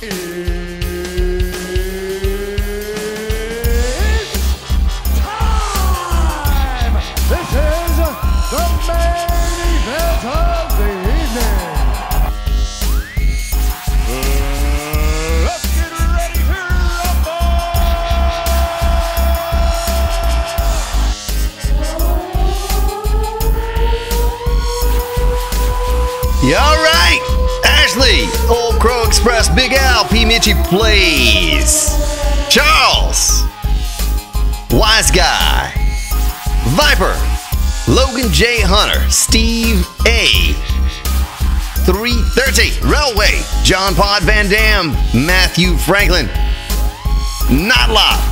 time! This is the main event of the evening. Let's get ready to rumble! You all right? Ashley, Old Crow Express, Big Al, P. Mitchie Plays, Charles, Wise Guy, Viper, Logan J. Hunter, Steve A. 330, Railway, John Pod Van Dam, Matthew Franklin, Not Live,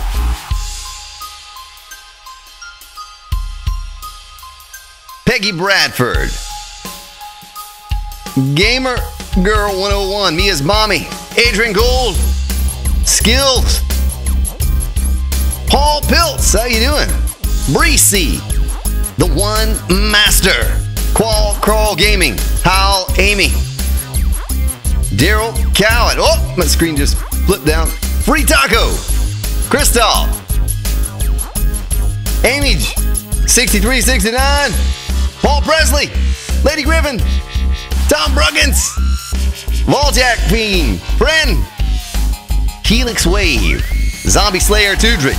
Peggy Bradford, Gamer Girl 101, Mia's Mommy, Adrian Gold, Skills, Paul Piltz, how you doing? Breezy, The One Master, Qual Crawl Gaming, Hal Amy, Daryl Cowett, oh, my screen just flipped down, Free Taco, Christoph, Amage, 6369, Paul Presley, Lady Griffin, Tom Bruggins, Voljack Fiend, Friend, Helix Wave, Zombie Slayer Tudrick,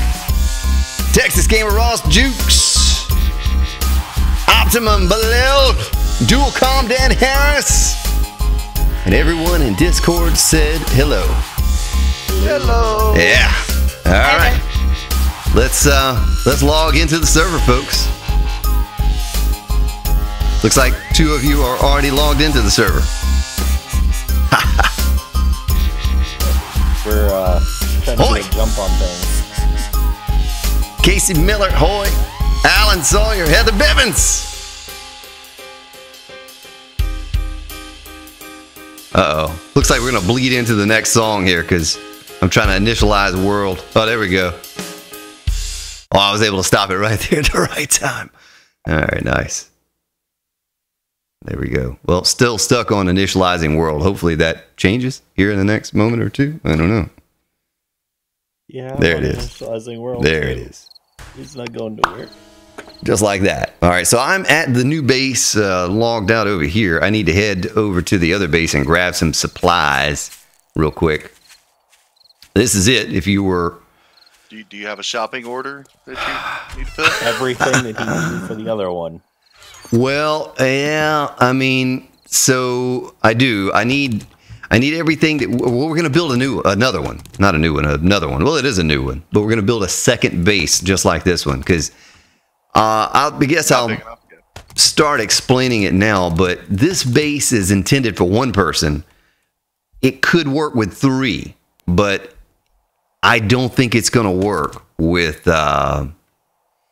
Texas Gamer Ross Jukes, Optimum Balil, Dualcom Dan Harris, and everyone in Discord said hello. Hello. Yeah. All right. Let's log into the server, folks. Looks like 2 of you are already logged into the server. We're trying to get a jump on things. Casey Miller, Hoy, Alan Sawyer, Heather Bivens. Uh-oh. Looks like we're going to bleed into the next song here because I'm trying to initialize world. Oh, there we go. Oh, I was able to stop it right there at the right time. All right, nice. There we go. Well, still stuck on initializing world. Hopefully that changes here in the next moment or two. I don't know. Yeah, there it is. Initializing world. There it is. It's not going nowhere. Just like that. All right, so I'm at the new base, logged out over here. I need to head over to the other base and grab some supplies real quick. This is it. If you were... Do you have a shopping order that you need to fill? Everything that he needed for the other one. Well, yeah, I mean, so I do. I need everything that we're going to build another one. Not a new one, another one. Well, it is a new one, but we're going to build a second base just like this one because I guess I'll start explaining it now, but this base is intended for one person. It could work with 3, but I don't think it's going to work with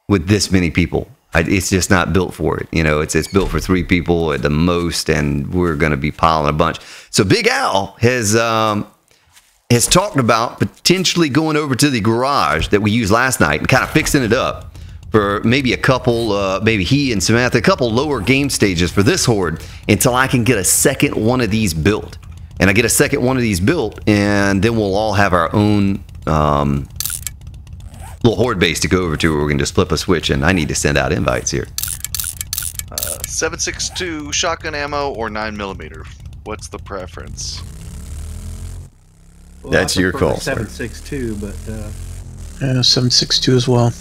this many people. It's just not built for it. You know, it's built for 3 people at the most, and we're going to be piling a bunch. So Big Al has talked about potentially going over to the garage that we used last night and kind of fixing it up for maybe a couple, maybe he and Samantha, a couple lower game stages for this Horde until I can get a second one of these built. And I get a second one of these built, and then we'll all have our own little Horde base to go over to where we can just flip a switch, and I need to send out invites here. 7.62 shotgun ammo or 9mm? What's the preference? Well, that's your call. 7.62, but 7.62 as well.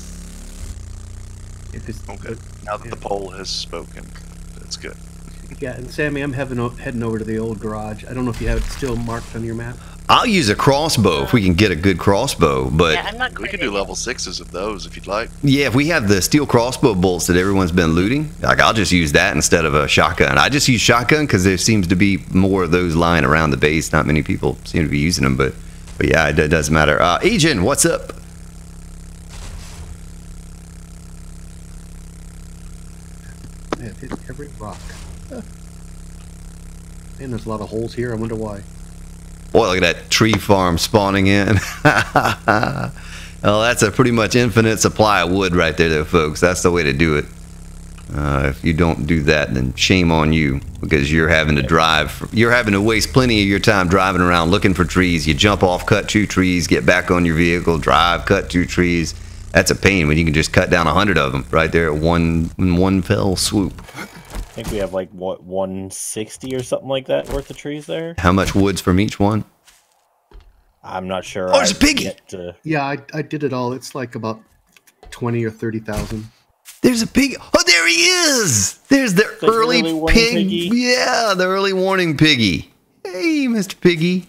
If it's, okay. Now that the poll has spoken, that's good. Yeah, and Sammy, I'm heading over to the old garage. I don't know if you have it still marked on your map. I'll use a crossbow if we can get a good crossbow, but Yeah, I'm not We can do level 6s of those if you'd like. yeah, if we have the steel crossbow bolts that everyone's been looting, like I'll just use that instead of a shotgun. I just use shotgun because there seems to be more of those lying around the base. Not many people seem to be using them, but yeah, it doesn't matter. Agent, what's up? Yeah, it hit every rock. Man, there's a lot of holes here. I wonder why. Boy, look at that tree farm spawning in. Well, that's a pretty much infinite supply of wood right there, though, folks. That's the way to do it. If you don't do that, then shame on you, because you're having to drive. You're having to waste plenty of your time driving around looking for trees. You jump off, cut 2 trees, get back on your vehicle, drive, cut 2 trees. That's a pain when you can just cut down 100 of them right there at one fell swoop. I think we have like, what, 160 or something like that worth of trees there? How much wood's from each one? I'm not sure. Oh, there's a piggy! Yeah, I did it all. It's like about 20 or 30,000. There's a pig. Oh, there he is! There's the early pig. Piggy? Yeah, the early warning piggy. Hey, Mr. Piggy.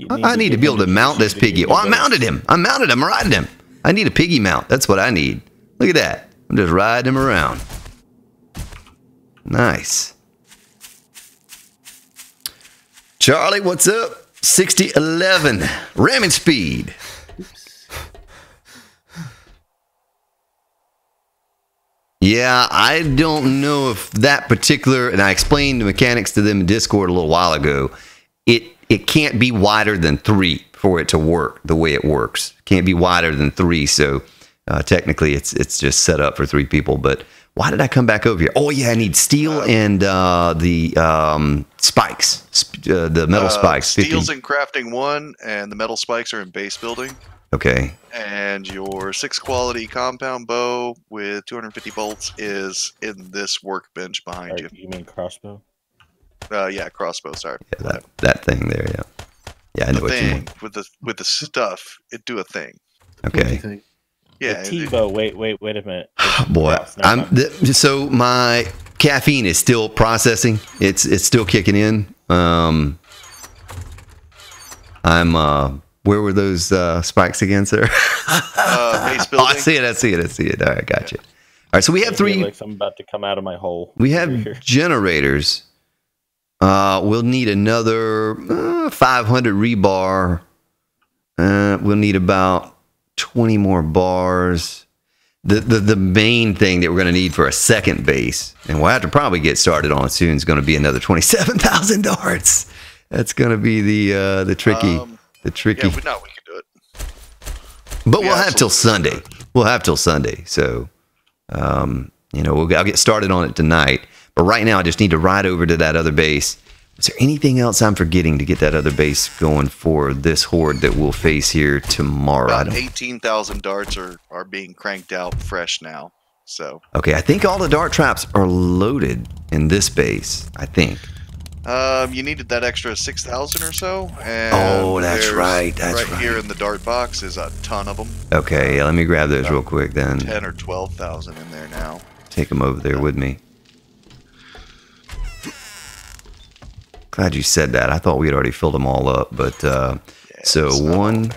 I need to be able to mount this piggy. Oh, I mounted him. I'm riding him. I need a piggy mount. That's what I need. Look at that. I'm just riding him around. Nice. Charlie, what's up? 6011. Ramming speed. Yeah, I don't know if that particular, and I explained the mechanics to them in Discord a little while ago. It can't be wider than 3 for it to work the way it works. It can't be wider than 3, so technically it's just set up for 3 people. But why did I come back over here? Oh yeah, I need steel and the spikes, the metal spikes. Steel's in crafting 1, and the metal spikes are in base building. Okay. And your 6 quality compound bow with 250 bolts is in this workbench behind you. You mean crossbow? Yeah, crossbow. Sorry. Yeah, that thing there. Yeah. Yeah, I know what you mean. With the stuff, it do a thing. Okay. Yeah. The T-bow. Wait a minute. Boy, so my caffeine is still processing. It's still kicking in. Where were those spikes again, sir? Base building. Oh, I see it. All right, gotcha. All right, so we have 3. Like I'm about to come out of my hole. We have generators. We'll need another 500 rebar. We'll need about 20 more bars. The main thing that we're going to need for a second base, and we'll have to probably get started on it soon, is going to be another 27,000 darts. That's going to be the tricky. Yeah, we can do it. But we'll have till Sunday. We'll have till Sunday. So, I'll get started on it tonight. But right now, I just need to ride over to that other base. Is there anything else I'm forgetting to get that other base going for this horde that we'll face here tomorrow? About 18,000 darts are being cranked out fresh now. So. Okay, I think all the dart traps are loaded in this base. I think. You needed that extra 6,000 or so. And that's right. That's right. Here in the dart box is a ton of them. Okay, yeah, let me grab those real quick then. 10 or 12,000 in there now. Take them over there with me. Glad you said that. I thought we had already filled them all up, but so 1,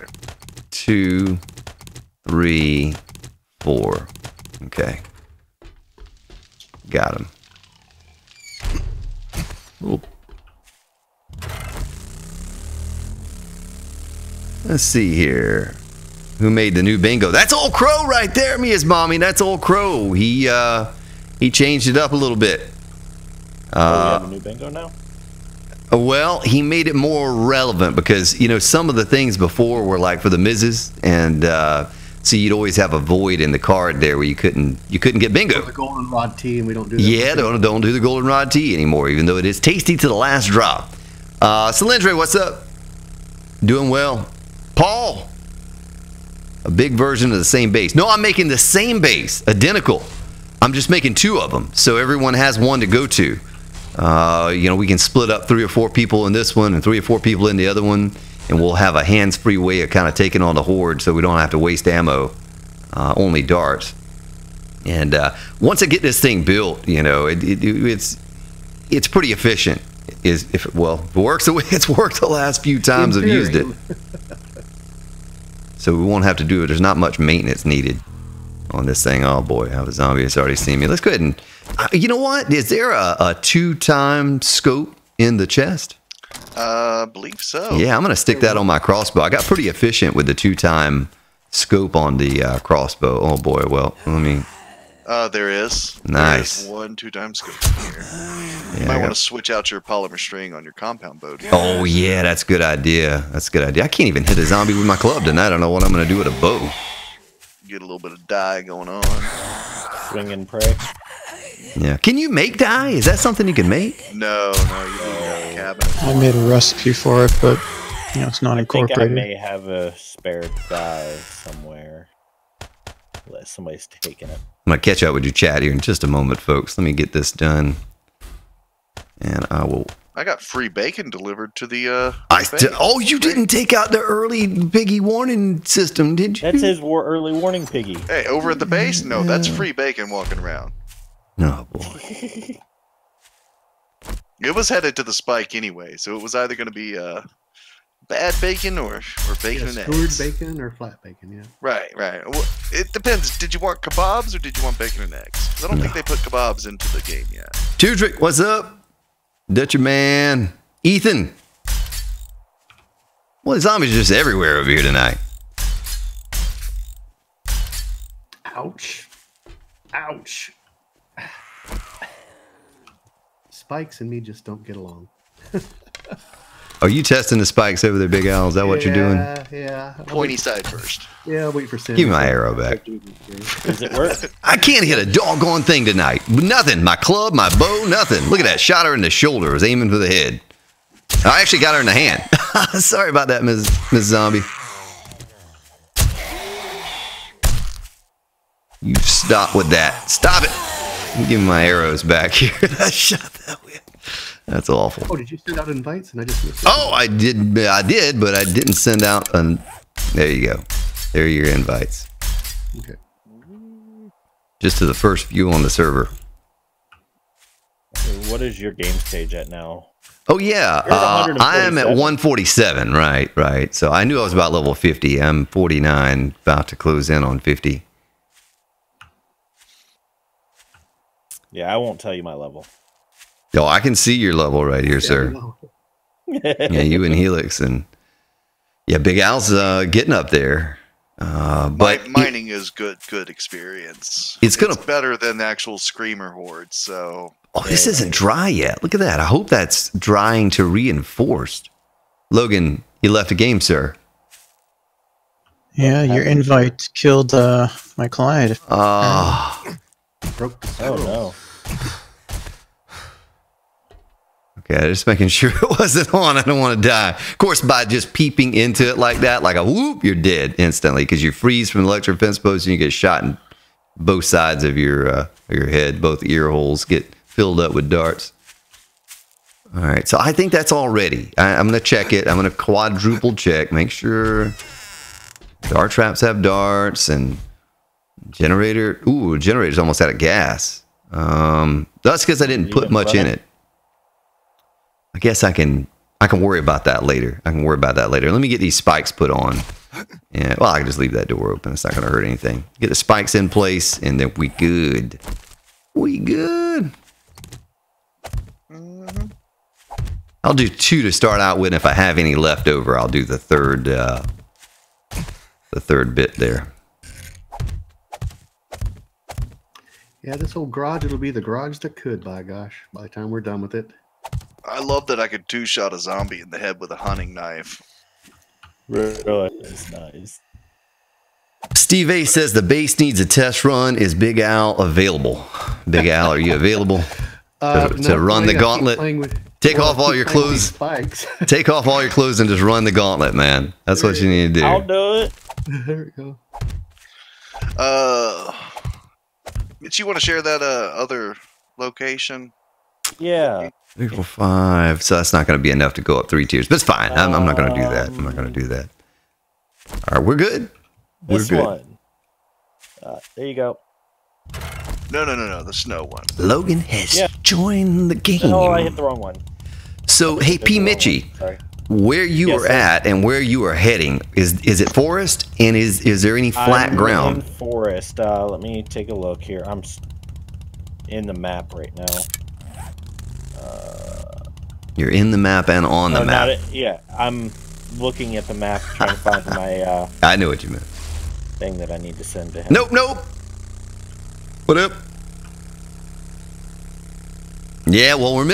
2, 3, 4. Okay, got them. Oop. Let's see here. Who made the new bingo? That's Old Crow right there, Mia's mommy. That's Old Crow. He changed it up a little bit. We have a new bingo now? Well, he made it more relevant because, some of the things before were like for the Mrs. and so you'd always have a void in the card there where you couldn't get bingo. The goldenrod tea, and we don't do that. Yeah, don't do the goldenrod tea anymore, even though it is tasty to the last drop. Cylindre, what's up? Doing well. Paul, a big version of the same base. No, I'm making the same base, identical. I'm just making 2 of them, so everyone has one to go to. We can split up 3 or 4 people in this one and 3 or 4 people in the other one, and we'll have a hands-free way of kind of taking on the horde, so we don't have to waste ammo, only darts. And once I get this thing built, it's pretty efficient. If it works the way it's worked the last few times I've used it. So we won't have to do it. There's not much maintenance needed on this thing. Oh boy, I have a zombie that's already seen me. Let's go ahead and, you know what? Is there a 2-time scope in the chest? I believe so. Yeah, I'm going to stick that on my crossbow. I got pretty efficient with the 2-time scope on the crossbow. Oh boy, well, let me... There is. Nice. There's 1 2-time scope here. You might want to switch out your polymer string on your compound bow. Oh yeah, that's a good idea. That's a good idea. I can't even hit a zombie with my club tonight. I don't know what I'm going to do with a bow. Get a little bit of dye going on. Swing and pray. Yeah. Can you make dye? Is that something you can make? No, you need a cabinet. I made a recipe for it, but it's not I think I incorporated. may have a spare die somewhere. Unless somebody's taking it. I'm going to catch up with your chat here in just a moment, folks. Let me get this done. And I will... I got free bacon delivered to the. Oh, you didn't take out the early piggy warning system, did you? That's his early warning piggy. Hey, over at the base? No, that's free bacon walking around. No, boy. It was headed to the spike anyway, so it was either going to be bad bacon or bacon and Stewed eggs. bacon or flat bacon, yeah. Right. Well, it depends. Did you want kebabs or did you want bacon and eggs? 'Cause I don't think they put kebabs into the game yet. Tudrick, what's up? Dutcher man. Ethan. Well, the zombies are just everywhere over here tonight. Ouch. Ouch. Spikes and me just don't get along. Are you testing the spikes over there, Big Al? Is that what you're doing? Yeah. Pointy side first. Yeah, I'll wait for Sam. Give me my arrow back. Does it work? I can't hit a doggone thing tonight. Nothing. My club, my bow, nothing. Look at that. Shot her in the shoulder. I was aiming for the head. I actually got her in the hand. Sorry about that, Miss Zombie. You stop with that. Stop it. Give me my arrows back here. I shot that way. That's awful. Oh, did you send out invites and I just missed it? Oh, I did, but I didn't send out there you go. There are your invites. Okay. Just to the first few on the server. What is your game stage at now? Oh yeah, You're at I am at 147. 147. Right. So I knew I was about level 50. I'm 49, about to close in on 50. Yeah, I won't tell you my level. Oh, I can see your level right here, sir. No. Yeah, you and Helix, and yeah, Big Al's getting up there. But mining is good experience. It's better than the actual Screamer Horde. So this isn't dry yet. Look at that. I hope that's drying to reinforced. Logan, you left the game, sir. Yeah, your invite killed my client. Broke the Oh scroll. no. Okay, just making sure it wasn't on. I don't want to die. Of course, by just peeping into it like that, like a whoop, you're dead instantly because you freeze from the electric fence post and you get shot in both sides of your head. Both ear holes get filled up with darts. All right, so I think that's all ready. I'm going to check it. I'm going to quadruple check, make sure dart traps have darts and generator. Ooh, generator's almost out of gas. That's because I didn't put much in it. I guess I can worry about that later. Let me get these spikes put on. And well, I can just leave that door open. It's not going to hurt anything. Get the spikes in place, and then we good. We good. I'll do 2 to start out with. If I have any left over, I'll do the third bit there. Yeah, this old garage, it'll be the garage that could, by gosh, by the time we're done with it. I love that I could two-shot a zombie in the head with a hunting knife. Really? That's nice. Steve A says the base needs a test run. Is Big Al available? Big Al, are you available to run the gauntlet? Take off all your clothes. Spikes. Take off all your clothes and just run the gauntlet, man. That's what you need to do. I'll do it. There we go. Did you want to share that other location? Yeah. 3, 4, 5. So that's not going to be enough to go up 3 tiers, but it's fine. I'm not going to do that. I'm not going to do that. All right, we're good. This We're good. one. There you go. No, the snow one. Logan has joined the game. Oh, I hit the wrong one. So, hey, P. Mitchie, Sorry. where you are at and where you are heading, is it forest? And is there any flat I'm ground? in forest. Let me take a look here. I'm in the map right now. You're in the map and on the map. Yeah, I'm looking at the map trying to find my I knew what you meant. thing that I need to send to him. Nope. What up? Yeah, well, we're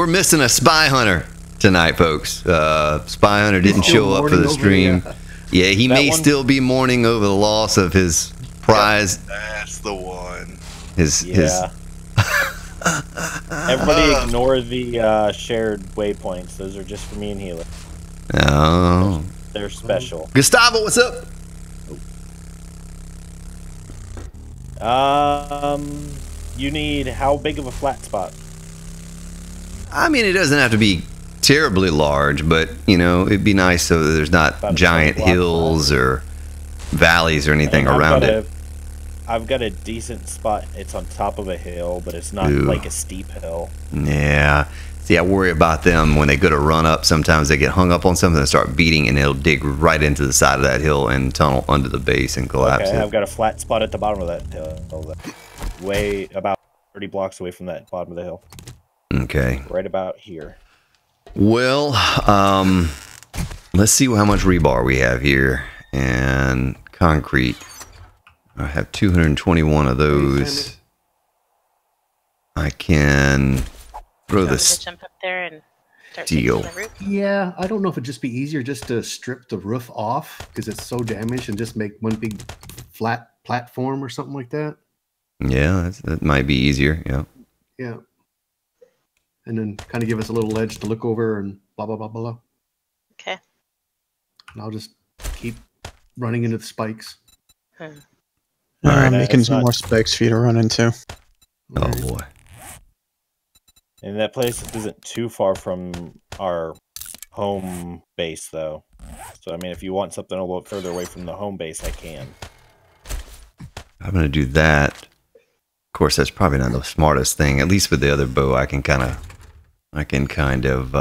missing a spy hunter tonight, folks. Spy hunter didn't show up for the stream. Yeah, he may still be mourning over the loss of his prize. That's the one. His Everybody ignore the shared waypoints. Those are just for me and Healer. Oh. They're special. Gustavo, what's up? You need how big of a flat spot? I mean, it doesn't have to be terribly large, but, you know, it'd be nice so that there's not About a giant 20 block hills or valleys or anything And around it. I've got a decent spot. It's on top of a hill, but it's not Ooh. like a steep hill. Yeah. See, I worry about them when they go to run up. Sometimes they get hung up on something and start beating, and it'll dig right into the side of that hill and tunnel under the base and collapse Okay, it. I've got a flat spot at the bottom of that hill. Way about 30 blocks away from that bottom of the hill. Okay. Right about here. Well, let's see how much rebar we have here. And concrete. I have 221 of those. I can throw Want me this to jump up there and start steel. fixing the roof? Yeah, I don't know if it'd just be easier just to strip the roof off because it's so damaged and just make one big flat platform or something like that. Yeah, that might be easier. Yeah. Yeah. And then kind of give us a little ledge to look over and blah, blah, blah, blah, blah. Okay. And I'll just keep running into the spikes. Hmm. Alright, making it's some not- more spikes for you to run into. Oh Alright. boy. And that place isn't too far from our home base, though. So, I mean, if you want something a little further away from the home base, I can. I'm gonna do that. Of course, that's probably not the smartest thing. At least with the other bow, I can kind of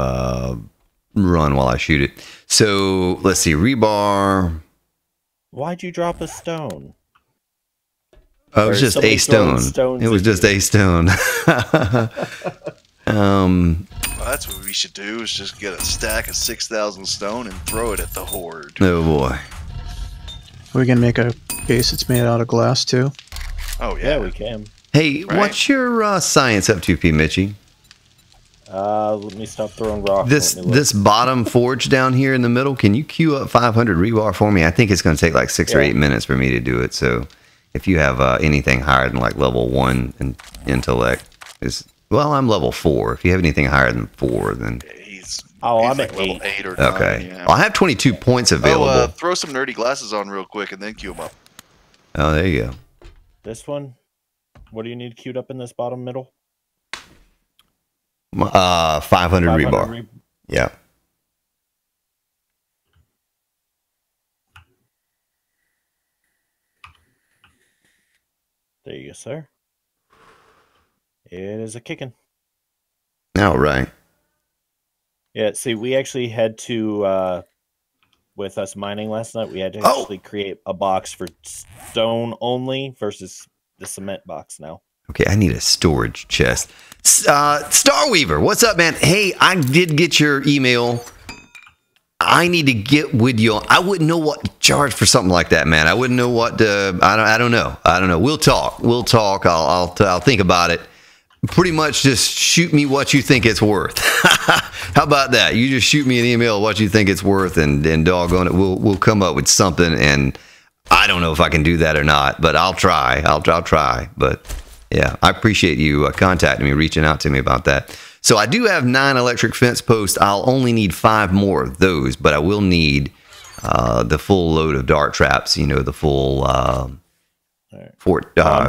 run while I shoot it. So let's see, rebar. Why'd you drop a stone? Oh, it Or was just somebody a throwing stone. stones It was at just you. a stone. Well, that's what we should do, is just get a stack of 6,000 stone and throw it at the Horde. Oh boy. We can make a base that's made out of glass too. Oh, Yeah, yeah. we can. Hey, Right. what's your science up to, P. Mitchie? Let me stop throwing rocks. This Let me look. this bottom forge down here in the middle, can you queue up 500 rebar for me? I think it's going to take like 6 or Yeah. 8 minutes for me to do it. So if you have anything higher than like level 1 in intellect, well, I'm level 4. If you have anything higher than 4, then He's, Oh, he's I'm like at level 8. 8 or 9. okay. Yeah. Well, I have 22 points available. Oh, throw some nerdy glasses on real quick and then queue them up. Oh, there you go. This one? What do you need queued up in this bottom middle? 500 rebar. Yeah. There you go, sir. It is a kicking. All right. Yeah, see, we actually had to, with us mining last night, we had to Oh! actually create a box for stone only versus the cement box now. Okay, I need a storage chest. Starweaver, what's up, man? Hey, I did get your email. I need to get with you. I wouldn't know what to charge for something like that, man. I wouldn't know what to. I don't know. We'll talk. I'll think about it. Pretty much, just shoot me what you think it's worth. How about that? You just shoot me an email what you think it's worth, and doggone it, we'll come up with something. And I don't know if I can do that or not, but I'll try. I'll try. But yeah, I appreciate you contacting me, reaching out to me about that. So I do have 9 electric fence posts. I'll only need 5 more of those, but I will need the full load of dart traps. You know, the full I'm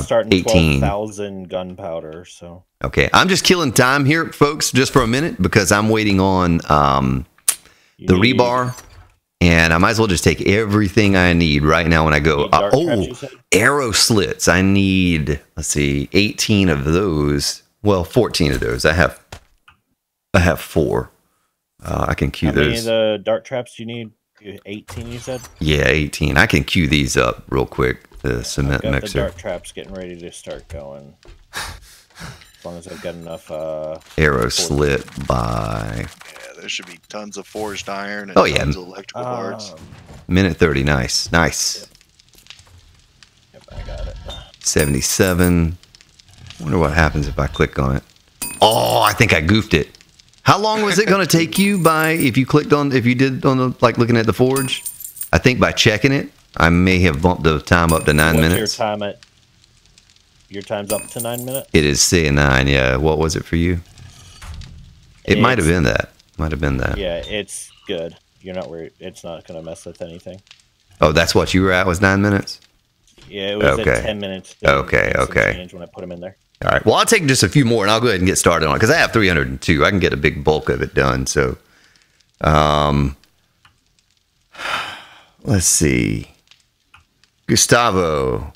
starting 18. 12,000 gunpowder, so. Okay, I'm just killing time here, folks, just for a minute because I'm waiting on the need- rebar, and I might as well just take everything I need right now when I go. Need dart traps, you said? Arrow slits. I need, let's see, 18 of those. Well, 14 of those. I have 4. I can queue How many those. of the dart traps do you need? 18, you said? Yeah, 18. I can queue these up real quick. The cement Got the mixer. dart traps getting ready to start going. As long as I've got enough. Arrow slit by Yeah, there should be tons of forged iron and Oh, yeah. tons of electrical parts. minute 30. Nice. Yep, I got it. 77. Wonder what happens if I click on it. Oh, I think I goofed it. How long was it going to take you if you did on the, like looking at the forge? I think by checking it, I may have bumped the time up to 9 What's minutes. your time at? Your time's up to 9 minutes? It is saying 9, yeah. What was it for you? It might have been that. Might have been that. Yeah, it's good. You're not worried. It's not going to mess with anything. Oh, that's what you were at, was 9 minutes? Yeah, it was at 10 minutes. Okay, okay. Change when I put them in there. All right. Well, I'll take just a few more, and I'll go ahead and get started on it, because I have 302. I can get a big bulk of it done, so... let's see. Gustavo,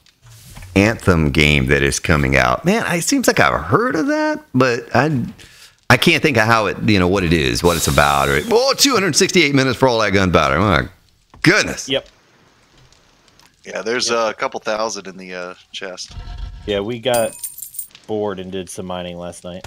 Anthem game that is coming out. Man, it seems like I've heard of that, but I can't think of how it, what it is, what it's about. Or 268 minutes for all that gunpowder. My goodness. Yep. Yeah, there's a couple thousand in the chest. Yeah, we got bored and did some mining last night.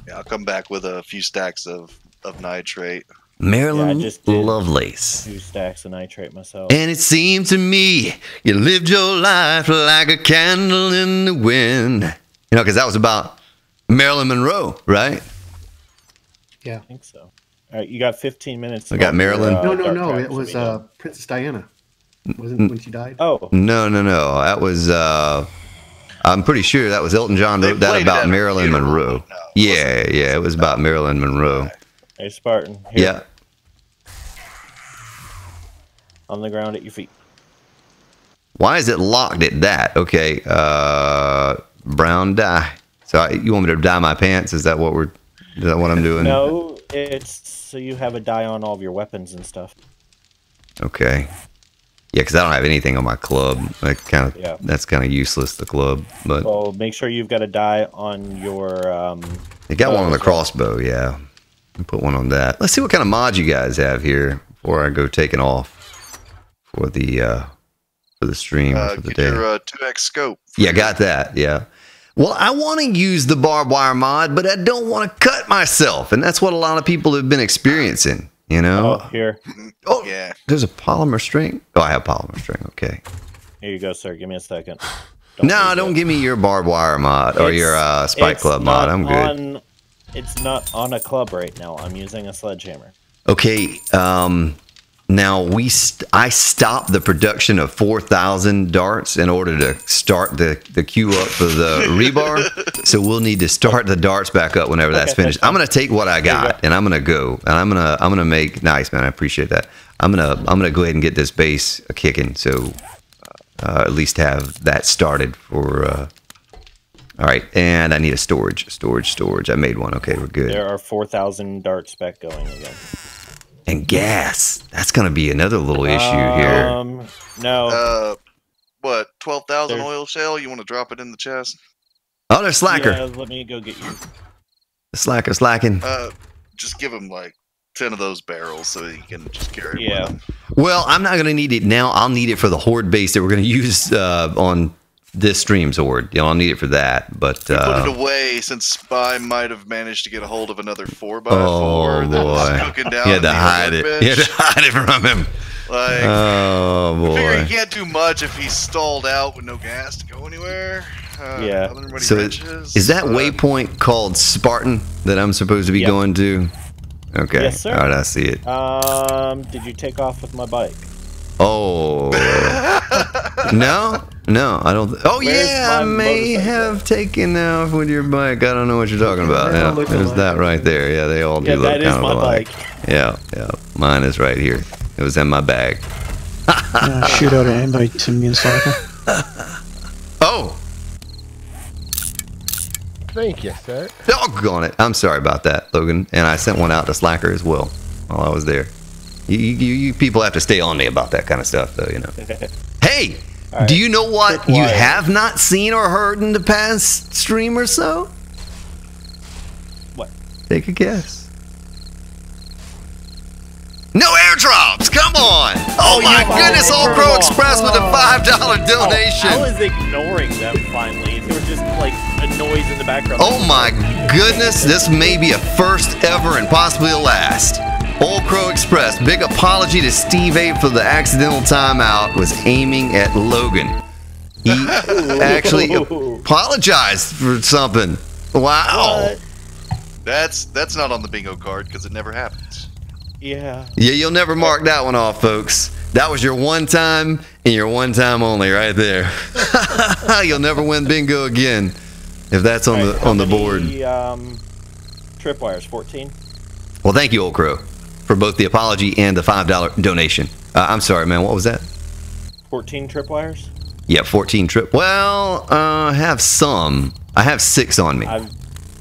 Yeah, I'll come back with a few stacks of nitrate. Marilyn Yeah, I just did Lovelace. 2 stacks of nitrate myself. And it seemed to me you lived your life like a candle in the wind. Because that was about Marilyn Monroe, right? Yeah. I think so. All right, you got 15 minutes. I got Marilyn. No. It was Princess Diana. Wasn't when she died? Oh. No. That was, I'm pretty sure that was Elton John wrote that about Marilyn Monroe. No, Yeah, it was about Marilyn Monroe. Hey, Spartan. Here, Yeah. on the ground at your feet. Why is it locked at that? Okay, brown dye. So you want me to dye my pants? Is that what I'm doing? No, it's so you have a die on all of your weapons and stuff. Okay. Yeah, because I don't have anything on my club. That's kind of useless. The club, but Well, make sure you've got a die on your. you got one on the crossbow. Yeah, I'll put one on that. Let's see what kind of mods you guys have here before I go taking off for the stream or for the Get day. your 2x scope. Yeah, got that. Yeah. Well, I want to use the barbed wire mod, but I don't want to cut myself, and that's what a lot of people have been experiencing. Oh, here. Oh, Yeah. There's a polymer string. Oh, I have polymer string. Okay. Here you go, sir. Give me a second. Don't give me your barbed wire mod or your Spike Club mod. I'm good. It's not on a club right now. I'm using a sledgehammer. Okay. Now I stopped the production of 4,000 darts in order to start the queue up for the rebar. So we'll need to start the darts back up whenever that's finished. I'm gonna take what I got and I'm gonna go and I'm gonna make nice, man. I appreciate that. I'm gonna go ahead and get this base kicking. So at least have that started for. All right, and I need a storage. I made one. Okay, we're good. There are 4,000 darts back going again. And gas. That's going to be another little issue here. No. What? 12,000 There's- oil shell? You want to drop it in the chest? Oh, there's Slacker. Yeah, let me go get you. Slacker slacking. Just give him like 10 of those barrels so he can just carry it Yeah. with him. Well, I'm not going to need it now. I'll need it for the Horde base that we're going to use on this stream's Horde. I'll need it for that. But Put it away since Spy might have managed to get a hold of another 4x4 Oh, that was boy. cooking down. you had in to the hide it. workbench. You had to hide it from him. Like, Oh, figure boy. he can't do much if he's stalled out with no gas to go anywhere. Yeah. Other than what he So mentions, is that but- waypoint called Spartan that I'm supposed to be Yep. going to? Okay. Yes, sir. All right, I see it. Did you take off with my bike? Oh. No, I don't. Oh, Where's yeah, I my may motorcycle? have taken off with your bike. I don't know what you're talking about. They all Yeah, look there's alike. that right there. Yeah, they all do Yeah, look that is kind of my alike. bike. Yeah. Mine is right here. It was in my bag. Shoot out an invite to me and Slacker. Oh, Thank you, sir. doggone it. I'm sorry about that, Logan. And I sent one out to Slacker as well while I was there. You people have to stay on me about that kind of stuff, though, Hey, right. do you know what Quick you wire. have not seen or heard in the past stream or so? What? Take a guess. No airdrops! Come on! Oh my finally goodness! All turned Pro them off. Express with a $5 donation. I was ignoring them finally. There was just like a noise in the background. Oh my goodness, this may be a first ever and possibly a last. Old Crow Express, big apology to Steve A for the accidental timeout, was aiming at Logan. He actually apologized for something. Wow. What? That's not on the bingo card because it never happens. Yeah. Yeah, you'll never mark that one off, folks. That was your one time and your one time only right there. You'll never win bingo again if that's on the board. Tripwires, 14. Well, thank you, Old Crow, for both the apology and the $5 donation. I'm sorry, man. What was that? 14 tripwires? Yeah, 14 trip. Well, I have some. I have 6 on me.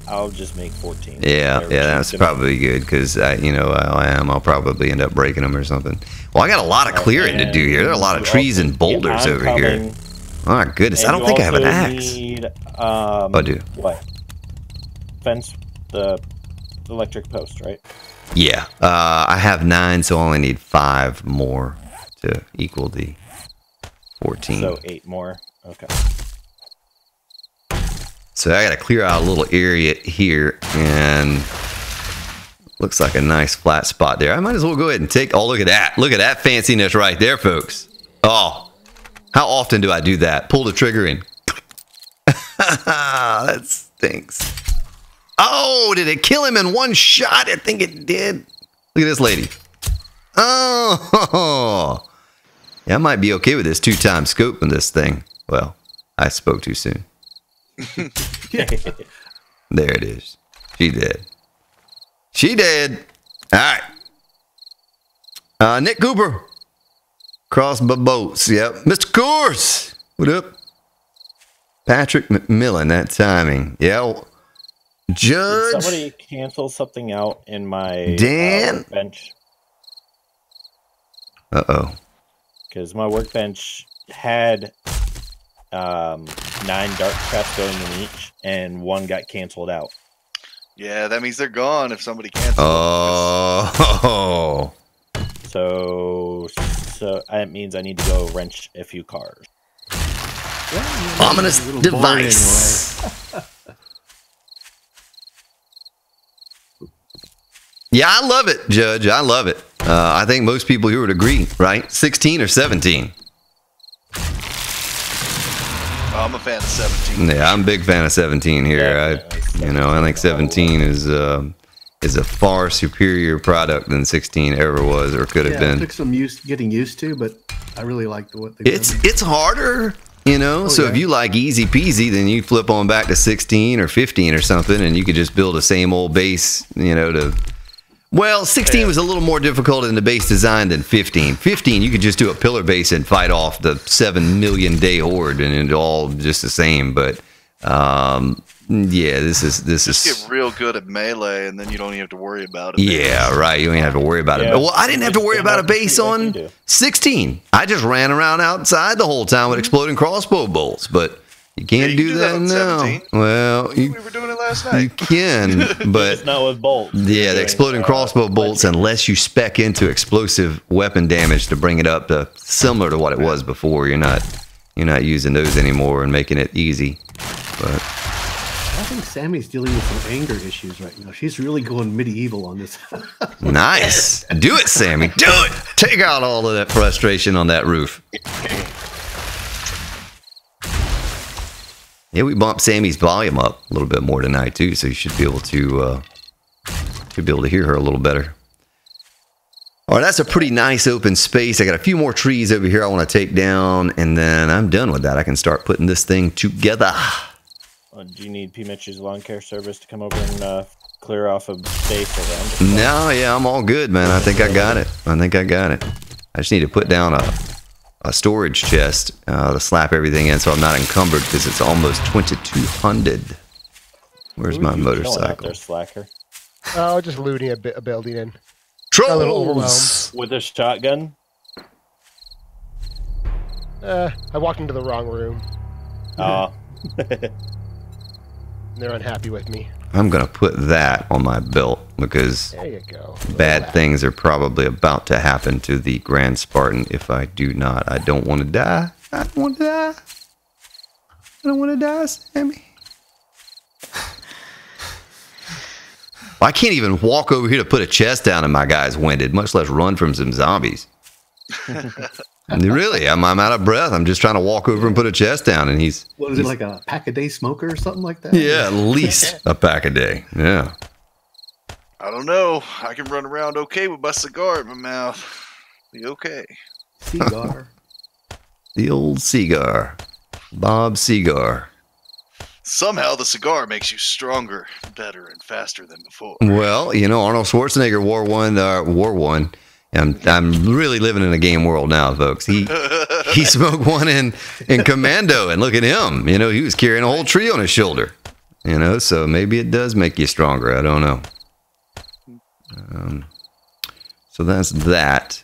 I'll just make 14. Yeah, that's probably good because I'll probably end up breaking them or something. Well, I got a lot of clearing to do here. There are a lot of trees and boulders over here. Oh my goodness, I don't think I have an axe. I do. What? Fence the electric post, right? Yeah, I have 9, so I only need 5 more to equal the 14. So 8 more. Okay. So I got to clear out a little area here, and looks like a nice flat spot there. I might as well go ahead and take. Oh, look at that! Look at that fanciness right there, folks. Oh, how often do I do that? Pull the trigger in. That stinks. Oh, did it kill him in one shot? I think it did. Look at this lady. Oh, yeah, I might be okay with this 2-time scope in this thing. Well, I spoke too soon. There it is. She did. She did. All right. Nick Cooper. Crossbow boats. Yep. Mr. Course. What up? Patrick McMillan. That timing. Yeah. Judge. Did somebody cancel something out in my Dan workbench? Uh-oh. Because my workbench had 9 dark traps going in each, and 1 got canceled out. Yeah, that means they're gone if somebody cancels. Oh. So that means I need to go wrench a few cars. Ominous device. Yeah, I love it, Judge. I love it. I think most people here would agree, right? 16 or 17? I'm a fan of 17. Yeah, I'm a big fan of 17 here. I think 17 is a far superior product than 16 ever was or could have been. It took some getting used to, but I really liked what they did. It's harder, so if you like easy peasy, then you flip on back to 16 or 15 or something, and you could just build a same old base, Well, 16 was a little more difficult in the base design than 15. 15, you could just do a pillar base and fight off the 7 million day horde, and it's all just the same. But this is just get real good at melee, and then you don't even have to worry about it. Yeah, right. You don't even have to worry about it. Well, I didn't have to worry about a base on 16. I just ran around outside the whole time with exploding crossbow bolts, but. You can't do that now. 17. Well, we were doing it last night. You can, but it's not with bolts. Yeah, the exploding crossbow bolts, unless you spec into explosive weapon damage to bring it up to similar to what it was before, you're not using those anymore and making it easy. But I think Sammy's dealing with some anger issues right now. She's really going medieval on this. Nice. Do it, Sammy. Do it. Take out all of that frustration on that roof. Yeah, we bumped Sammy's volume up a little bit more tonight too, so you should be able to hear her a little better. All right, that's a pretty nice open space. I got a few more trees over here I want to take down, and then I'm done with that. I can start putting this thing together. Do you need P. Mitch's lawn care service to come over and clear off a space around it? No, yeah, I'm all good, man. I think I got it. I just need to put down a storage chest to slap everything in so I'm not encumbered because it's almost 2200. Where's my motorcycle? Out there, slacker. Oh, just looting a building in. Trolls! A little overwhelmed. With a shotgun? I walked into the wrong room. They're unhappy with me. I'm going to put that on my belt because there you go. Bad things are probably about to happen to the Grand Spartan if I do not. I don't want to die. I don't want to die. I don't want to die, Sammy. I can't even walk over here to put a chest down and my guy's winded, much less run from some zombies. Really, I'm out of breath. I'm just trying to walk over and put a chest down, and he's... What is it, like a pack-a-day smoker or something like that? Yeah, at least a pack a day. Yeah. I don't know. I can run around okay with my cigar in my mouth. Be okay. Cigar. The old cigar. Bob Cigar. Somehow the cigar makes you stronger, better, and faster than before. Well, you know, Arnold Schwarzenegger wore one. I'm really living in a game world now, folks. He smoked one in Commando, and look at him. You know, he was carrying a whole tree on his shoulder. You know, so maybe it does make you stronger. I don't know. So that's that.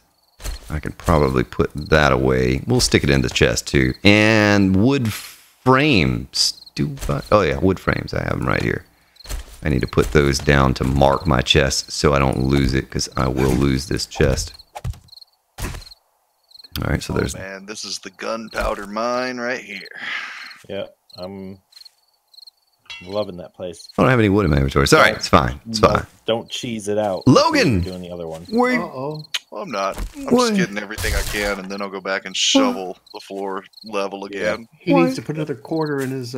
I could probably put that away. We'll stick it in the chest too. And wood frames. Oh yeah, wood frames. I have them right here. I need to put those down to mark my chest so I don't lose it, because I will lose this chest. All right, so there's... Man, this is the gunpowder mine right here. Yeah, I'm loving that place. I don't have any wood in my inventory. It's all right. It's fine. It's fine. Don't cheese it out. Logan! Doing the other one. Where? Uh-oh. Well, I'm not. I'm What? just getting everything I can, and then I'll go back and shovel the floor level again. He needs to put another quarter in his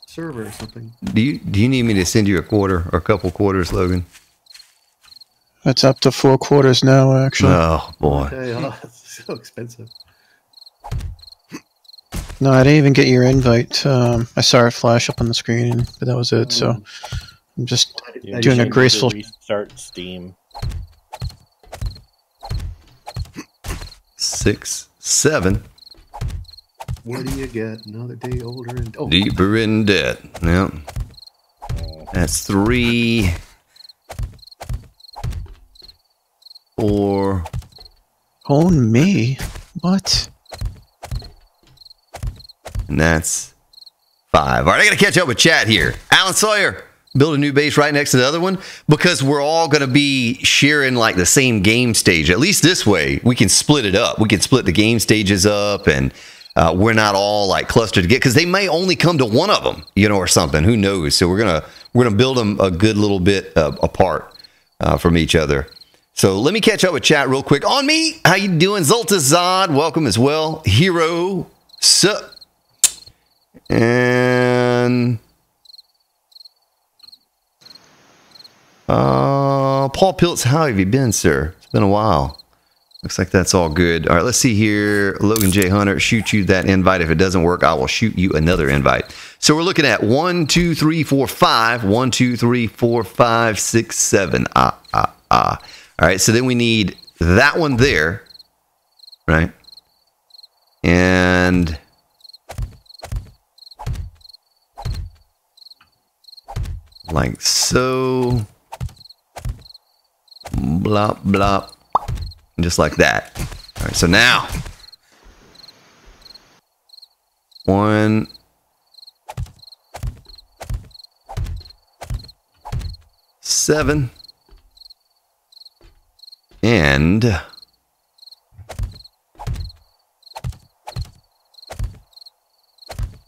server or something. Do you need me to send you a quarter or a couple quarters, Logan? It's up to 4 quarters now, actually. Oh boy. Okay, that's so expensive. No, I didn't even get your invite. I saw it flash up on the screen, but that was it. So I'm just Yeah, doing you a need to graceful. restart Steam. 6, 7. What do you get? Another day older and Deeper in debt. Yep. That's 3, 4. On me? What? And that's 5. All right, I got to catch up with chat here. Alan Sawyer, build a new base right next to the other one, because we're all going to be sharing like the same game stage. At least this way, we can split it up. We can split the game stages up, and we're not all like clustered together, because they may only come to one of them, you know, or something. Who knows? So we're gonna build them a good little bit apart from each other. So let me catch up with chat real quick. On me, how you doing? Zoltazad, welcome as well. Hero, sup? And Paul Piltz, how have you been, sir? It's been a while. Looks like that's all good. All right, let's see here. Logan J. Hunter, shoot you that invite. If it doesn't work, I will shoot you another invite. So we're looking at 1, 2, 3, 4, 5. 1, 2, 3, 4, 5, 6, 7. All right, so then we need that one there, right? And like so, blop, blop, just like that. All right, so now, 1, 7, and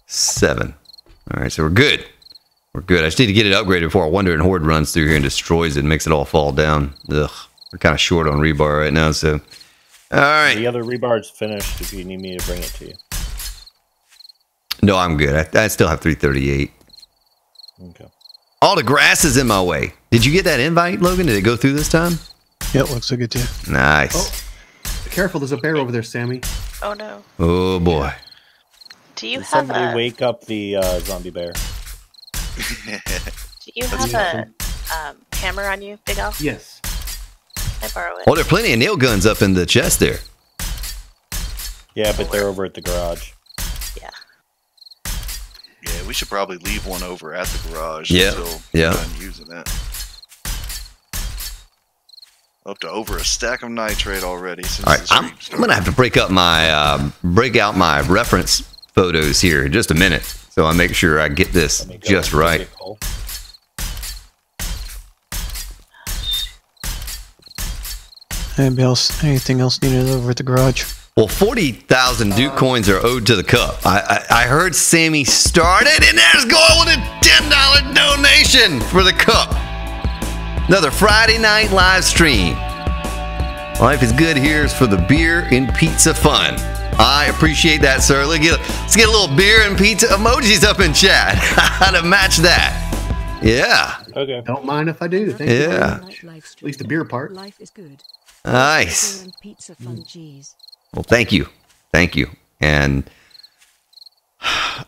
7. All right, so we're good. We're good. I just need to get it upgraded before a Wandering Horde runs through here and destroys it and makes it all fall down. Ugh. We're kind of short on rebar right now, so. All right. The other rebar's finished if you need me to bring it to you. No, I'm good. I still have 338. Okay. All the grass is in my way. Did you get that invite, Logan? Did it go through this time? Yep, looks like it did. Nice. Oh, careful, there's a bear over there, Sammy. Oh no. Oh, boy. Do you Did have somebody a wake up the zombie bear? Do you have a hammer on you, Big Al? Yes. Can I borrow it? Oh, there are plenty of nail guns up in the chest there. Yeah, but they're over at the garage. Yeah. Yeah, we should probably leave one over at the garage Yeah, until yeah. we're done using it. Up to over a stack of nitrate already. Since All right, the I'm stream going to have to break out my reference photos here in just a minute, so I make sure I get this Let me go just and right. get coal. Anything else needed over at the garage? Well, 40,000 Duke coins are owed to the cup. I heard Sammy started, and there's going with a $10 donation for the cup. Another Friday night live stream. Life is good here's for the beer and pizza fun. I appreciate that, sir. Let's get a little beer and pizza emojis up in chat to match that. Yeah. Okay. Don't mind if I do. Thank you. Yeah. At least the beer part. Life is good. Nice. Pizza fun cheese. Well, thank you. And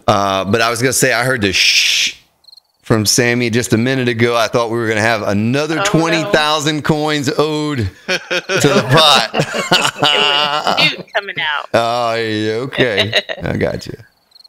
but I was gonna say I heard the shh from Sammy just a minute ago. I thought we were gonna have another 20,000 coins owed to the pot. It was cute coming out. Oh, yeah, okay. I got you.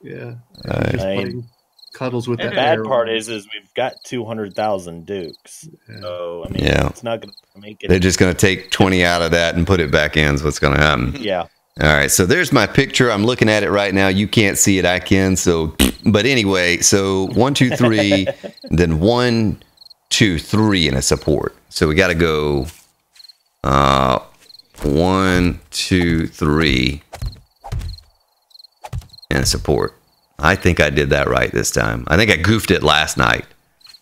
Yeah. Alright. Just playing cuddles with The that. bad arrow. part is we've got 200,000 Dukes. So I mean, Yeah. it's not gonna make it. They're just gonna take 20 out of that and put it back in. Is what's gonna happen. Yeah. All right, so there's my picture. I'm looking at it right now. You can't see it. I can. So, but anyway, so 1, 2, 3, then 1, 2, 3 in a support. So we got to go 1, 2, 3 and support. I think I did that right this time. I think I goofed it last night.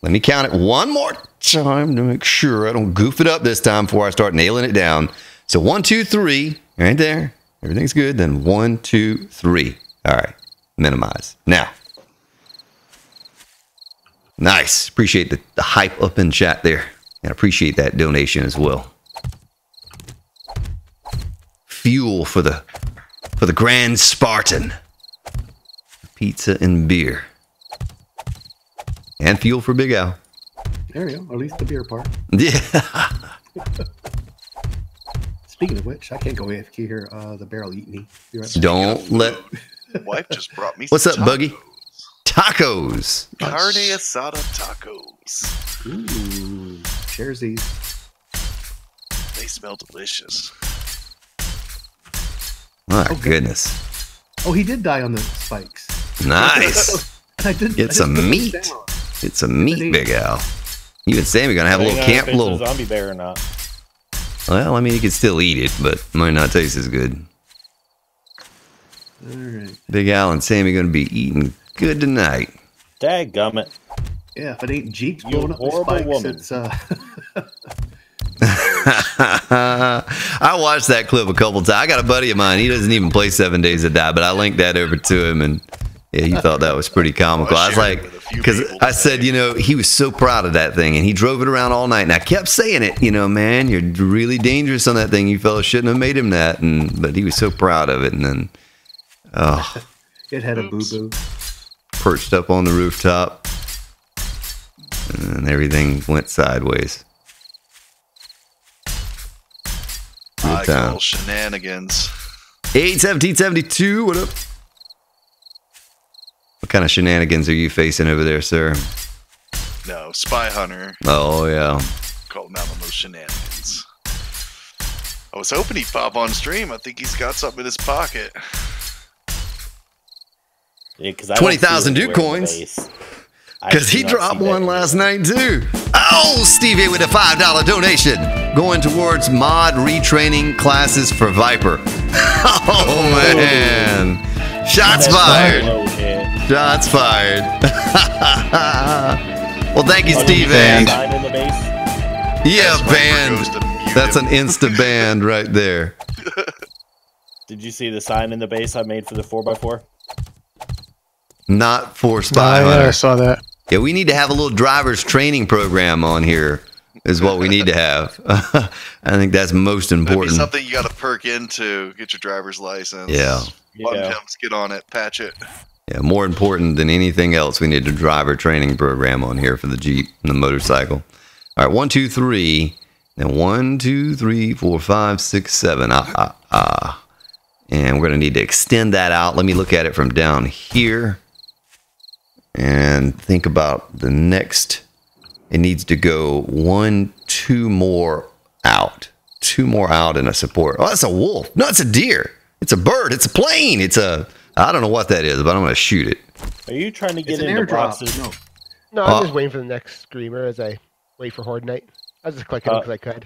Let me count it one more time to make sure I don't goof it up this time before I start nailing it down. So 1, 2, 3, right there. Everything's good. Then 1, 2, 3. All right. Minimize. Now. Nice. Appreciate the hype up in chat there. And appreciate that donation as well. Fuel for the Grand Spartan. Pizza and beer. And fuel for Big Al. There you go. At least the beer part. Yeah. Speaking of which, I can't go AFK here. The barrel eat me. Be right back. Don't let... Wife just brought me What's some up, Buggy? Tacos. Carne asada tacos. Ooh. Cheers these. They smell delicious. My Okay. goodness. Oh, he did die on the spikes. Nice. I did. Get some meat. Get some meat, Big Al. You and Sammy gonna have a little camp, If it's little... a zombie bear or not. Well, I mean, you can still eat it, but it might not taste as good. All right. Big Al and Sammy going to be eating good tonight. Dadgummit. Yeah, if it ain't Jeeps You blowing up the horrible spikes, woman. it's I watched that clip a couple times. I got a buddy of mine. He doesn't even play 7 Days to Die, but I linked that over to him, and yeah, he thought that was pretty comical. I was shared it like, with a few because people I said, you know, he was so proud of that thing, and he drove it around all night, and I kept saying it, you know, man, you're really dangerous on that thing. You fellas shouldn't have made him that, but he was so proud of it, and then, oh, it had a boo boo. perched up on the rooftop, and everything went sideways. I Good time. call shenanigans. 81772, what up? What kind of shenanigans are you facing over there, sir? No, Spy Hunter. Oh, yeah. Called him out on those shenanigans. I was hoping he'd pop on stream. I think he's got something in his pocket. Yeah, 20,000 Duke coins. Because he dropped one last night, too. Oh, Stevie with a $5 donation. Going towards mod retraining classes for Viper. Oh, man. Shots fired. Shots fired. Well, thank you, Steve. Yeah, banned. That's an insta banned right there. Did you see the sign in the base I made for the 4x4? Not for Spy Yeah, Hunter. I saw that. Yeah, we need to have a little driver's training program on here. Is what we need to have. I think that's most That'd be important. something you got to perk into. Get your driver's license. Yeah. Fun Yeah. temps, get on it. Patch it. Yeah, more important than anything else, we need a driver training program on here for the Jeep and the motorcycle. All right, 1, 2, 3. Then 1, 2, 3, 4, 5, 6, 7. And we're going to need to extend that out. Let me look at it from down here and think about the next. It needs to go 1, 2 more out. 2 more out in a support. Oh, that's a wolf. No, it's a deer. It's a bird. It's a plane. It's a... I don't know what that is, but I'm going to shoot it. Are you trying to It's get an into airdrop. boxes? No. No, I'm just waiting for the next screamer as I wait for Horde Night. I was just clicking because I could.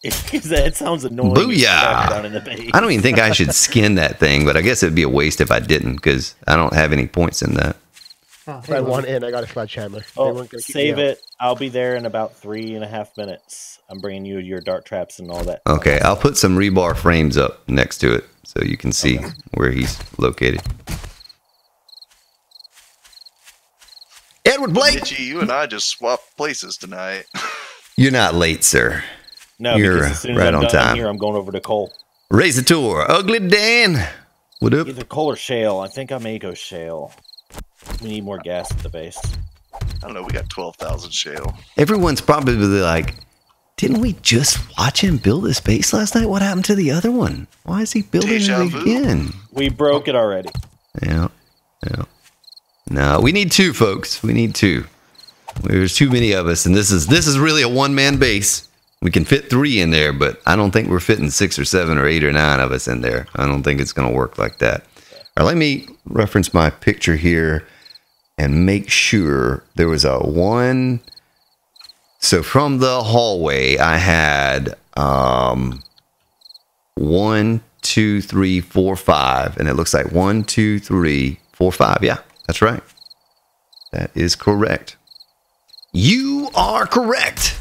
Because that sounds annoying. Booyah! Down in the base. I don't even think I should skin that thing, but I guess it'd be a waste if I didn't, because I don't have any points in that. Oh, If I want in, I got a sledgehammer. They Oh, weren't gonna keep save me out. it. I'll be there in about 3.5 minutes. I'm bringing you your dart traps and all that. Okay, I'll put some rebar frames up next to it so you can see where he's located. Edward Blake! Mitchie, you and I just swapped places tonight. You're not late, sir. No, You're because as soon as right I'm on done time. here, I'm going over to Cole. Razor Ugly Dan. What up? Either coal or shale. I think I may go shale. We need more gas at the base. I don't know. We got 12,000 shale. Everyone's probably like, didn't we just watch him build this base last night? What happened to the other one? Why is he building Deja it vu. again? We broke it already. Yeah. No, we need 2, folks. We need 2. There's too many of us, and this is really a one-man base. We can fit 3 in there, but I don't think we're fitting 6 or 7 or 8 or 9 of us in there. I don't think it's going to work like that. All right, let me reference my picture here and make sure there was a 1. So from the hallway, I had 1, 2, 3, 4, 5, and it looks like 1, 2, 3, 4, 5. Yeah, that's right. That is correct. You are correct.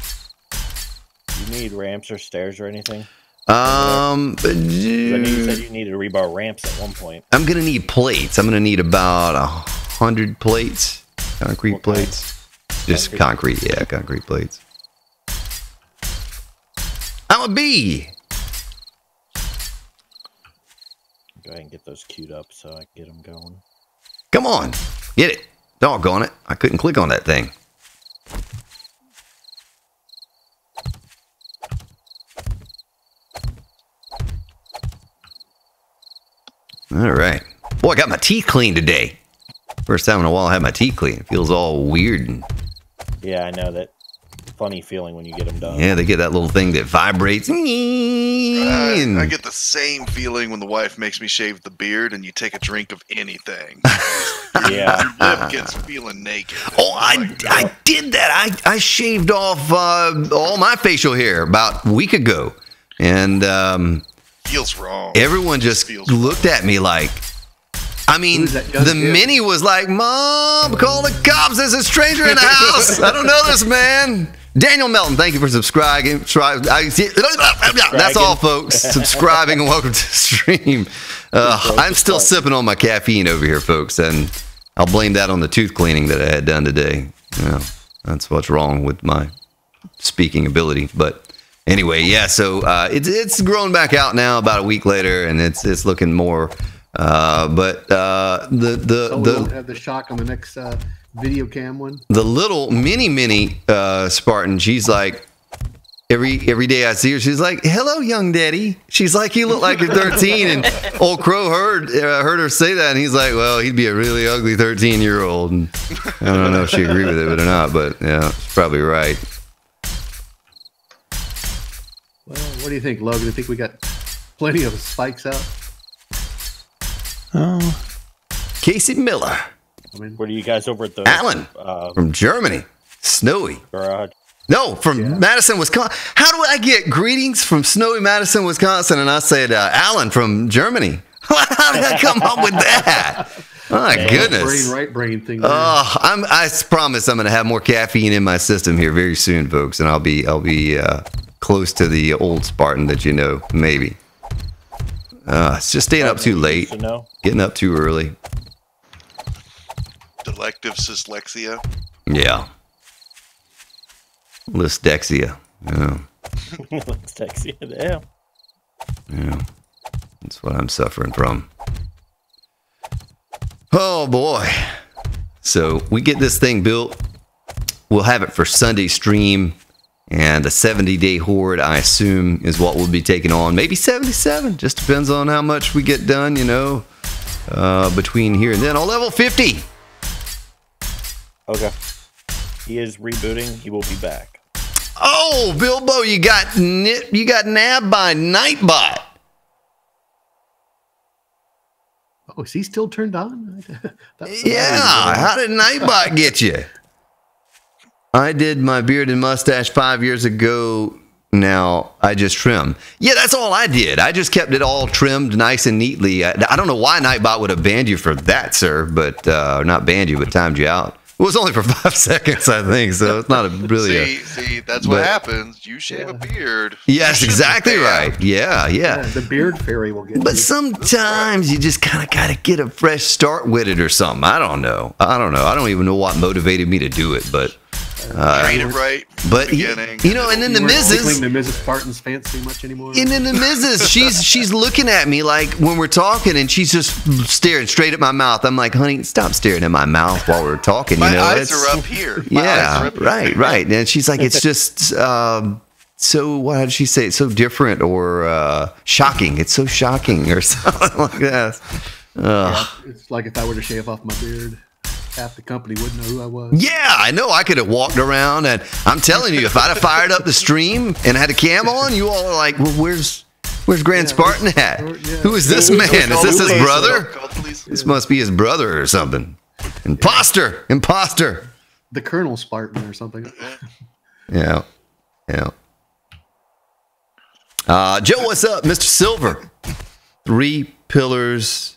You need ramps or stairs or anything? But 'Cause I know you said you needed to rebar ramps at one point. I'm gonna need plates. I'm gonna need about 100 plates, concrete plates. Just concrete, yeah, concrete plates. I'm a bee. Go ahead and get those queued up so I can get them going. Come on, get it. Doggone it. I couldn't click on that thing. All right. Boy, I got my teeth cleaned today. First time in a while I had my teeth cleaned. It feels all weird. And, Yeah, I know that funny feeling when you get them done. yeah, they get that little thing that vibrates. I get the same feeling when the wife makes me shave the beard and you take a drink of anything. Yeah. Your lip gets feeling naked. Oh, I did that. I shaved off all my facial hair about a week ago. And Feels wrong. everyone just Feels looked at me like, I mean, Who's that young the kid? mini was like, Mom, call the cops. There's a stranger in the house. I don't know this man. Daniel Melton, thank you for subscribing. That's all, folks. Subscribing and welcome to the stream. I'm still sipping on my caffeine over here, folks, and I'll blame that on the tooth cleaning that I had done today. Yeah, that's what's wrong with my speaking ability. But anyway, yeah, so it's grown back out now about a week later, and it's looking more. So we won't have the shock on the next video cam one. The little mini Spartan, she's like, every day I see her, she's like, hello, young daddy. She's like, you look like you're 13. And old Crow heard her say that, and he's like, well, he'd be a really ugly 13-year-old. And I don't know if she agreed with it or not, but yeah, she's probably right. Well, what do you think, Logan? I think we got plenty of spikes out. Oh, Casey Miller I mean, What are you guys over at the Alan. From Germany. Snowy. garage? No, from Madison, Wisconsin. How do I get greetings from snowy Madison, Wisconsin, and I said Alan from Germany? How did I come up with that? My goodness. brain, right brain thing. there. I promise I'm going to have more caffeine in my system here very soon, folks, and I'll be close to the old Spartan that you know, maybe. It's just staying up too late, To know? getting up too early. Delective dyslexia. Yeah. Lysdexia. Yeah. Let's text you. Yeah. Yeah. That's what I'm suffering from. Oh boy. So we get this thing built. We'll have it for Sunday stream. And a 70-day horde, I assume, is what we'll be taking on. Maybe 77. Just depends on how much we get done, you know, between here and then. On level 50. Okay. He is rebooting. He will be back. Oh, Bilbo, you got nabbed by Nightbot. Oh, is he still turned on? Yeah, how did Nightbot get you? I did my beard and mustache 5 years ago. Now I just trim. Yeah, that's all I did. I just kept it all trimmed nice and neatly. I don't know why Nightbot would have banned you for that, sir, but not banned you, but timed you out. It was only for 5 seconds, I think, so it's not See, that's what happens. You shave a beard. Yes, exactly right. Yeah. The beard fairy will get But you. sometimes you just kind of got to get a fresh start with it or something. I don't know. I don't even know what motivated me to do it, but Treat it right. But beginning. you know, and then the You weren't tickling Mrs. the Mrs. Spartan's fancy much anymore. And then the Mrs. She's looking at me like when we're talking, and she's just staring straight at my mouth. I'm like, honey, stop staring at my mouth while we're talking. My you know, eyes are up here. My eyes Yeah, are up here. right. And she's like, it's just so. What did she say? It's so different or shocking. It's so shocking or something like that. It's like if I were to shave off my beard, half the company wouldn't know who I was. Yeah, I know. I could have walked around, and I'm telling you, if I'd have fired up the stream and had a cam on, you all are like, well, where's Grand Spartan at? Who is this man? Is this his brother? This must be his brother or something. Imposter. The Colonel Spartan or something. Yeah. Joe, what's up, Mr. Silver? 3 pillars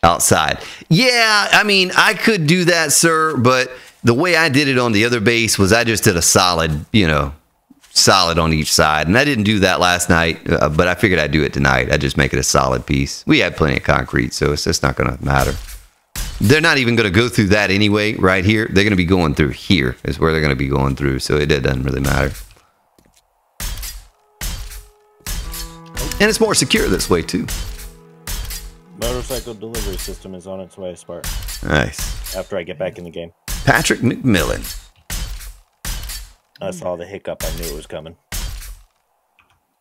outside. Yeah, I mean, I could do that, sir, but the way I did it on the other base was I just did a solid on each side. And I didn't do that last night, but I figured I'd do it tonight. I'd just make it a solid piece. We had plenty of concrete, so it's just not going to matter. They're not even going to go through that anyway, right here. They're going to be going through here is where they're going to be going through, so it doesn't really matter. And it's more secure this way, too. Motorcycle delivery system is on its way, Spark. Nice. After I get back in the game. Patrick McMillan. I saw the hiccup. I knew it was coming.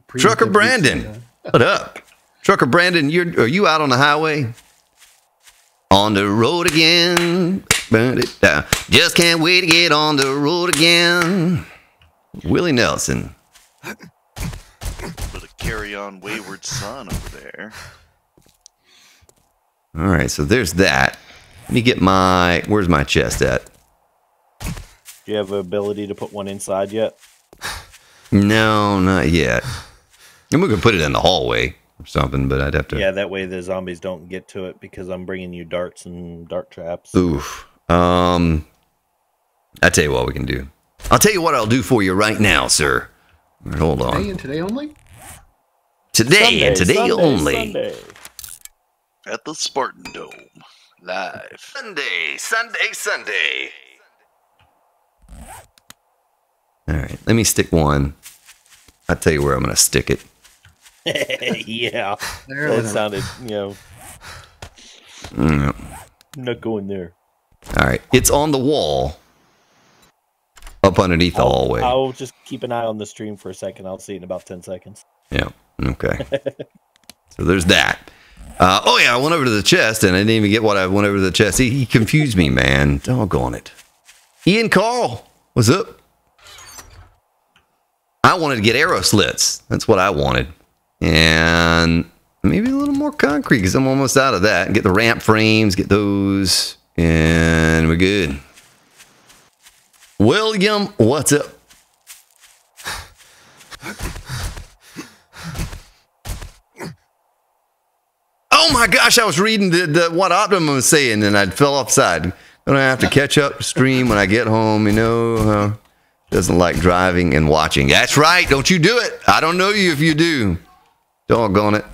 Trucker Brandon. What up? Trucker Brandon, are you out on the highway? On the road again. Burn it down. Just can't wait to get on the road again. Willie Nelson. With a carry on wayward son over there. All right, so there's that. Let me get where's my chest at? Do you have the ability to put one inside yet? No, not yet. And we could put it in the hallway or something, but I'd have to. Yeah, that way the zombies don't get to it because I'm bringing you darts and dart traps. Oof. I tell you what we can do. I'll tell you what I'll do for you right now, sir. Hold on. Today and today only? Today and today only. Sunday. At the Spartan Dome. Live. Sunday. All right, let me stick one. I'll tell you where I'm going to stick it. Yeah. There That sounded, Mm. not going there. All right, it's on the wall up underneath the hallway. I'll just keep an eye on the stream for a second. I'll see it in about 10 seconds. Yeah, okay. So there's that. Oh, yeah, I went over to the chest, and I didn't even get what I went over to the chest. He confused me, man. Doggone it. Ian Carl, what's up? I wanted to get arrow slits. That's what I wanted. And maybe a little more concrete, because I'm almost out of that. Get the ramp frames, get those, and we're good. William, what's up? Oh my gosh, I was reading what Optimum was saying, and I fell offside. Gonna have to catch up the stream when I get home, you know. Doesn't like driving and watching. That's right, don't you do it. I don't know you if you do. Doggone it.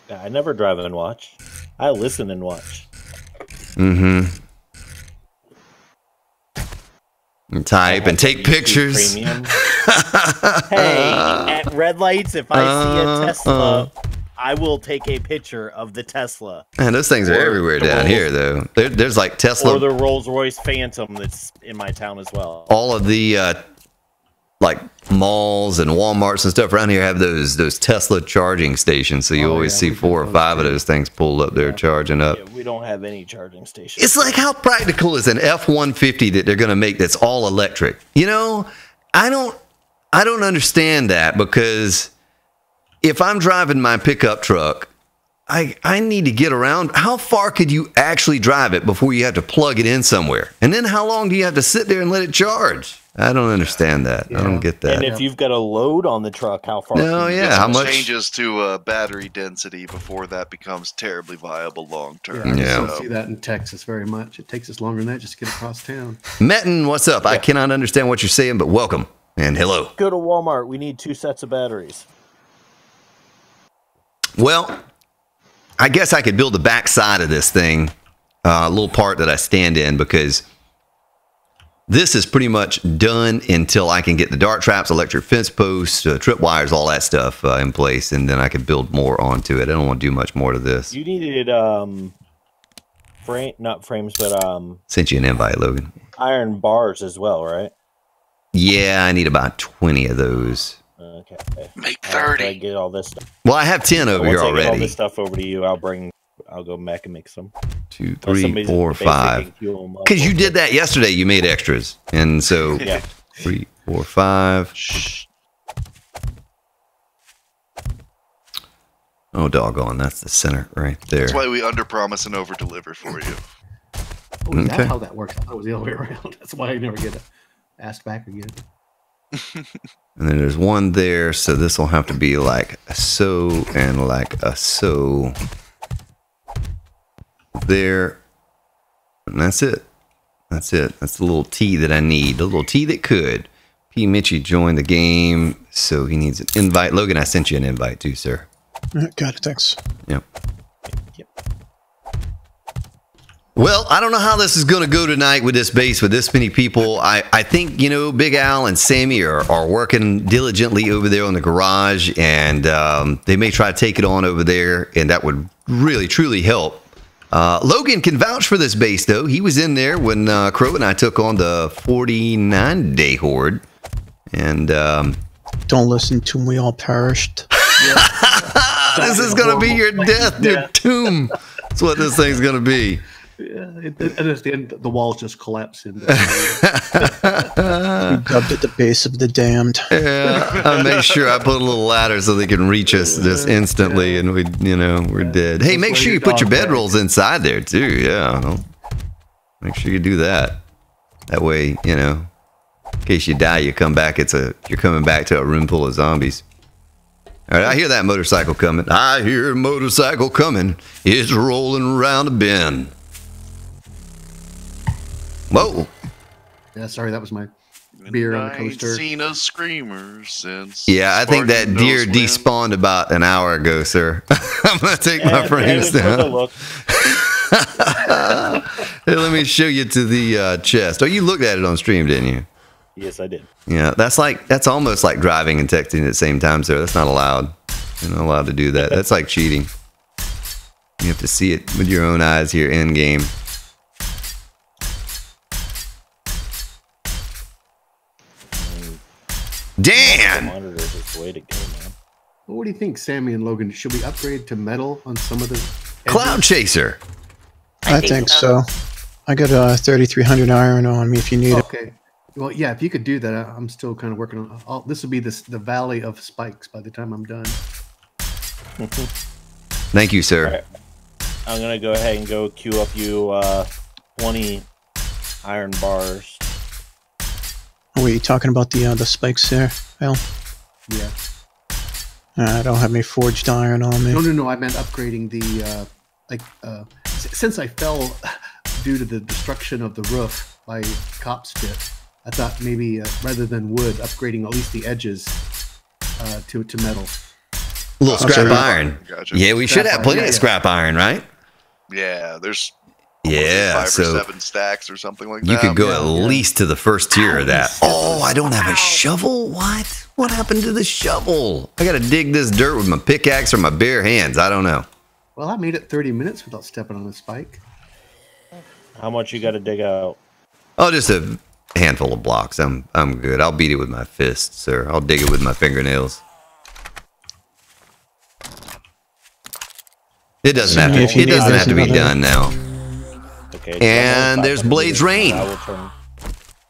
I never drive and watch. I listen and watch. Mm-hmm. And type and take pictures. Hey, at red lights, if I see a Tesla, I will take a picture of the Tesla. Man, those things are everywhere down here, though. There's like Tesla. Or the Rolls-Royce Phantom that's in my town as well. All of the like malls and Walmarts and stuff around here have those Tesla charging stations. So you always see 4 or 5 of those things pulled up there charging up. Yeah, we don't have any charging stations. It's like, how practical is an F-150 that they're going to make that's all electric? You know, I don't understand that, because if I'm driving my pickup truck, I need to get around. How far could you actually drive it before you have to plug it in somewhere? And then how long do you have to sit there and let it charge? I don't understand that. I don't get that. And if you've got a load on the truck, how far? No, yeah, how much changes to battery density before that becomes terribly viable long term. Yeah, I don't see that in Texas very much. It takes us longer than that just to get across town. Metin, what's up? I cannot understand what you're saying, but welcome and hello. Go to Walmart. We need 2 sets of batteries. Well, I guess I could build the back side of this thing little part that I stand in, because this is pretty much done until I can get the dart traps, electric fence posts, tripwires, all that stuff in place, and then I can build more onto it. I don't want to do much more to this. You needed not frames, but Sent you an invite, Logan. iron bars as well, right? Yeah, I need about 20 of those. Okay. Make After I 30. get all this stuff. Well, I have 10 over Once here I get all already. this stuff over to you, I'll go mech and mix them. 2, 3, 4, 5. Because Because you did that yesterday. You made extras. And so Yeah. 3, 4, 5. Shh. Oh, doggone. That's the center right there. That's why we underpromise and overdeliver for you. Oh, is Okay. that how that works? I thought it was the other way around. That's why I never get asked back again. And then there's one there. So this will have to be like a so and like a so. There. And that's it. That's it. That's the little T that I need. The little T that could. P. Mitchie joined the game. So he needs an invite. Logan, I sent you an invite too, sir. Got it, thanks. Yep. Well, I don't know how this is going to go tonight with this base, with this many people. I think, you know, Big Al and Sammy are working diligently over there on the garage, and they may try to take it on over there, and that would really, truly help. Logan can vouch for this base, though. He was in there when Crow and I took on the 49-day Horde, and Don't listen to me, we all perished. this is going to be your death, your tomb. That's what this thing's going to be. Yeah, and at the end, the walls just collapse into. We dubbed it the base of the damned. Yeah, I make sure I put a little ladder so they can reach us just instantly, and we're dead. Hey, make sure you put your bedrolls inside there too. Yeah, make sure you do that. That way, in case you die, you come back. You're coming back to a room full of zombies. All right, I hear that motorcycle coming. I hear a motorcycle coming. It's rolling around a bend. Whoa. Yeah, sorry, that was my beer on the I ain't coaster. seen a screamer since. Yeah, I think that Spartan deer knows when. despawned about an hour ago, sir. I'm going to take my frames down. Hey, let me show you to the chest. Oh, you looked at it on stream, didn't you? Yes, I did. Yeah, that's almost like driving and texting at the same time, sir. That's not allowed. You're not allowed to do that. That's like cheating. You have to see it with your own eyes here in game. Dan! Monitors is the way to go, man. Well, what do you think, Sammy and Logan? Should we upgrade to metal on some of the Cloud Chaser. I think so. I got 3,300 iron on me if you need it. Okay. Well, yeah, if you could do that, I'm still kind of working on. This will be the valley of spikes by the time I'm done. Thank you, sir. All right. I'm gonna go ahead and go queue up you 20 iron bars. Oh, wait, you talking about the spikes there, Al? Yeah. I don't have any forged iron on me. No. I meant upgrading the since I fell due to the destruction of the roof by cop spit. I thought maybe rather than wood, upgrading at least the edges to metal. A little scrap sorry. iron. Gotcha. Yeah, we should Scrap have plenty iron, of yeah. scrap iron, right? Yeah, there's Yeah, 5 or so 7 stacks or something like you that. could go Yeah, at yeah. least to the first tier of that. Oh, I don't have a shovel? What? What happened to the shovel? I got to dig this dirt with my pickaxe or my bare hands. I don't know. Well, I made it 30 minutes without stepping on a spike. How much you got to dig out? Oh, just a handful of blocks. I'm good. I'll beat it with my fists, sir. I'll dig it with my fingernails. It doesn't have to. If you It need doesn't have to be another- done now. Okay. And there's Blades Rain. I will turn.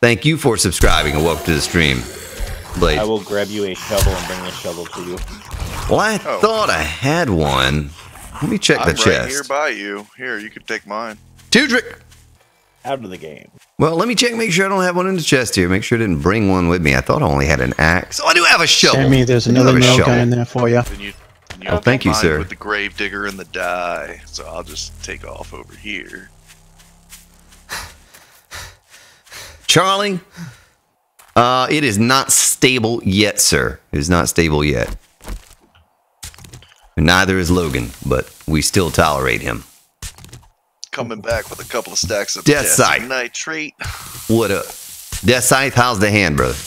Thank you for subscribing and welcome to the stream, Blades. I will grab you a shovel and bring the shovel to you. Well, I thought I had one. Let me check I'm the right chest. here by you. Here, you can take mine. Tudrick. Out of the game. Well, let me check, make sure I don't have one in the chest here. Make sure I didn't bring one with me. I thought I only had an axe. Oh, I do have a shovel. Sammy, there's I do another have a nail shovel. gun in there for you. Then you Oh, thank you, mine sir. With the grave digger and the die, so I'll just take off over here. Charlie, it is not stable yet, sir. It is not stable yet. And neither is Logan, but we still tolerate him. coming back with a couple of stacks of Death Sight. nitrate. What up? Death Scythe, how's the hand, brother?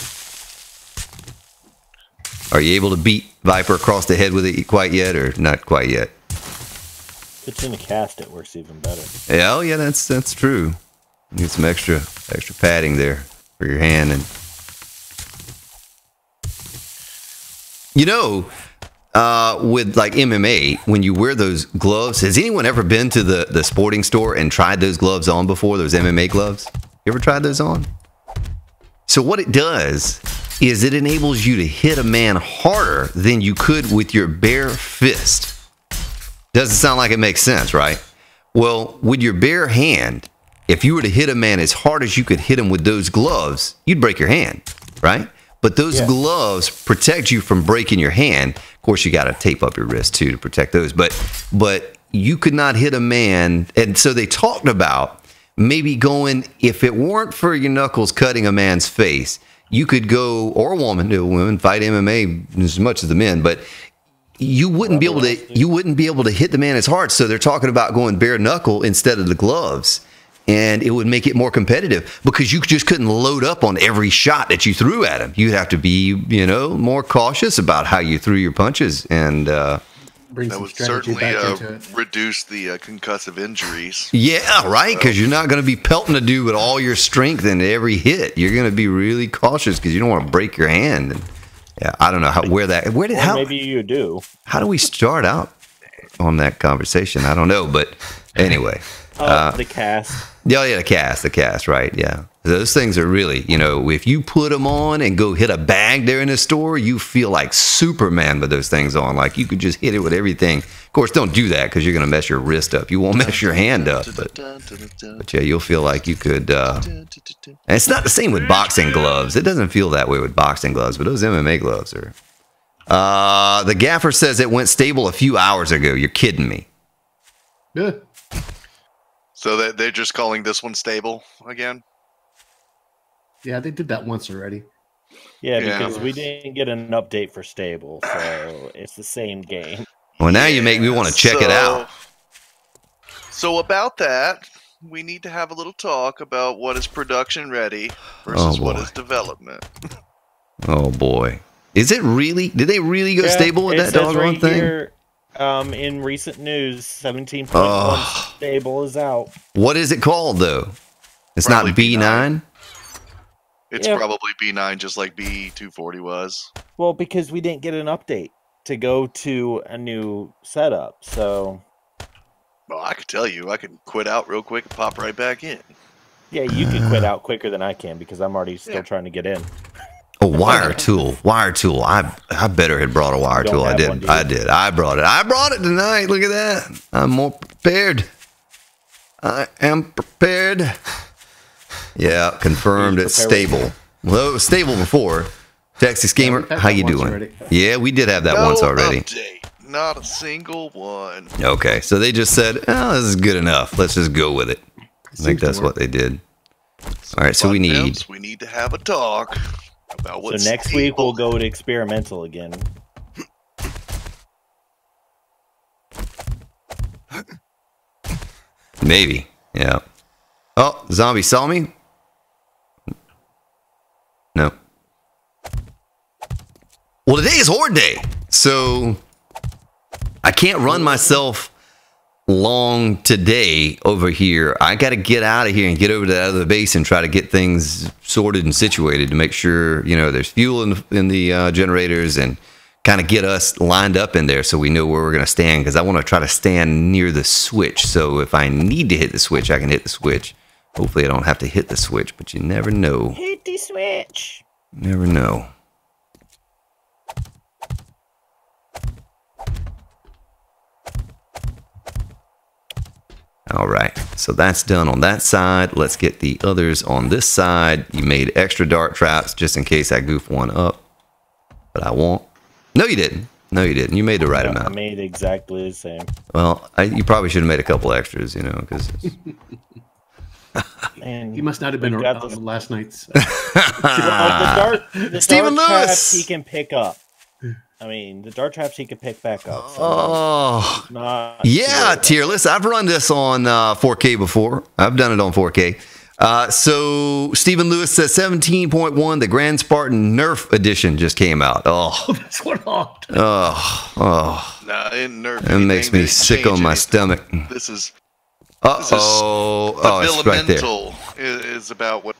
Are you able to beat Viper across the head with it quite yet, or not quite yet? If it's in a cast, it works even better. Yeah, oh yeah, that's true. You get some extra padding there for your hand, and you know, with like MMA, when you wear those gloves, has anyone ever been to the sporting store and tried those gloves on before? Those MMA gloves? You ever tried those on? So what it does is it enables you to hit a man harder than you could with your bare fist. Doesn't sound like it makes sense, right? Well, with your bare hand, if you were to hit a man as hard as you could hit him with those gloves, you'd break your hand, right? But those gloves protect you from breaking your hand. Of course, you got to tape up your wrist too to protect those. But you could not hit a man. And so they talked about maybe going, if it weren't for your knuckles cutting a man's face, you could go, or a woman, women fight MMA as much as the men, but you wouldn't be able to hit the man as hard. So they're talking about going bare knuckle instead of the gloves. And it would make it more competitive because you just couldn't load up on every shot that you threw at him. You'd have to be, more cautious about how you threw your punches, and Bring that some would strategy certainly back into it. reduce the concussive injuries. yeah, right. Because you're not going to be pelting a dude with all your strength in every hit. You're going to be really cautious because you don't want to break your hand. And yeah, I don't know how Maybe you do. How do we start out on that conversation? I don't know, but anyway. The cast. Yeah, the cast, right? Yeah, those things are really, if you put them on and go hit a bag there in the store, you feel like Superman with those things on. Like you could just hit it with everything. Of course, don't do that because you're going to mess your wrist up. You won't mess your hand up, but yeah, you'll feel like you could. And it's not the same with boxing gloves. It doesn't feel that way with boxing gloves, but those MMA gloves are. The gaffer says it went stable a few hours ago. You're kidding me. Good. So they're just calling this one stable again? Yeah, they did that once already. Yeah, because we didn't get an update for stable, so it's the same game. Well, now you make me want to check it out. So about that, we need to have a little talk about what is production ready versus what is development. Oh boy. Is it really? Did they really go stable with that doggone thing? Here, in recent news, 17.1 stable is out. What is it called, though? It's probably not B9? It's probably B9, just like B240 was. Well, because we didn't get an update to go to a new setup, so... Well, I could tell you, I can quit out real quick and pop right back in. Yeah, you can quit out quicker than I can, because I'm already still trying to get in. Oh, wire tool. I better had brought a wire tool. I did. I brought it tonight. Look at that. I'm more prepared. I am prepared. Yeah, confirmed it's stable. Well, it was stable before. Texas Gamer, how you doing? Already. Yeah, we did have that once already. Update. Not a single one. Okay, so they just said, oh, this is good enough. Let's just go with it. I think that's what they did. All right, so we need to have a talk. So next week we'll go to experimental again. Maybe, yeah. Oh, zombie saw me? No. Well, today is Horde Day, so I can't run myself long today over here. I got to get out of here and get over to the other base and try to get things sorted and situated to make sure, there's fuel in the generators and kind of get us lined up in there so we know where we're going to stand, because I want to try to stand near the switch. So if I need to hit the switch, I can hit the switch. Hopefully I don't have to hit the switch, but you never know. Hit the switch. Never know. All right, so that's done on that side. Let's get the others on this side. You made extra dart traps just in case I goof one up, but I won't. No, you didn't. No, you didn't. You made the right amount. I made exactly the same. Well, you probably should have made a couple extras, because... He must not have been around last night's. The Stephen dart Lewis! He can pick up. I mean, the dart traps he could pick back up. So Oh, not yeah, too tier list. I've run this on 4K before. I've done it on 4K. So Stephen Lewis says 17.1, the Grand Spartan Nerf edition just came out. Oh, That's what happened. oh, Nah, it didn't nerf it makes me anything. They sick didn't on my change stomach. anything. This is Oh, it's right there. developmental is about what.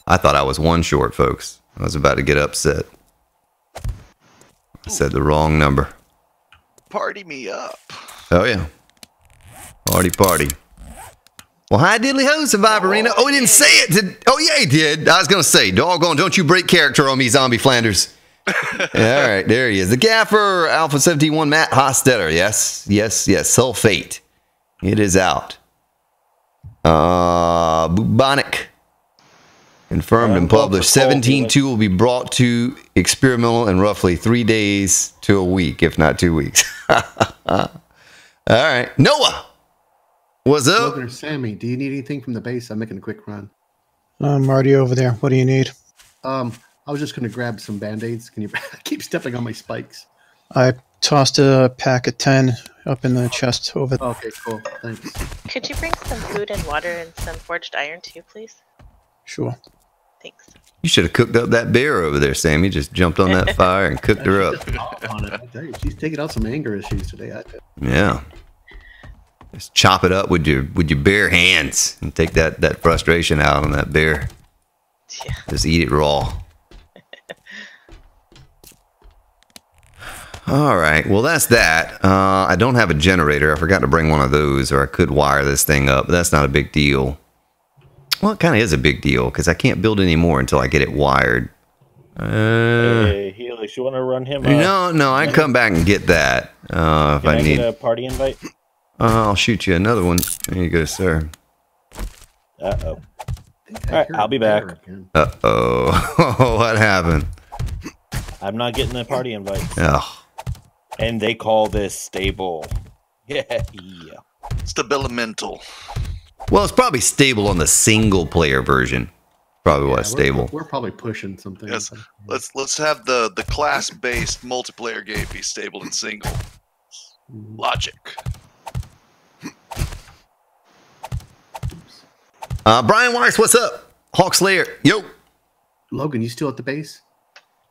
I thought I was one short, folks. I was about to get upset. I said the wrong number. Party me up. Oh, yeah. Party. Well, hi, diddly ho, Survivorina. Oh, he didn't say it. Oh, yeah, he did. I was going to say, doggone, don't you break character on me, Zombie Flanders. All right, there he is. The Gaffer, Alpha 71, Matt Hostetter. Yes. Sulfate. It is out. Bubonic. Confirmed and published. 17.2 will be brought to experimental in roughly 3 days to a week, if not 2 weeks. All right. Noah, what's up? Logan or Sammy, do you need anything from the base? I'm making a quick run. I'm already over there. What do you need? I was just going to grab some Band-Aids. Can you I keep stepping on my spikes? I tossed a pack of 10 up in the chest over there. Okay, cool. Thanks. Could you bring some food and water and some forged iron too, please? Sure. Thanks. You should have cooked up that bear over there, Sammy. Just jumped on that fire and cooked her up. On it. I tell you, she's taking out some anger issues today. Yeah. Just chop it up with your bare hands and take that frustration out on that bear. Yeah. Just eat it raw. All right. Well, that's that. I don't have a generator. I forgot to bring one of those, or I could wire this thing up, but that's not a big deal. Well, it kind of is a big deal because I can't build any more until I get it wired. Hey, Helix, you want to run him? No, I can come back and get that if Can I need. get a party invite? I'll shoot you another one. There you go, sir. Uh-oh. All right, I'll be back. Uh-oh. What happened? I'm not getting the party invite. Oh. And they call this stable. Yeah. Stabilimental. Well, it's probably stable on the single-player version. Probably why it's stable. We're probably pushing something. Yes. Let's have the class-based multiplayer game be stable and single. Logic. Brian Weiss, what's up? Hawk Slayer, yo. Logan, you still at the base?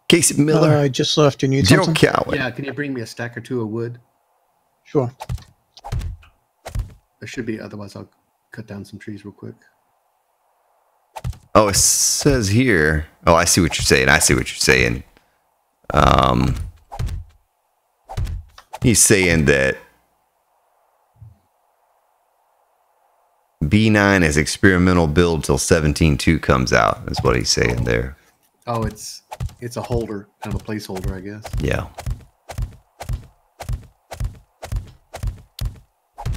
Casey Miller. I just left. You need Zero something? Cowan. Yeah, can you bring me a stack or two of wood? Sure. There should be, otherwise I'll cut down some trees real quick. Oh, it says here. Oh, I see what you're saying. He's saying that B9 is experimental build till 17.2 comes out. That's what he's saying there. Oh, it's a holder, kind of a placeholder, I guess. Yeah.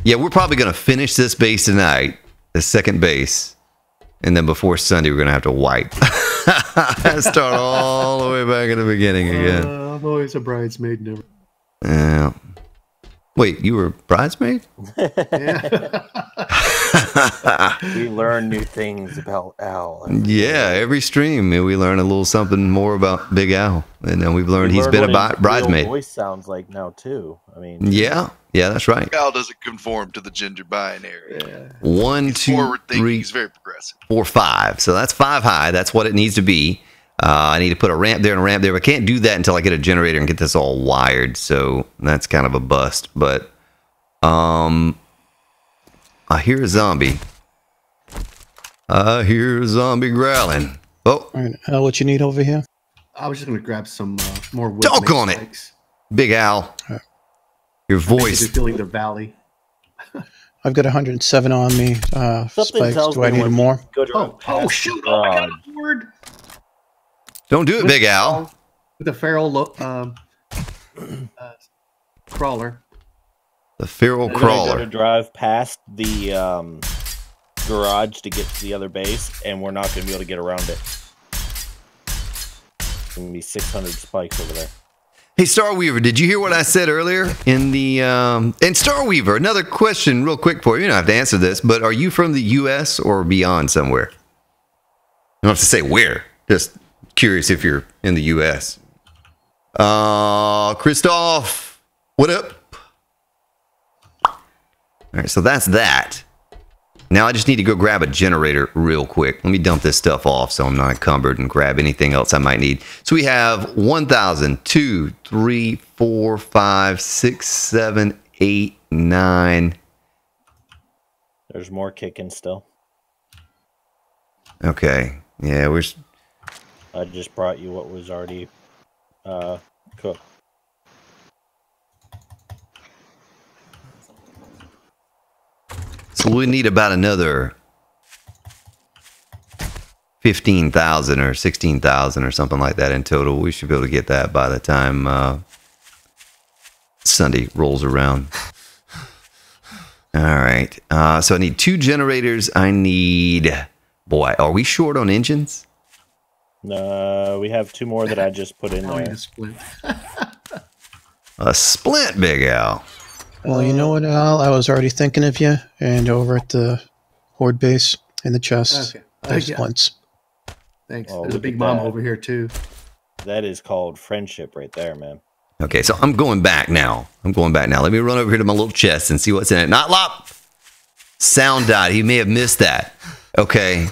Yeah, we're probably going to finish this base tonight, the second base, and then before Sunday we're going to have to wipe. Start all the way back at the beginning again. I'm always a bridesmaid, never. Yeah. Wait, you were bridesmaid? Yeah. We learn new things about Al. Yeah, every stream we learn a little something more about Big Al, and then we've learned he's been a bridesmaid. Voice sounds like now too. I mean, yeah, that's right. Al doesn't conform to the gender binary. Yeah. 1, He's 2, forward thinking. 3, He's very progressive. 4, 5. So that's 5 high. That's what it needs to be. I need to put a ramp there and a ramp there. I can't do that until I get a generator and get this all wired. So that's kind of a bust. But I hear a zombie. I hear a zombie growling. Oh, All right. What you need over here? I was just going to grab some more wood. Doggone it. spikes. Big Al. Your Maybe voice. they're filling the valley. I've got 107 on me. Spikes. tells Do I me need when more? go to Oh, shoot. Oh, I got a board. Don't do it, Big Al. With the feral crawler. The feral We're gonna go to crawler. drive past the garage to get to the other base, and we're not going to be able to get around it. It's going to be 600 spikes over there. Hey, Starweaver, did you hear what I said earlier in the... And Starweaver, another question real quick for you. You don't have to answer this, but are you from the U.S. or beyond somewhere? You don't have to say where. Just curious if you're in the U.S. Christoph, what up? All right, so that's that. Now I just need to go grab a generator real quick. Let me dump this stuff off so I'm not encumbered and grab anything else I might need. So we have 1,000, 2, 3, 4, 5, 6, 7, 8, 9. There's more kicking still. Okay. Yeah, I just brought you what was already cooked. So we need about another 15,000 or 16,000 or something like that in total. We should be able to get that by the time Sunday rolls around. All right. So I need 2 generators. I need... Boy, are we short on engines? No, we have 2 more that I just put in there. A splint, Big Al. Well, you know what, Al? I was already thinking of you, and over at the Horde base in the chest, Okay. there's Yeah. splints. Thanks. Oh, There's a look big at mama that. over here too. That is called friendship right there, man. Okay, so I'm going back now. Let me run over here to my little chest and see what's in it. Not lop. Sound died. He may have missed that. Okay.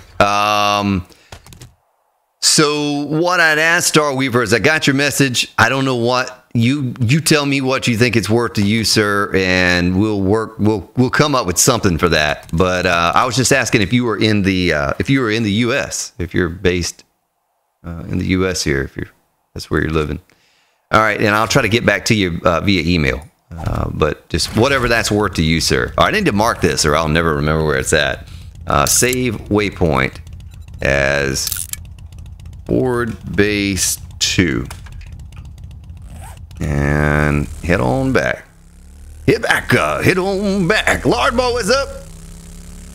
So what I'd ask Starweaver is I got your message. I don't know what you tell me what you think it's worth to you, sir, and we'll come up with something for that. But I was just asking if you were in the US, if you're based in the US here, that's where you're living. All right, and I'll try to get back to you via email. But just whatever that's worth to you, sir. All right, I need to mark this or I'll never remember where it's at. Save waypoint as Horde Base 2. And head on back. Head on back. Lardball is up.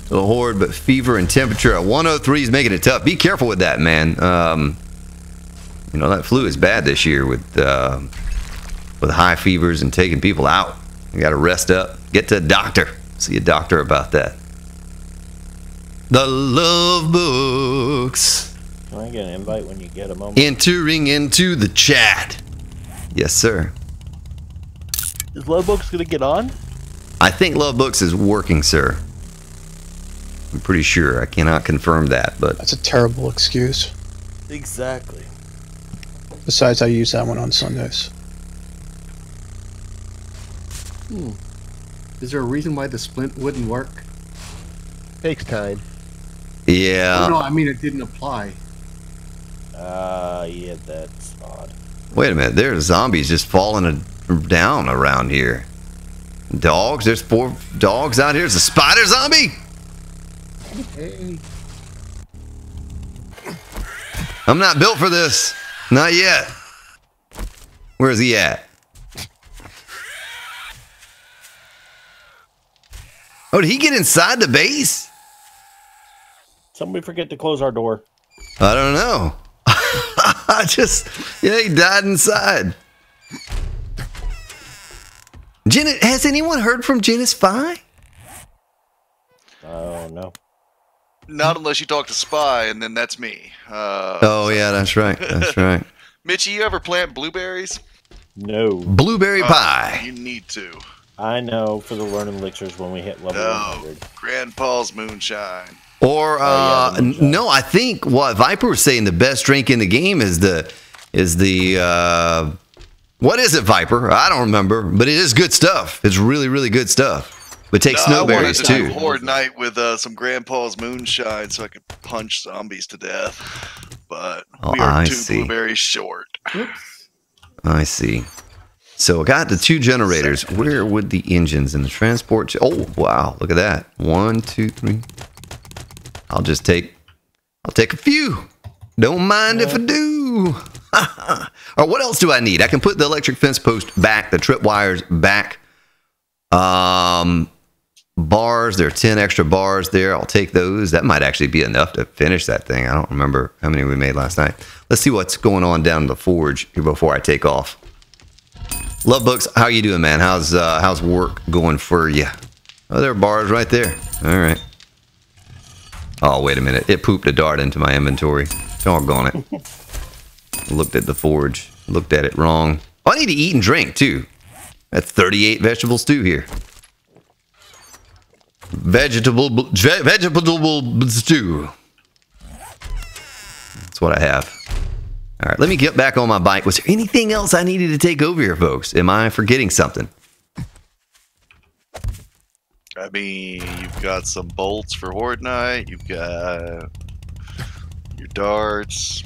The Horde, but fever and temperature at 103 is making it tough. Be careful with that, man. You know, that flu is bad this year with high fevers and taking people out. You got to rest up. Get to a doctor. See a doctor about that. The love books. Can I get an invite when you get a moment? Entering into the chat. Yes, sir. Is Lovebooks gonna get on? I think Love Books is working, sir. I'm pretty sure. I cannot confirm that, but That's a terrible excuse. Exactly. Besides, I use that one on Sundays. Is there a reason why the splint wouldn't work? Takes time. yeah. Oh, no, I mean it didn't apply. Yeah, that's odd. Wait a minute. There's zombies just falling down around here. Dogs. There's 4 dogs out here. There's a spider zombie. Hey. I'm not built for this. Not yet. Where is he at? Oh, did he get inside the base? Somebody forget to close our door. I don't know. He died inside. Has anyone heard from G.SKILL? Oh no. Not unless you talk to Spy, and then that's me. Oh, yeah, that's right. That's right. Mitchie, you ever plant blueberries? No. Blueberry pie. You need to. I know for the learning elixirs when we hit level No, 100. Grandpa's moonshine. Or, yeah, no, I think what Viper was saying, the best drink in the game is the what is it, Viper? I don't remember, but it is good stuff. It's really, really good stuff. But take snowberries, I wanted to too. do Horde night with some Grandpa's moonshine so I could punch zombies to death. But we are I 2 see. blueberries short. I see. So I got the 2 generators. Where would the engines and the transport? Oh, wow. Look at that. 1, 2, 3. I'll take a few. Don't mind if I do. Or what else do I need? I can put the electric fence post back, the trip wires back. Bars, there are 10 extra bars there. I'll take those. That might actually be enough to finish that thing. I don't remember how many we made last night. Let's see what's going on down in the forge here before I take off. Love Books, how you doing, man? How's work going for you? Oh, there are bars right there. All right. Oh, wait a minute. It pooped a dart into my inventory. Doggone it. Looked at the forge. Looked at it wrong. Oh, I need to eat and drink too. That's 38 vegetable stew here. Vegetable stew. That's what I have. All right, let me get back on my bike. Was there anything else I needed to take over here, folks? Am I forgetting something? I mean, you've got some bolts for Horde Night. You've got your darts.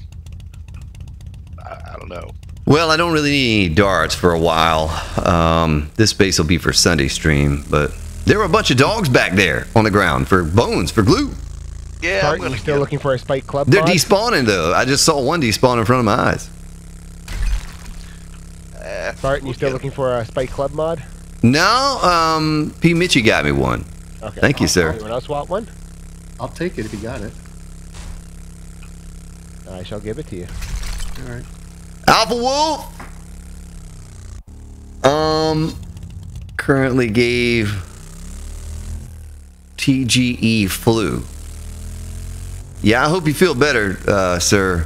I don't know. Well, I don't really need any darts for a while. This space will be for Sunday stream, but there were a bunch of dogs back there on the ground for bones, for glue. Yeah, Bart, you still looking for a Spike Club They're mod? despawning, though. I just saw one despawn in front of my eyes. Bart, you still looking for a Spike Club mod? No, P. Mitchie got me one. Okay. Thank you, sir. Anyone else want one? I'll take it if you got it. I shall give it to you. All right. Alpha Wolf! Currently gave TGE flu. Yeah, I hope you feel better, sir.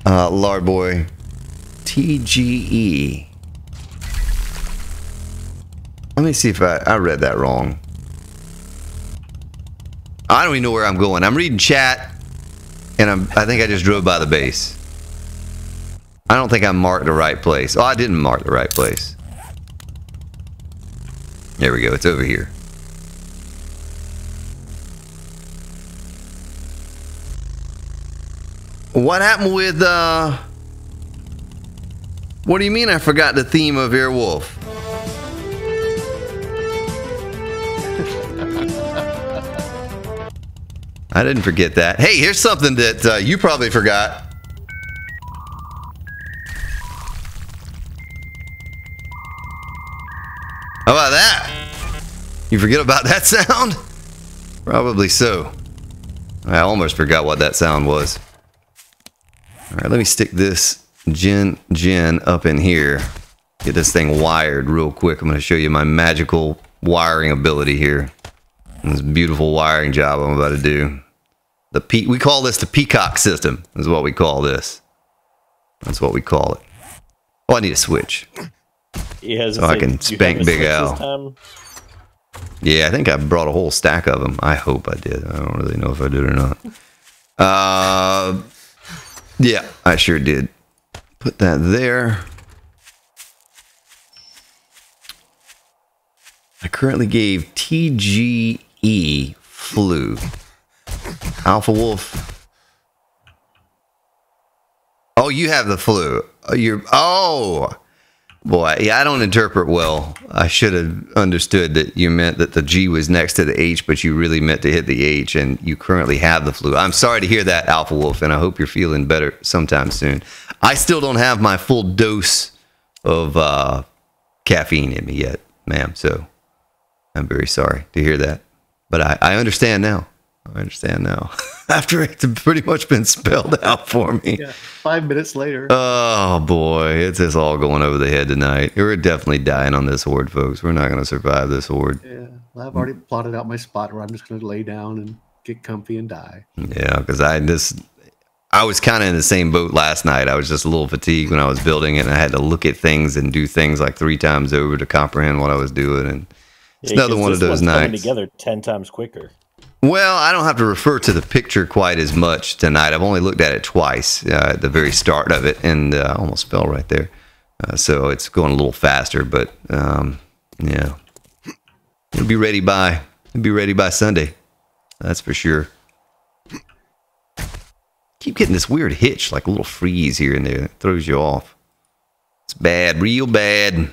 Lard boy. TGE. Let me see if I read that wrong. I don't even know where I'm going. I'm reading chat, and I think I just drove by the base. I don't think I marked the right place. Oh, I didn't mark the right place. There we go. It's over here. What happened with, what do you mean I forgot the theme of Airwolf? I didn't forget that. Hey, here's something that you probably forgot. How about that? You forget about that sound? Probably so. I almost forgot what that sound was. All right, let me stick this gen up in here. Get this thing wired real quick. I'm going to show you my magical wiring ability here. This beautiful wiring job I'm about to do. We call this the peacock system, is what we call this. That's what we call it. Oh, I need a switch. So I can spank Big Al. Yeah, I think I brought a whole stack of them. I hope I did. I don't really know if I did or not. Yeah, I sure did. Put that there. I currently gave TGE flu. Alpha Wolf. Oh, you have the flu. Oh, boy. Yeah, I don't interpret well. I should have understood that you meant that the G was next to the H, but you really meant to hit the H, and you currently have the flu. I'm sorry to hear that, Alpha Wolf, and I hope you're feeling better sometime soon. I still don't have my full dose of caffeine in me yet, ma'am, so I'm very sorry to hear that. But I understand now. I understand now. After it's pretty much been spelled out for me. Yeah, 5 minutes later. Oh, boy. It's just all going over the head tonight. We're definitely dying on this horde, folks. We're not going to survive this horde. Yeah, well, I've already plotted out my spot where I'm just going to lay down and get comfy and die. Yeah, because I was kind of in the same boat last night. I was just a little fatigued when I was building it, and I had to look at things and do things like 3 times over to comprehend what I was doing. And it's another one of those nights. Coming together 10 times quicker. Well, I don't have to refer to the picture quite as much tonight. I've only looked at it twice at the very start of it, and I almost fell right there. So it's going a little faster, but yeah, it'll be ready by Sunday. That's for sure. Keep getting this weird hitch, like a little freeze here and there. It throws you off. It's bad, real bad.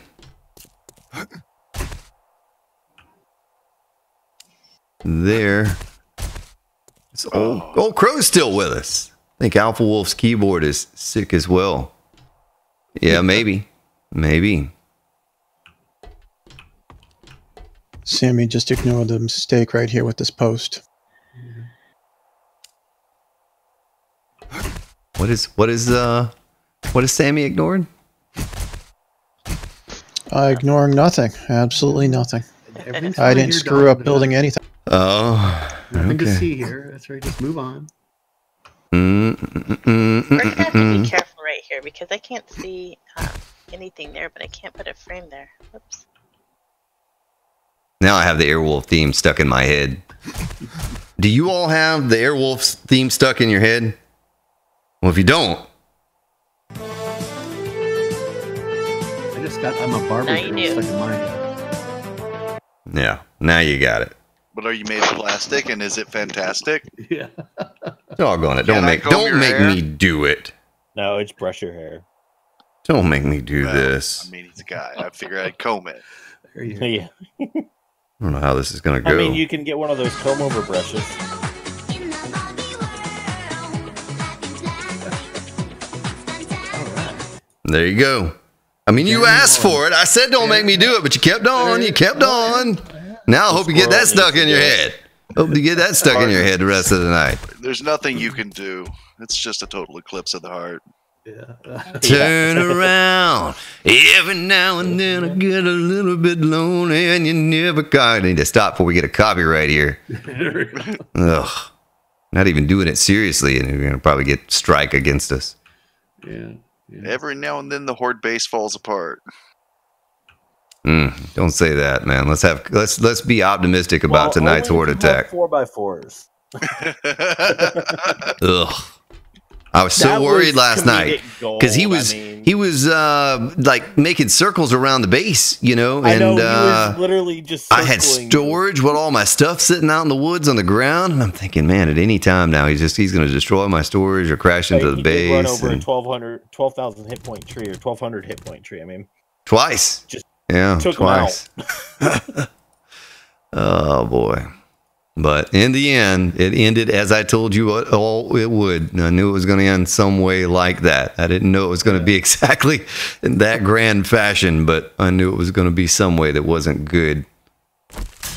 There. It's old Crow's still with us. I think Alpha Wolf's keyboard is sick as well. Yeah, maybe. Maybe. Sammy, just ignore the mistake right here with this post. What is Sammy ignoring? Ignoring nothing. Absolutely nothing. I didn't screw up building anything. Oh, nothing to okay. see here. That's right. Just move on. We're gonna have to be careful right here because I can't see anything there, but I can't put a frame there. Whoops. Now I have the Airwolf theme stuck in my head. Do you all have the Airwolf theme stuck in your head? Well, if you don't, I'm a Barbie Now you girl do. stuck in my head. yeah, now you got it. But are you made of plastic and is it fantastic? Yeah. Doggone it! Can I comb your Don't make hair? me do it. No, it's brush your hair. Don't make me do Well, this. I mean, he's a guy. I figured I'd comb it. There you go. Yeah. I don't know how this is gonna go. I mean, you can get one of those comb over brushes. There you go. I mean, you asked for it. I said don't make me do it, but you kept on. You kept on. Now I hope you get that stuck in your head. Hope you get that stuck in your head the rest of the night. There's nothing you can do. It's just a total eclipse of the heart. Yeah. Turn around. Every now and then I get a little bit lonely and you never I need to stop before we get a copyright here. Ugh. Not even doing it seriously, and we're going to probably get strike against us. Yeah. Yeah. Every now and then the Horde base falls apart. Don't say that, man. Let's be optimistic about tonight's Horde attack. 4x4s. Ugh. I was so That worried was last night comedic because he gold. was I mean- he was like making circles around the base, you know, I and know, he was literally just I had circling. storage with all my stuff sitting out in the woods on the ground, and I'm thinking, man, at any time now he's going to destroy my storage or crash into the He did run base. over a And 12,000 hit point tree or 1,200 hit point tree. I mean, twice, just yeah, took twice. Oh boy. But in the end, it ended as I told you all it would. I knew it was going to end some way like that. I didn't know it was going to be exactly in that grand fashion, but I knew it was going to be some way that wasn't good.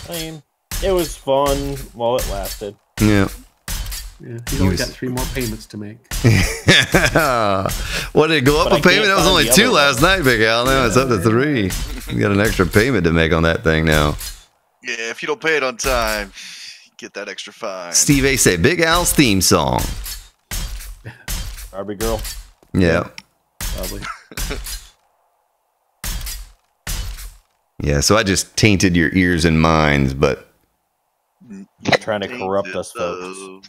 I mean, it was fun while it lasted. Yeah. Yeah. He's only got 3 more payments to make. What did it go up But I a payment? can't That was find only the 2 other last night, Big Al. Now it's up to 3. You got an extra payment to make on that thing now. Yeah, if you don't pay it on time, you get that extra fine. Steve A said, Big Al's theme song. Barbie girl, Yeah. probably. Yeah, so I just tainted your ears and minds, but Trying to corrupt us, folks.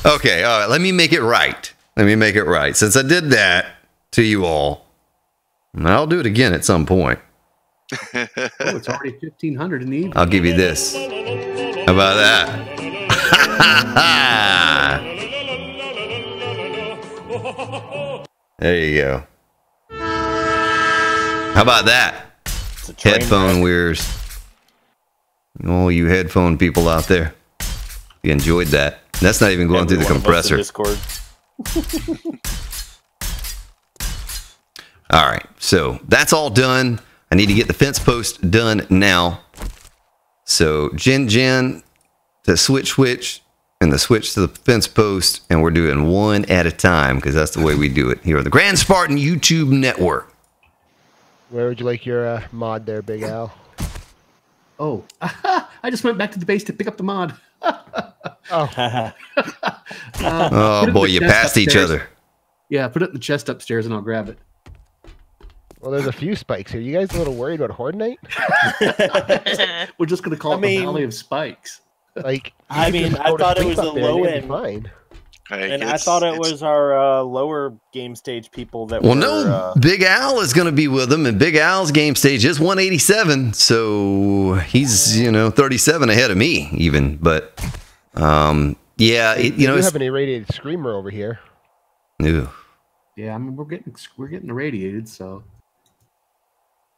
okay, all right, let me make it right. Let me make it right. Since I did that to you all, and I'll do it again at some point. Oh, it's already 1,500 in the evening. I'll give you this. How about that? There you go. How about that? It's a train Headphone wreck. wearers. All you headphone people out there. You enjoyed that. That's not even going through the Every one of us in compressor. Discord. All right, so that's all done. I need to get the fence post done now. So Gen to switch, and the switch to the fence post, and we're doing one at a time because that's the way we do it here on the Grand Spartan YouTube network. Where would you like your mod there, Big Al? Oh, I just went back to the base to pick up the mod. Oh Put it in boy, the you chest passed each upstairs. other. Yeah, put it in the chest upstairs and I'll grab it. Well, there's a few spikes here. You guys a little worried about Horde Night? We're just going to call I it mean- the Valley of Spikes. Like, I you mean, just I go to thought it sleep was up the there and low you'll be end. Fine. Hey, And I it's- thought it it's- was our lower game stage people that Well, were. no, Big Al is going to be with them, and Big Al's game stage is 187, so he's 37 ahead of me even. But yeah, You have an irradiated screamer over here. ew. Yeah, I mean we're getting irradiated, so